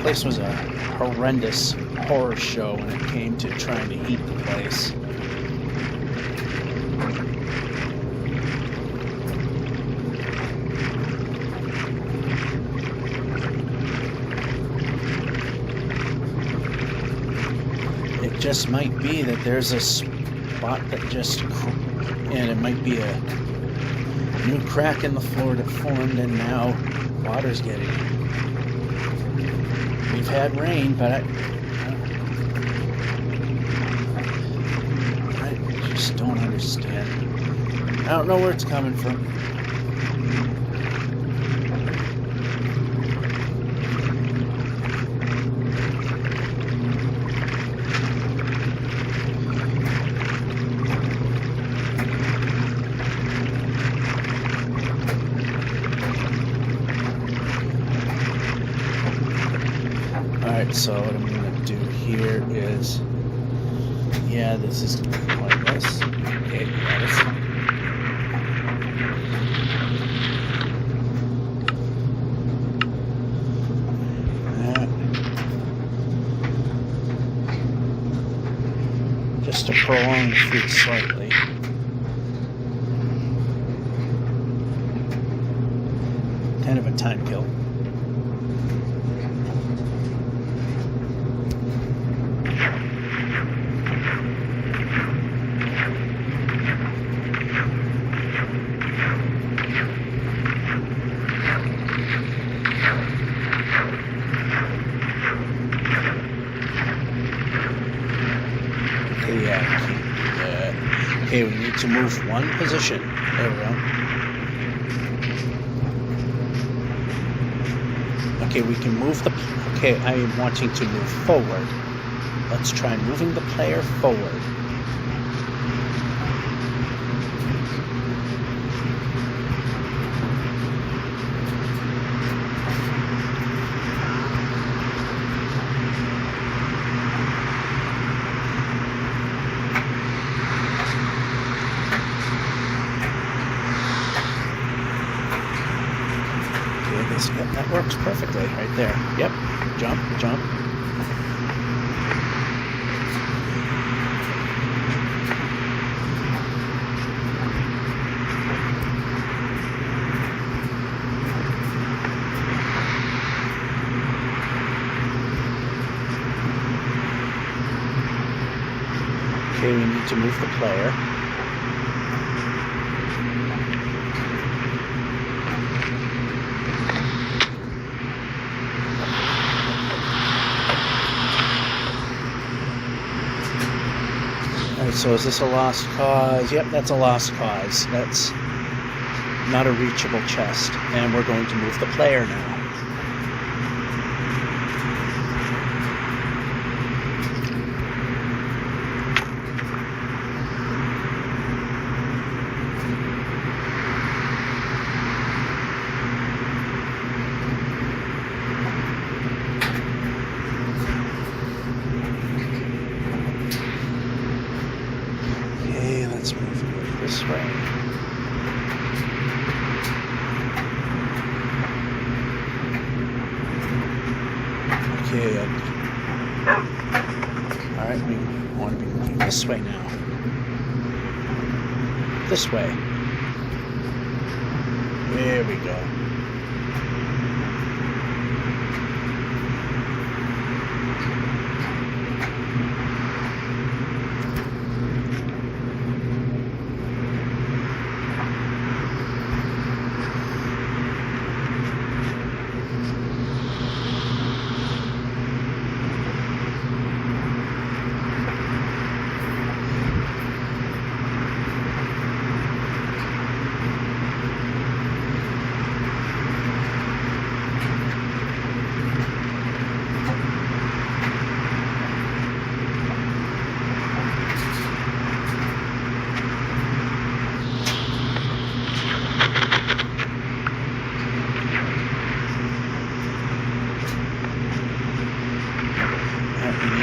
place was a horrendous horror show when it came to trying to heat the place. It just might be that there's a spot that and it might be a new crack in the floor that formed, and now water's getting in. We've had rain, but I just don't understand. I don't know where it's coming from. So what I'm going to do here is, this is like this. Okay, got it. Just to prolong the feet slightly. Kind of a time kill. Okay, we need to move one position. There we go. Okay, we can move the... Okay, I am wanting to move forward. Let's try moving the player forward. That works perfectly right there. Yep. Jump, jump. Okay, we need to move the player. So is this a lost cause? Yep, that's a lost cause. That's not a reachable chest. And we're going to move the player now. Okay. Alright, we want to be moving this way now. This way. There we go.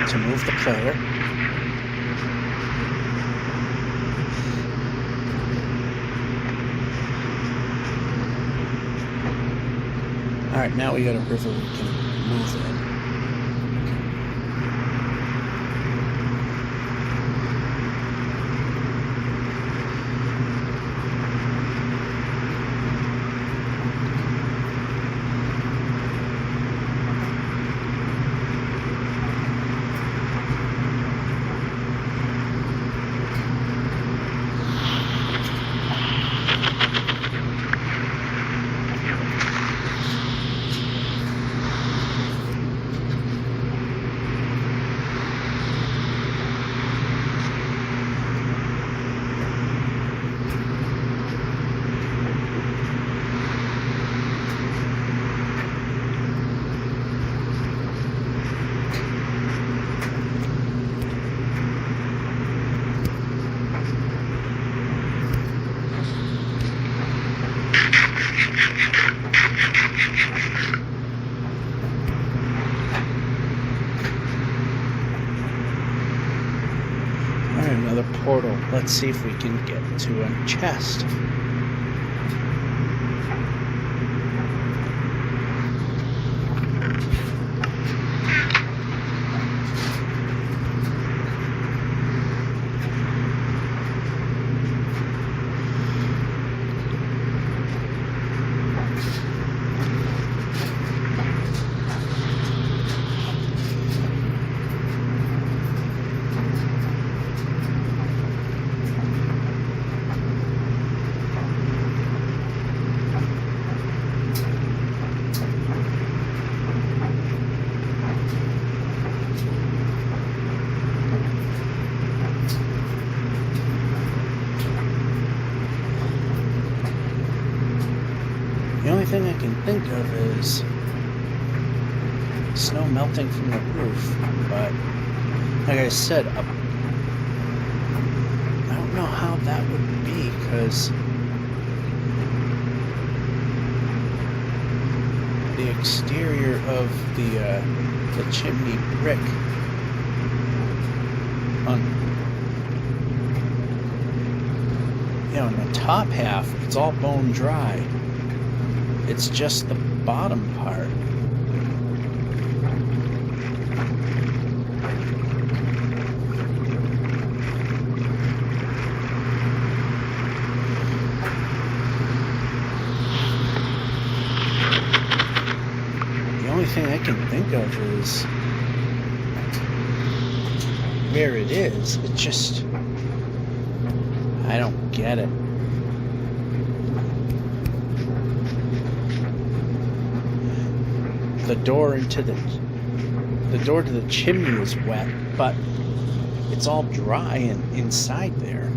To move the player. Alright, now we got a river we can move in. Another portal. Let's see if we can get to a chest. The only thing I can think of is snow melting from the roof, but like I said, I don't know how that would be, because the exterior of the chimney brick on, you know, in the top half, it's all bone dry. It's just the bottom part. The only thing I can think of is where it is. It just, I don't get it. The door to the chimney is wet, but it's all dry and inside there.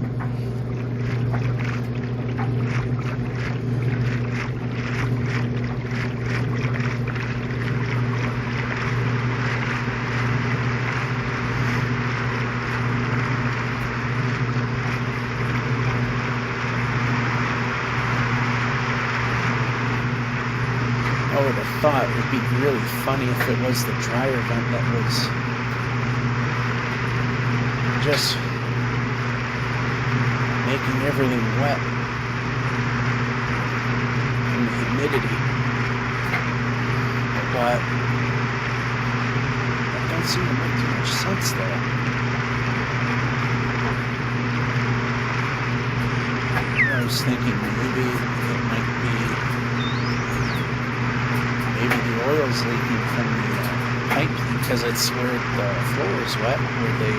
I would have thought it would be really funny if it was the dryer vent that was just making everything wet from the humidity. But seem to make too much sense there. I was thinking maybe it might be, maybe the oil's leaking from the pipe because it's where the floor is wet, where the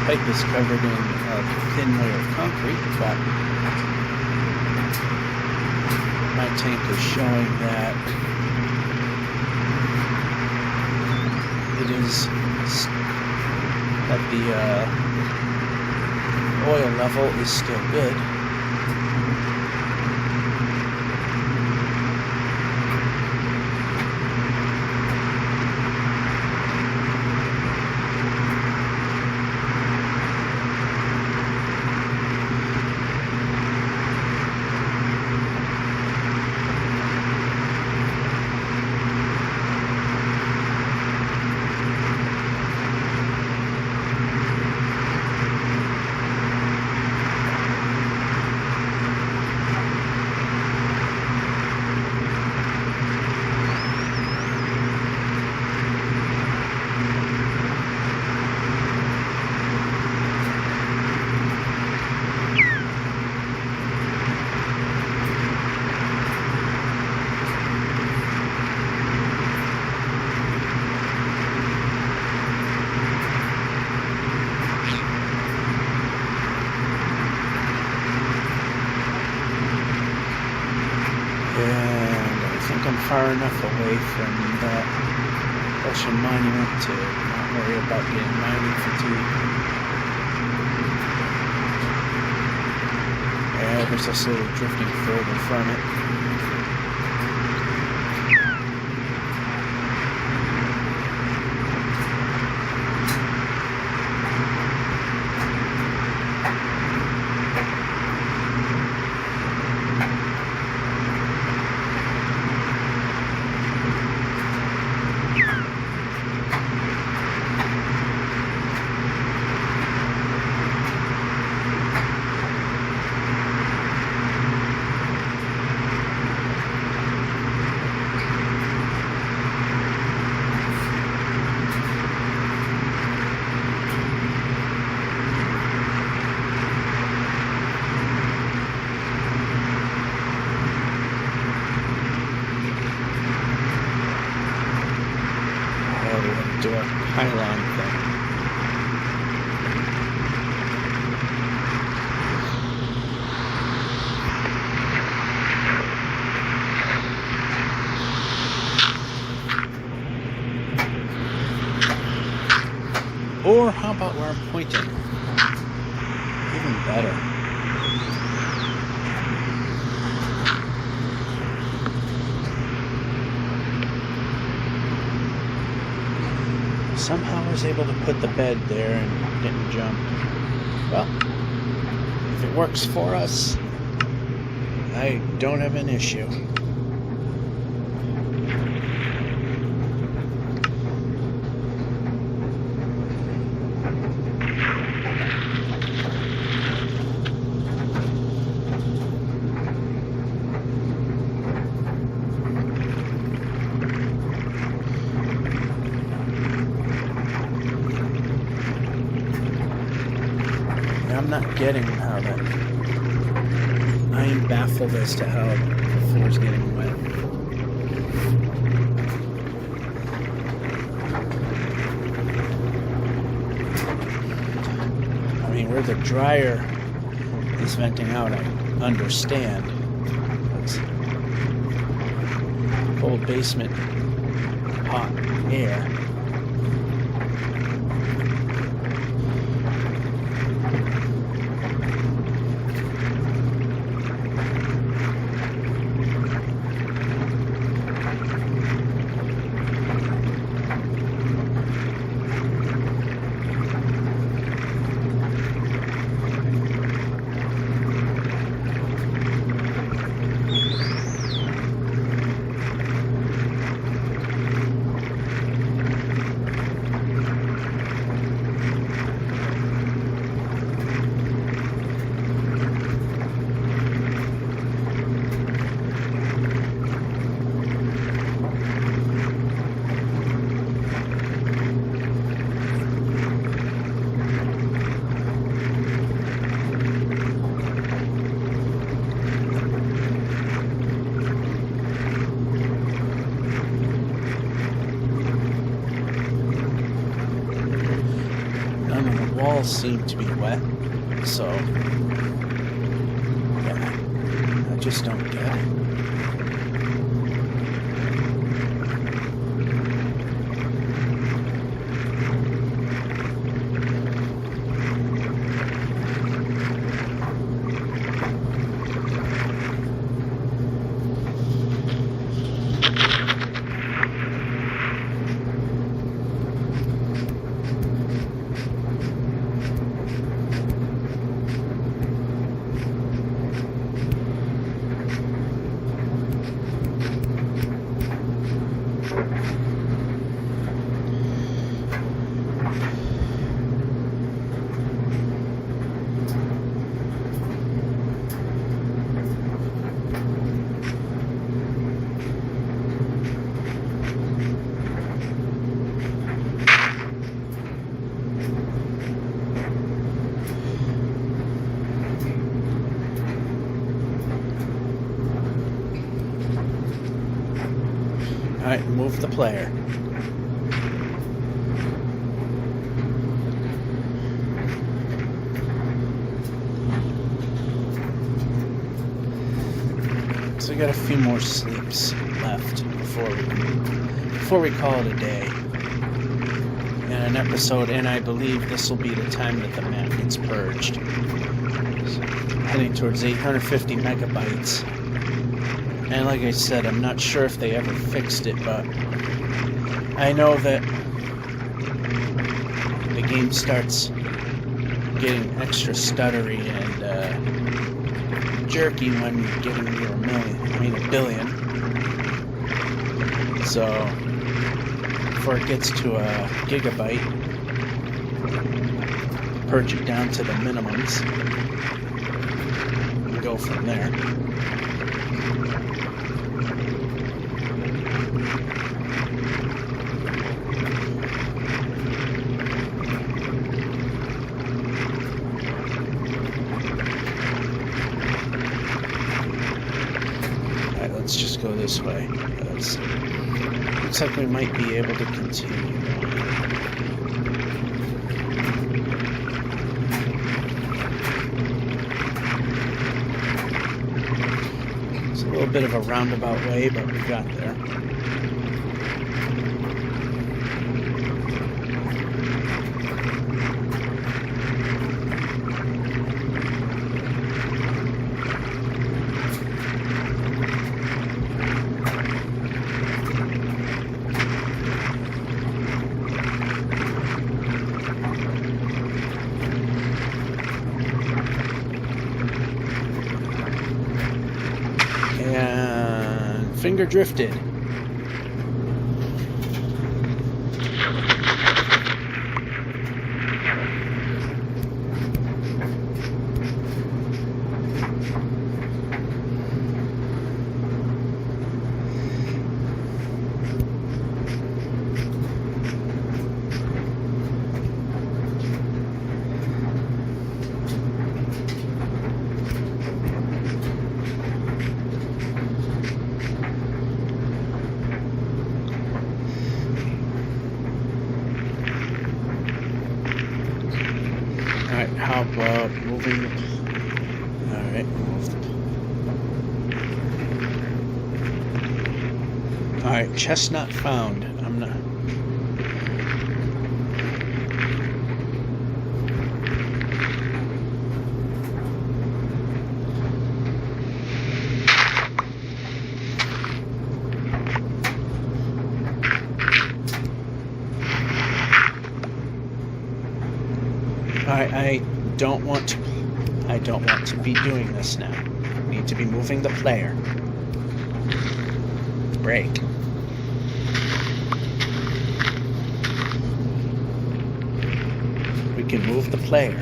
pipe is covered in a thin layer of concrete, but my tank is showing that it is, that the oil level is still good. Far enough away from that Russian monument to not worry about getting mining fatigue. And we're still slowly drifting further from it. Do a pylon thing. Or how about where I'm pointing? Even better. Somehow I was able to put the bed there and didn't jump. Well, if it works for us, I don't have an issue. I'm not getting how that. I am baffled as to how the floor's getting wet. I mean, where the dryer is venting out, I understand. It's cold basement, hot air. walls seem to be wet, so yeah, I just don't get it. Alright, move the player. So we got a few more sleeps left before we call it a day. And an episode, and I believe this will be the time that the map gets purged. So, heading towards 850 megabytes. And like I said, I'm not sure if they ever fixed it, but I know that the game starts getting extra stuttery and jerky when you're getting near a billion. So before it gets to a gigabyte, purge it down to the minimums and go from there. Let's just go this way. Looks like we might be able to continue. It's a little bit of a roundabout way, but we got there. Finger drifted. How about moving? Alright, alright, chestnut found. I'm not. I don't want to be doing this now. I need to be moving the player. Break. We can move the player.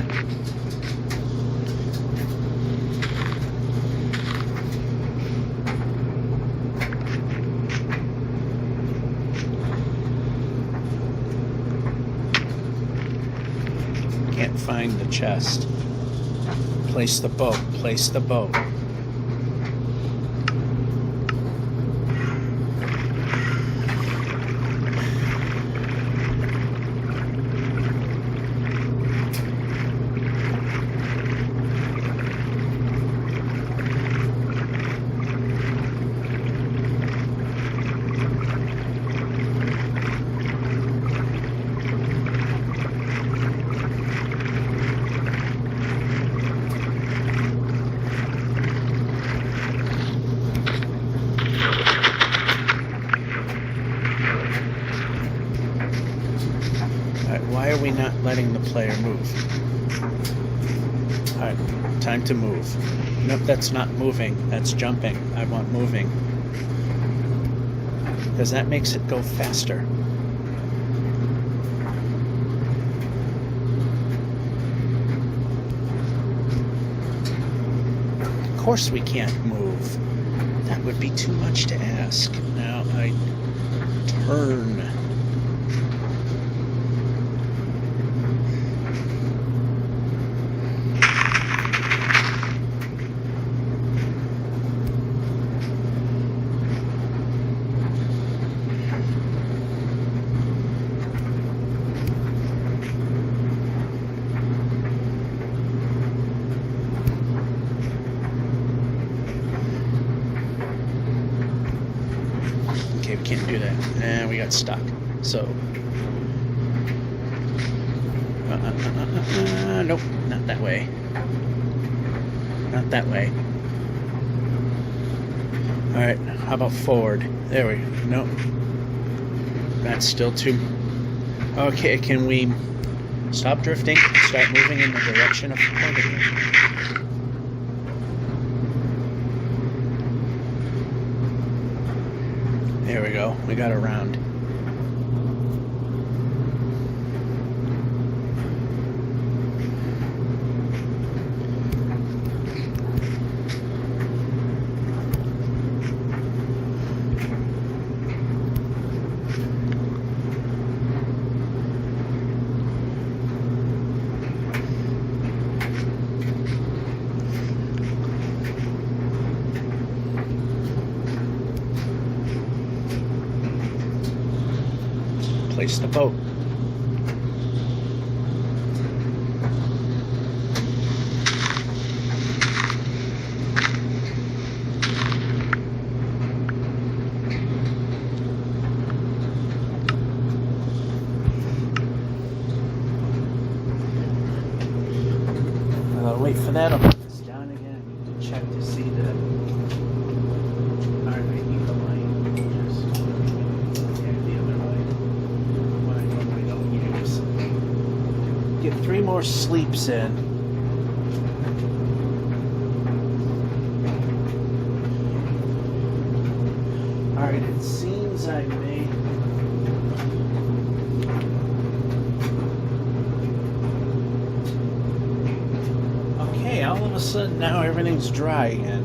Can't find the chest. Place the boat. Place the boat. Alright, why are we not letting the player move? Alright, time to move. Nope, that's not moving. That's jumping. I want moving. Because that makes it go faster. Of course we can't move. That would be too much to ask. Now I turn. Okay, we can't do that. And we got stuck. So, nope, not that way. Not that way. All right, how about forward? There we go. Nope. That's still too. Okay, can we stop drifting and start moving in the direction of pointing? There we go. We got around. Place the boat. I'll wait for that. I'll put this down again. I need to check to see that. Alright, I need the light. Get 3 more sleeps in. Alright, it seems I may. Okay, all of a sudden now everything's dry again.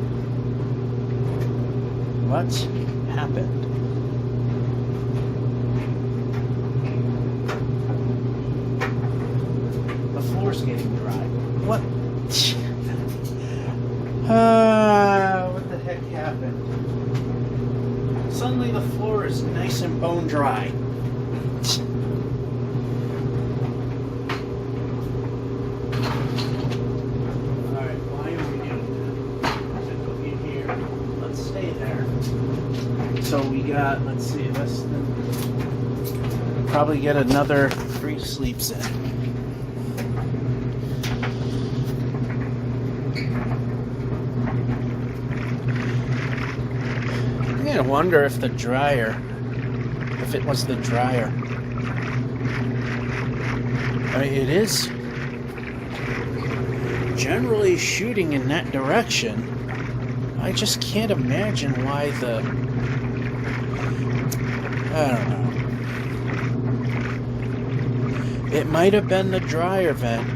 What happened? Getting dry. What? What the heck happened? Suddenly the floor is nice and bone dry. Alright, why are we doing that? Let's go in here. Let's stay there. So we got, let's see, less than. Probably get another 3 sleeps in. I wonder if the dryer, if it was the dryer. I mean, it is generally shooting in that direction. I just can't imagine why the, I don't know. It might have been the dryer vent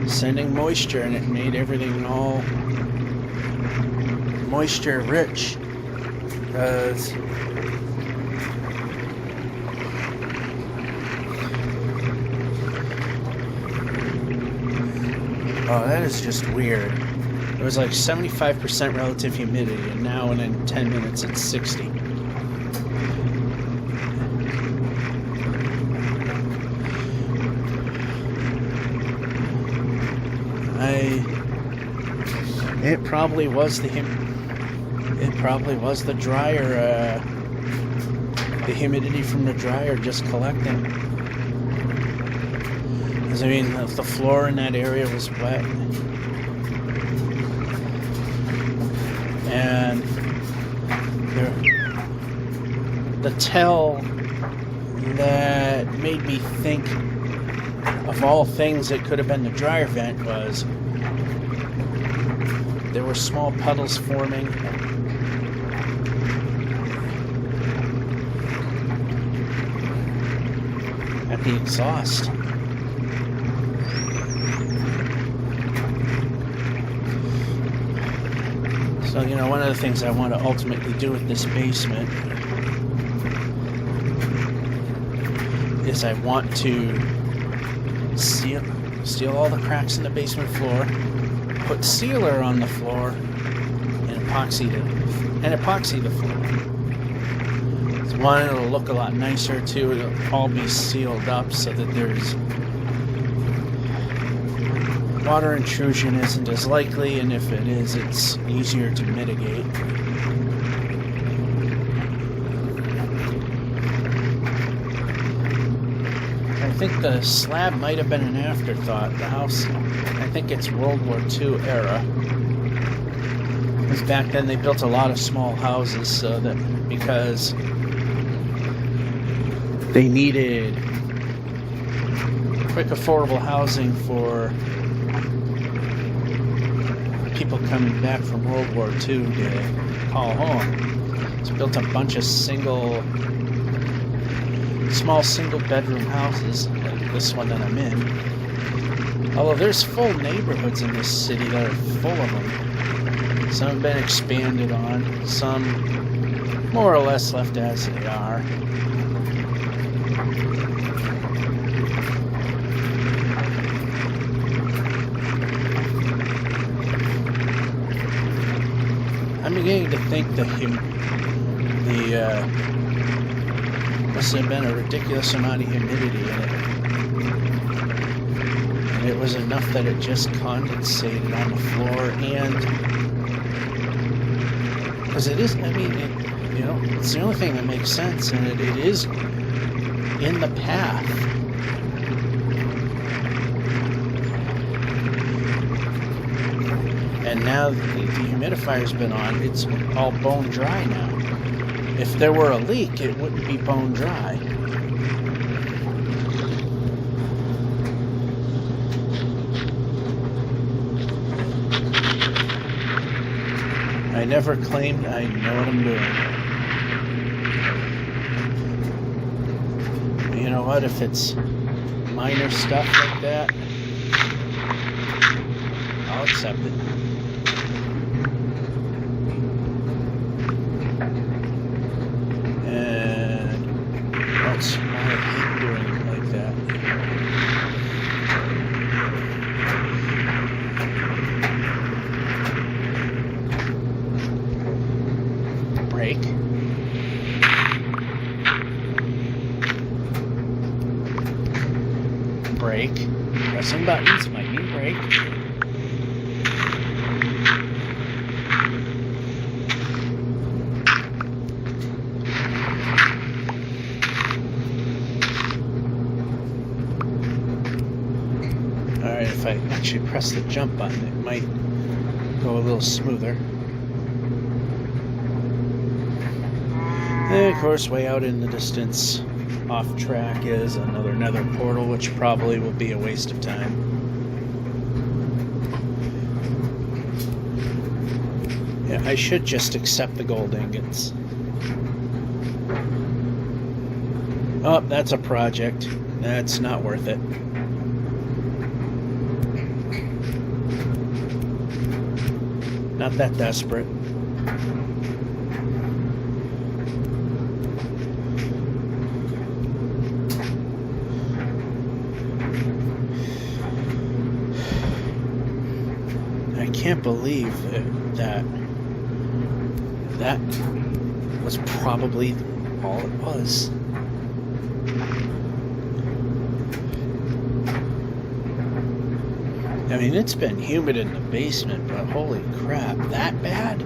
sending moisture, and it made everything all moisture rich. Because oh, that is just weird. It was like 75% relative humidity, and now in 10 minutes it's 60. It probably was the dryer, the humidity from the dryer just collecting. Because, I mean, the floor in that area was wet. And the tell that made me think of all things that could have been the dryer vent was there were small puddles forming at the exhaust. So, one of the things I want to ultimately do with this basement is I want to seal all the cracks in the basement floor, put sealer on the floor, and epoxy the floor. So one, it'll look a lot nicer. Two, it'll all be sealed up so that there's water intrusion isn't as likely, and if it is, it's easier to mitigate. I think the slab might have been an afterthought. The house, I think it's World War II era. Because back then they built a lot of small houses so that because they needed quick, affordable housing for people coming back from World War II to call home. So built a bunch of small single-bedroom houses, like this one that I'm in. Although there's full neighborhoods in this city that are full of them. Some have been expanded on, some more or less left as they are. I'm beginning to think that must have been a ridiculous amount of humidity in it. And it was enough that it just condensated on the floor, and because it is, it's the only thing that makes sense, and it is in the path. And now the humidifier's been on, it's all bone dry now. If there were a leak, it wouldn't be bone dry. I never claimed I know what I'm doing. You know what? If it's minor stuff like that, I'll accept it. I hate doing it like that. Brake. Brake. Pressing buttons might mean brake. If I actually press the jump button, it might go a little smoother. And of course, way out in the distance, off track, is another nether portal, which probably will be a waste of time. Yeah, I should just accept the gold ingots. Oh, that's a project. That's not worth it. Not that desperate. I can't believe that was probably all it was. I mean, it's been humid in the basement, but holy crap, that bad?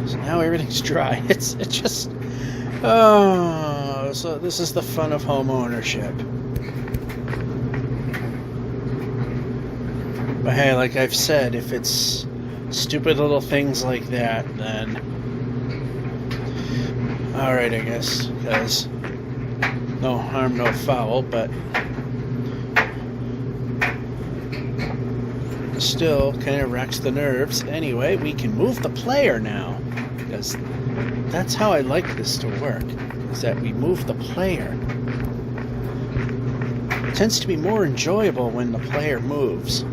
So now everything's dry. It's just, oh, so this is the fun of home ownership. But hey, like I've said, if it's stupid little things like that, then alright, I guess, because no harm, no foul, but still kind of wrecks the nerves. Anyway, we can move the player now, because that's how I like this to work, is that we move the player. It tends to be more enjoyable when the player moves.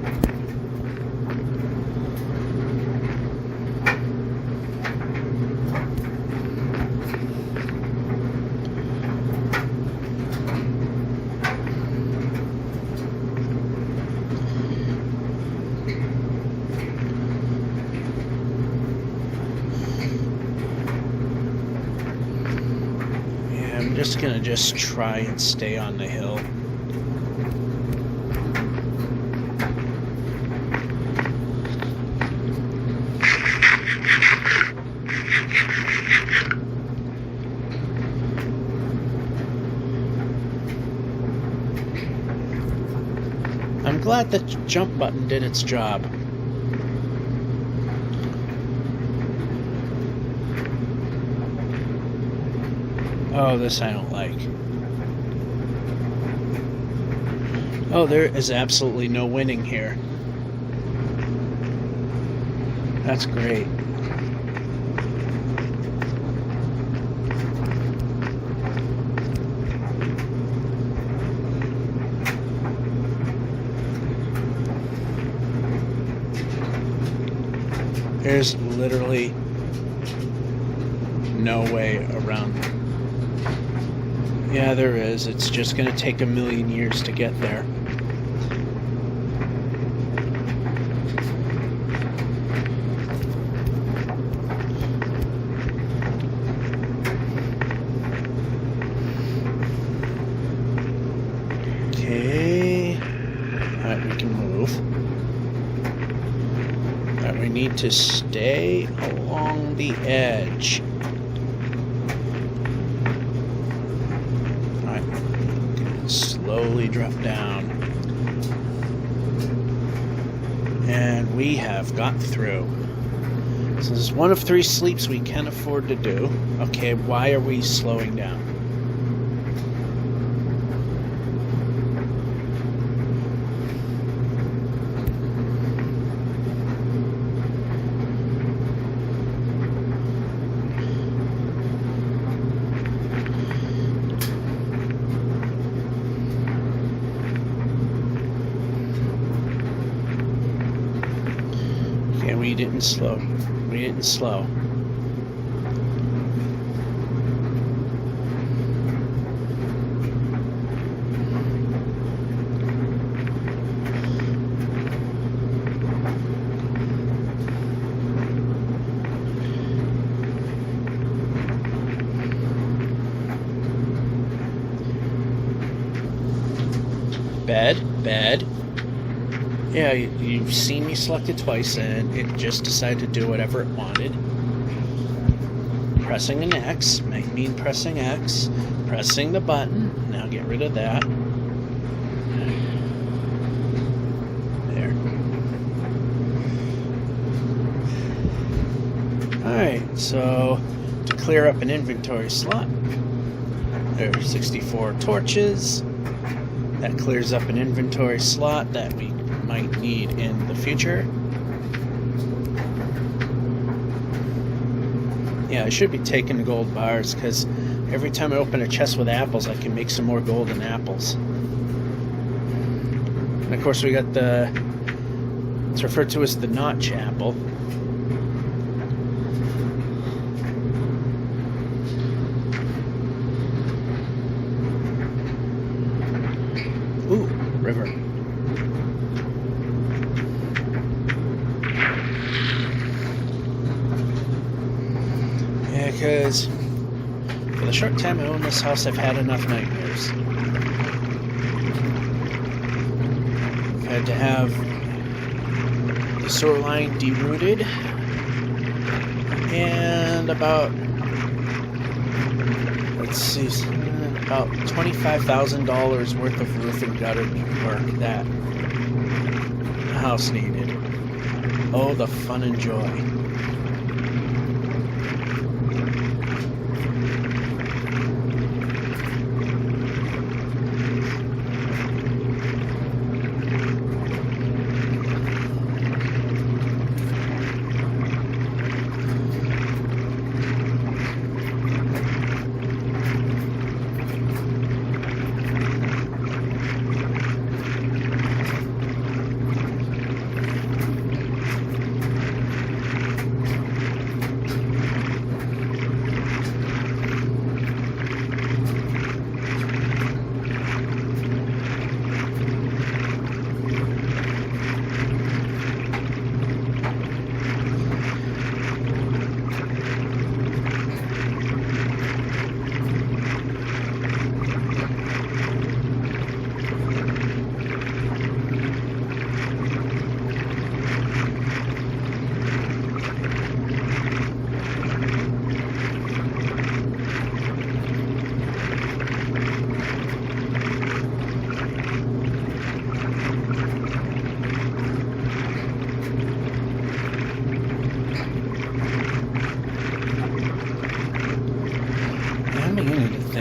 I'm just gonna try and stay on the hill. I'm glad the jump button did its job. Oh, this I don't like. Oh, there is absolutely no winning here. That's great. There's literally no way around. Yeah, there is. It's just going to take a million years to get there. Okay. Alright, we can move. Alright, we need to stay along the edge. Slowly drop down. And we have got through. So this is one of 3 sleeps we can afford to do. Okay, why are we slowing down? We didn't slow. We didn't slow. Bed. Yeah, you've seen me select it twice, and it just decided to do whatever it wanted. Pressing an X might mean pressing X. Pressing the button. Now get rid of that. There. Alright, so to clear up an inventory slot, there are 64 torches. That clears up an inventory slot that we might need in the future. Yeah, I should be taking the gold bars, because every time I open a chest with apples, I can make some more golden apples. And of course we got it's referred to as the notch apple. Ooh, river. Because for the short time I own this house, I've had enough nightmares. I've had to have the sewer line derooted, and about, let's see, about $25,000 worth of roof and gutter work that house needed. Oh, the fun and joy.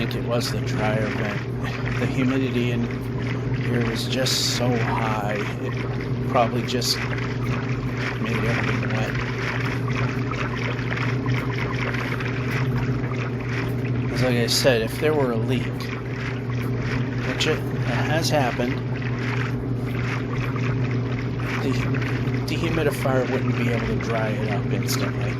It was the dryer vent. The humidity in here was just so high, it probably just made everything wet. Because like I said, if there were a leak, which it has happened, the dehumidifier wouldn't be able to dry it up instantly.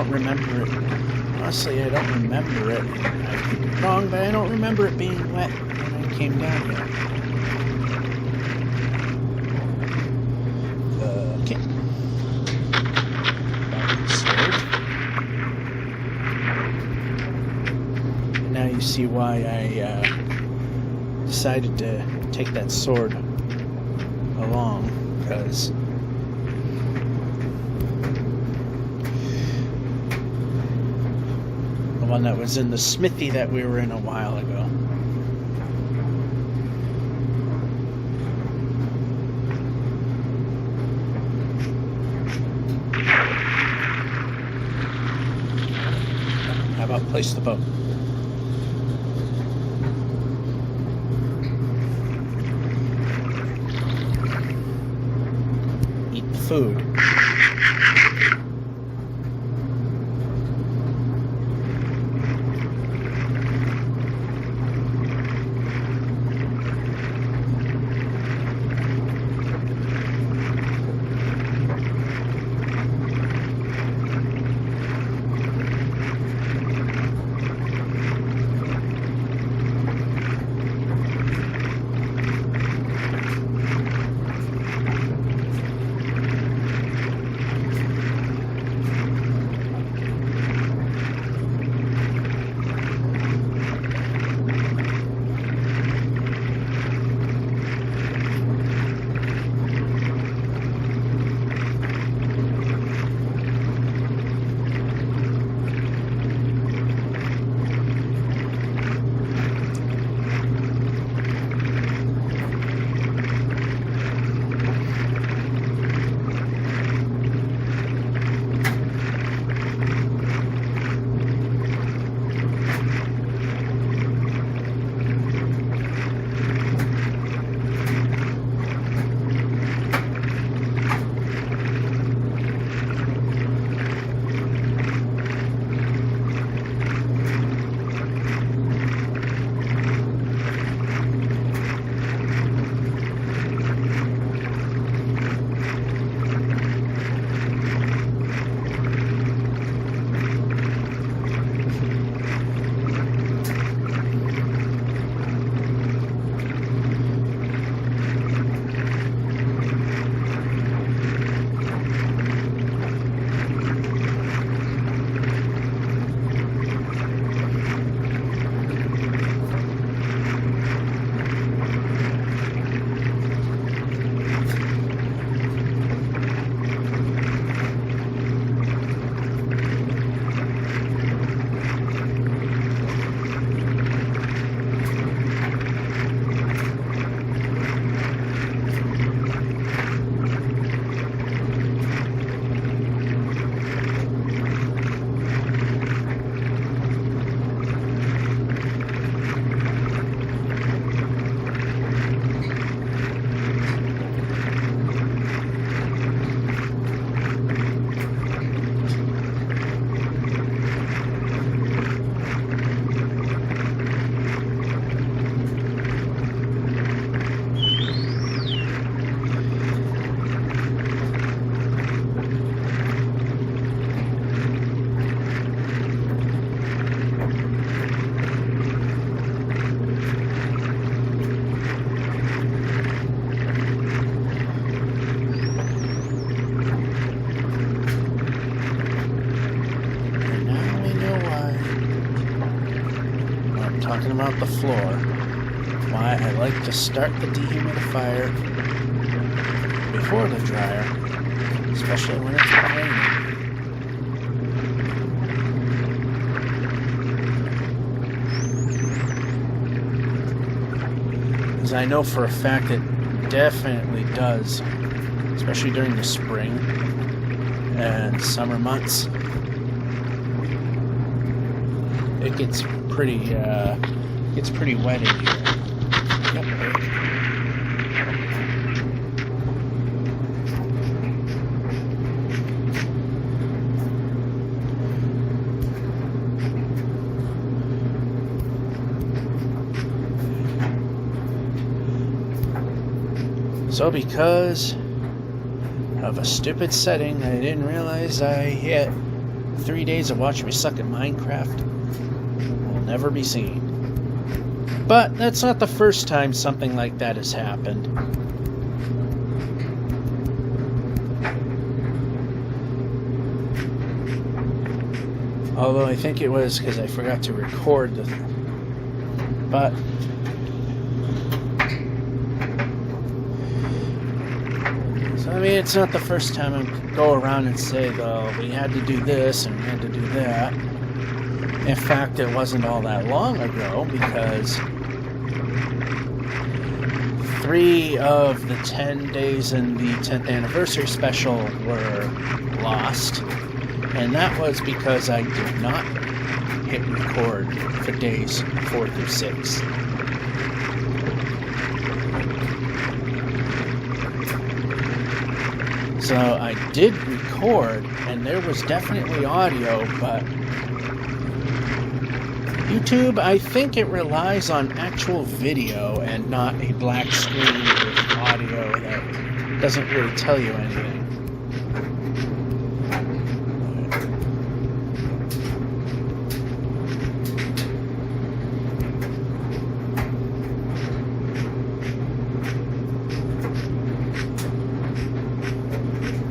Remember it. Honestly, I don't remember it. I could be wrong, but I don't remember it being wet when I came down here. Okay. Now you see why I decided to take that sword along, because one that was in the smithy that we were in a while ago. How about place the boat? Eat the food. out the floor. Why I like to start the dehumidifier before the dryer, especially when it's raining. Because I know for a fact it definitely does, especially during the spring and summer months. It gets pretty wet in here. Yep. So because of a stupid setting I didn't realize I hit 3 days of watching me suck at Minecraft will never be seen. But that's not the first time something like that has happened. Although I think it was because I forgot to record the... But... I mean, it's not the first time I go around and say, well, we had to do this and we had to do that. In fact, it wasn't all that long ago because 3 of the 10 days in the 10th anniversary special were lost. And that was because I did not hit record for days 4 through 6. So I did record, and there was definitely audio, but YouTube, I think it relies on actual video and not a black screen with audio that doesn't really tell you anything.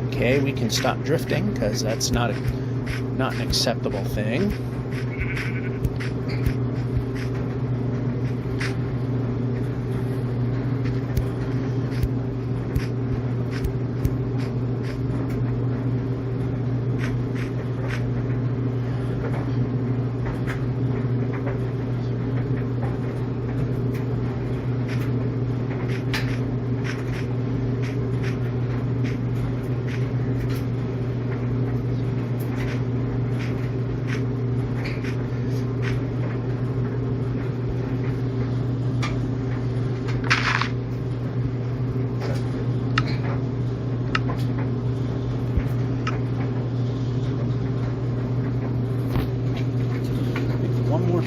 Okay, we can stop drifting because that's not an acceptable thing.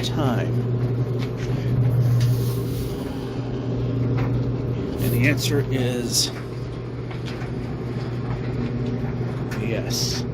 Time. And the answer is yes.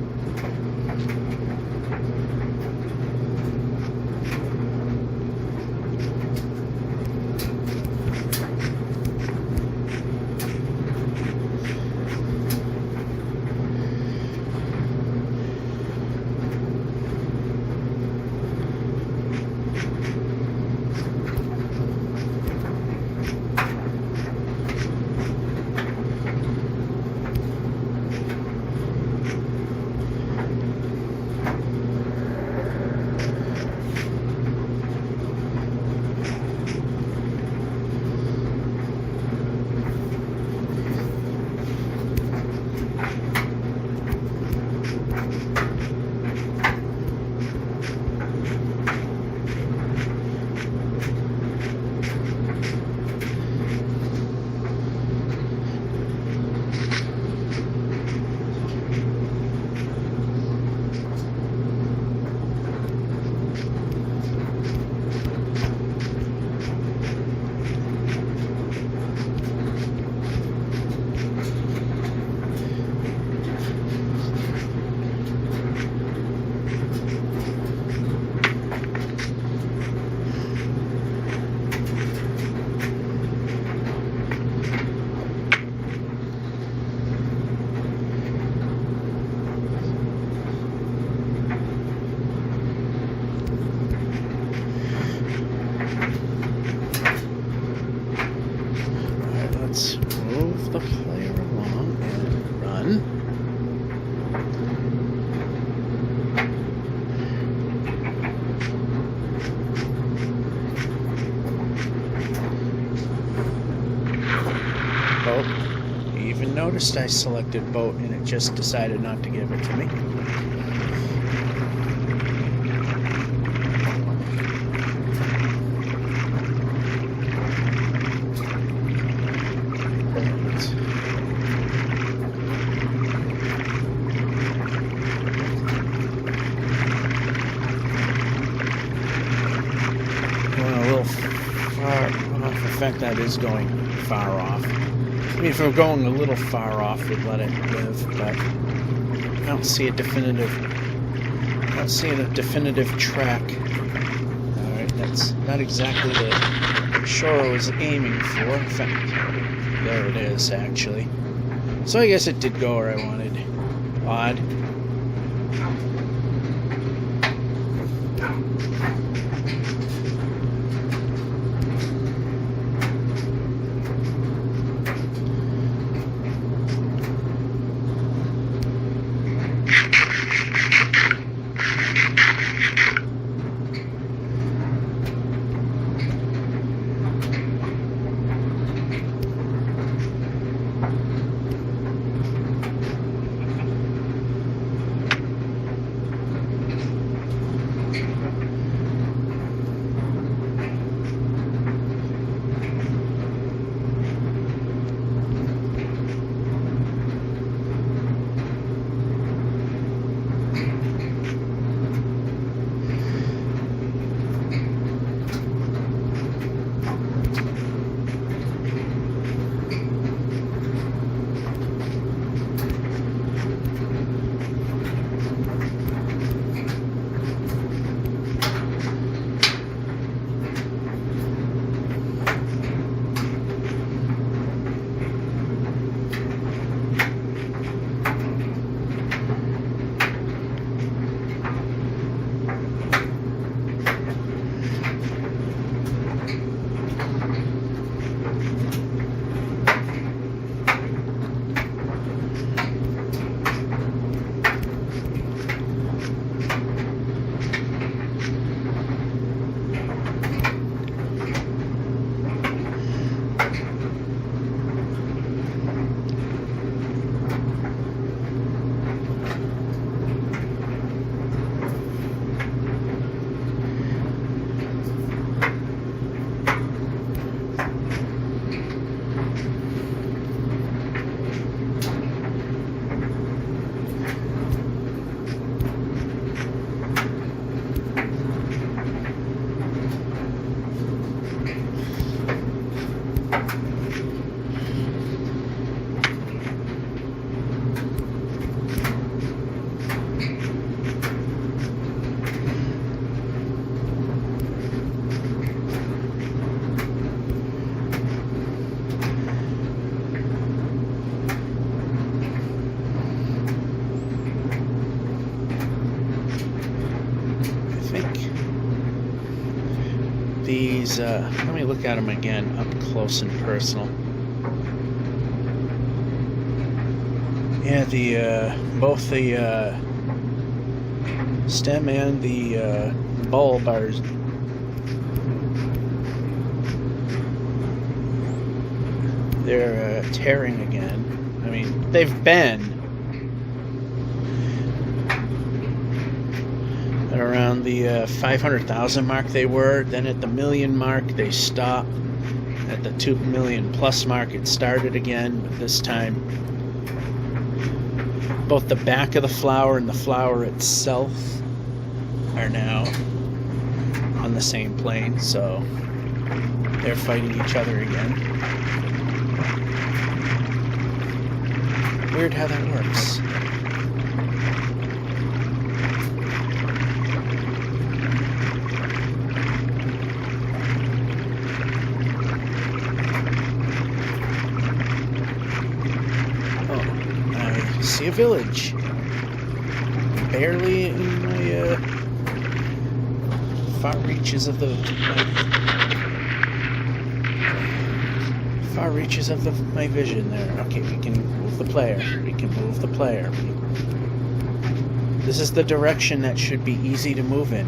boat. You even noticed I selected boat and it just decided not to give it to me. In fact, that is going far off. I mean, if we're going a little far off, we'd let it live, but I don't see a definitive track. Alright, that's not exactly the shore I was aiming for. In fact, there it is, actually. So I guess it did go where I wanted. Odd. These, let me look at them again up close and personal. Yeah, both the stem and the bulb are they're tearing again. I mean, they've been at around the 500,000 mark they were, then at the million mark they stopped. At the 2 million plus mark it started again, but this time both the back of the flower and the flower itself are now on the same plane, so they're fighting each other again. Weird how that works. See a village. Barely in my far reaches of my vision there. Okay, we can move the player. We can move the player. This is the direction that should be easy to move in.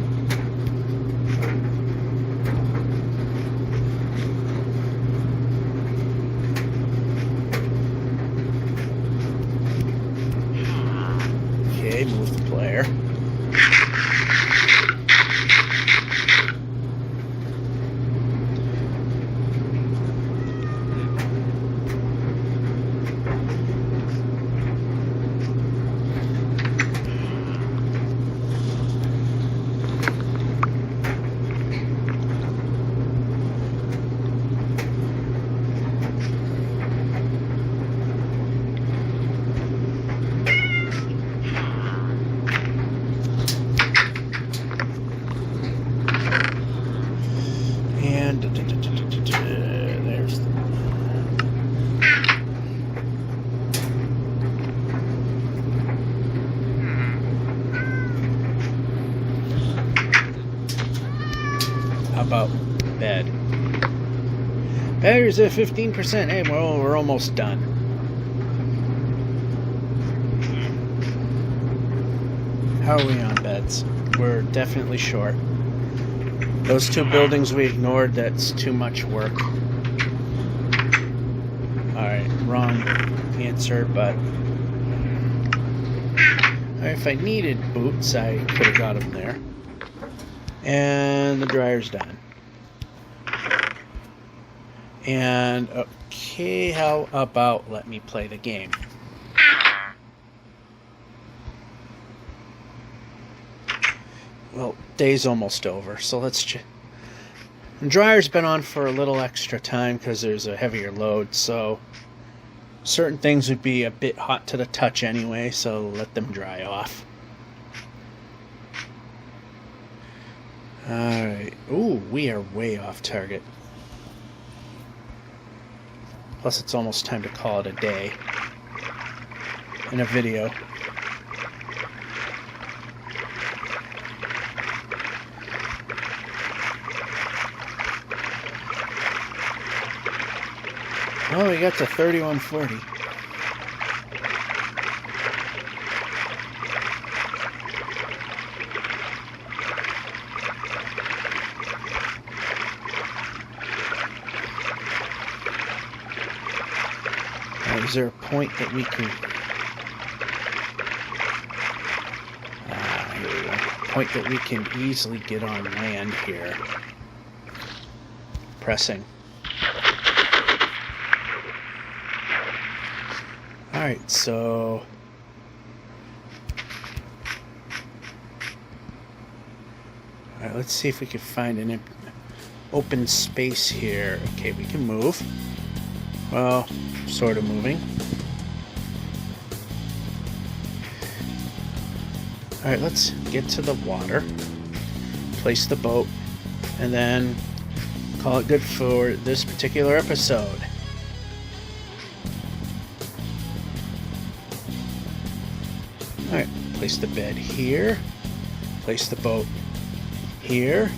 about bed? Battery's at 15%. Hey, well, we're almost done. How are we on beds? We're definitely short. Those 2 buildings we ignored, that's too much work. Alright, wrong answer, but... if I needed boots, I could have got them there. And the dryer's done. And, okay, how about let me play the game? Well, day's almost over, so let's check. The dryer's been on for a little extra time because there's a heavier load, so certain things would be a bit hot to the touch anyway, so let them dry off. Alright. Ooh, we are way off target. Plus, it's almost time to call it a day in a video. Oh, we got to 3140. Is there a point that we can... here we go. A point that we can easily get on land here. Pressing. Alright, so... Alright, let's see if we can find an open space here. Okay, we can move. Well, sort of moving. Alright, let's get to the water. Place the boat. And then call it good for this particular episode. Alright, place the bed here. Place the boat here.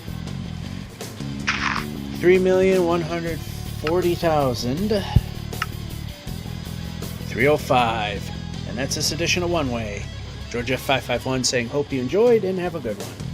3,140,000. 305. And that's this edition of One Way. George F551 saying, hope you enjoyed and have a good one.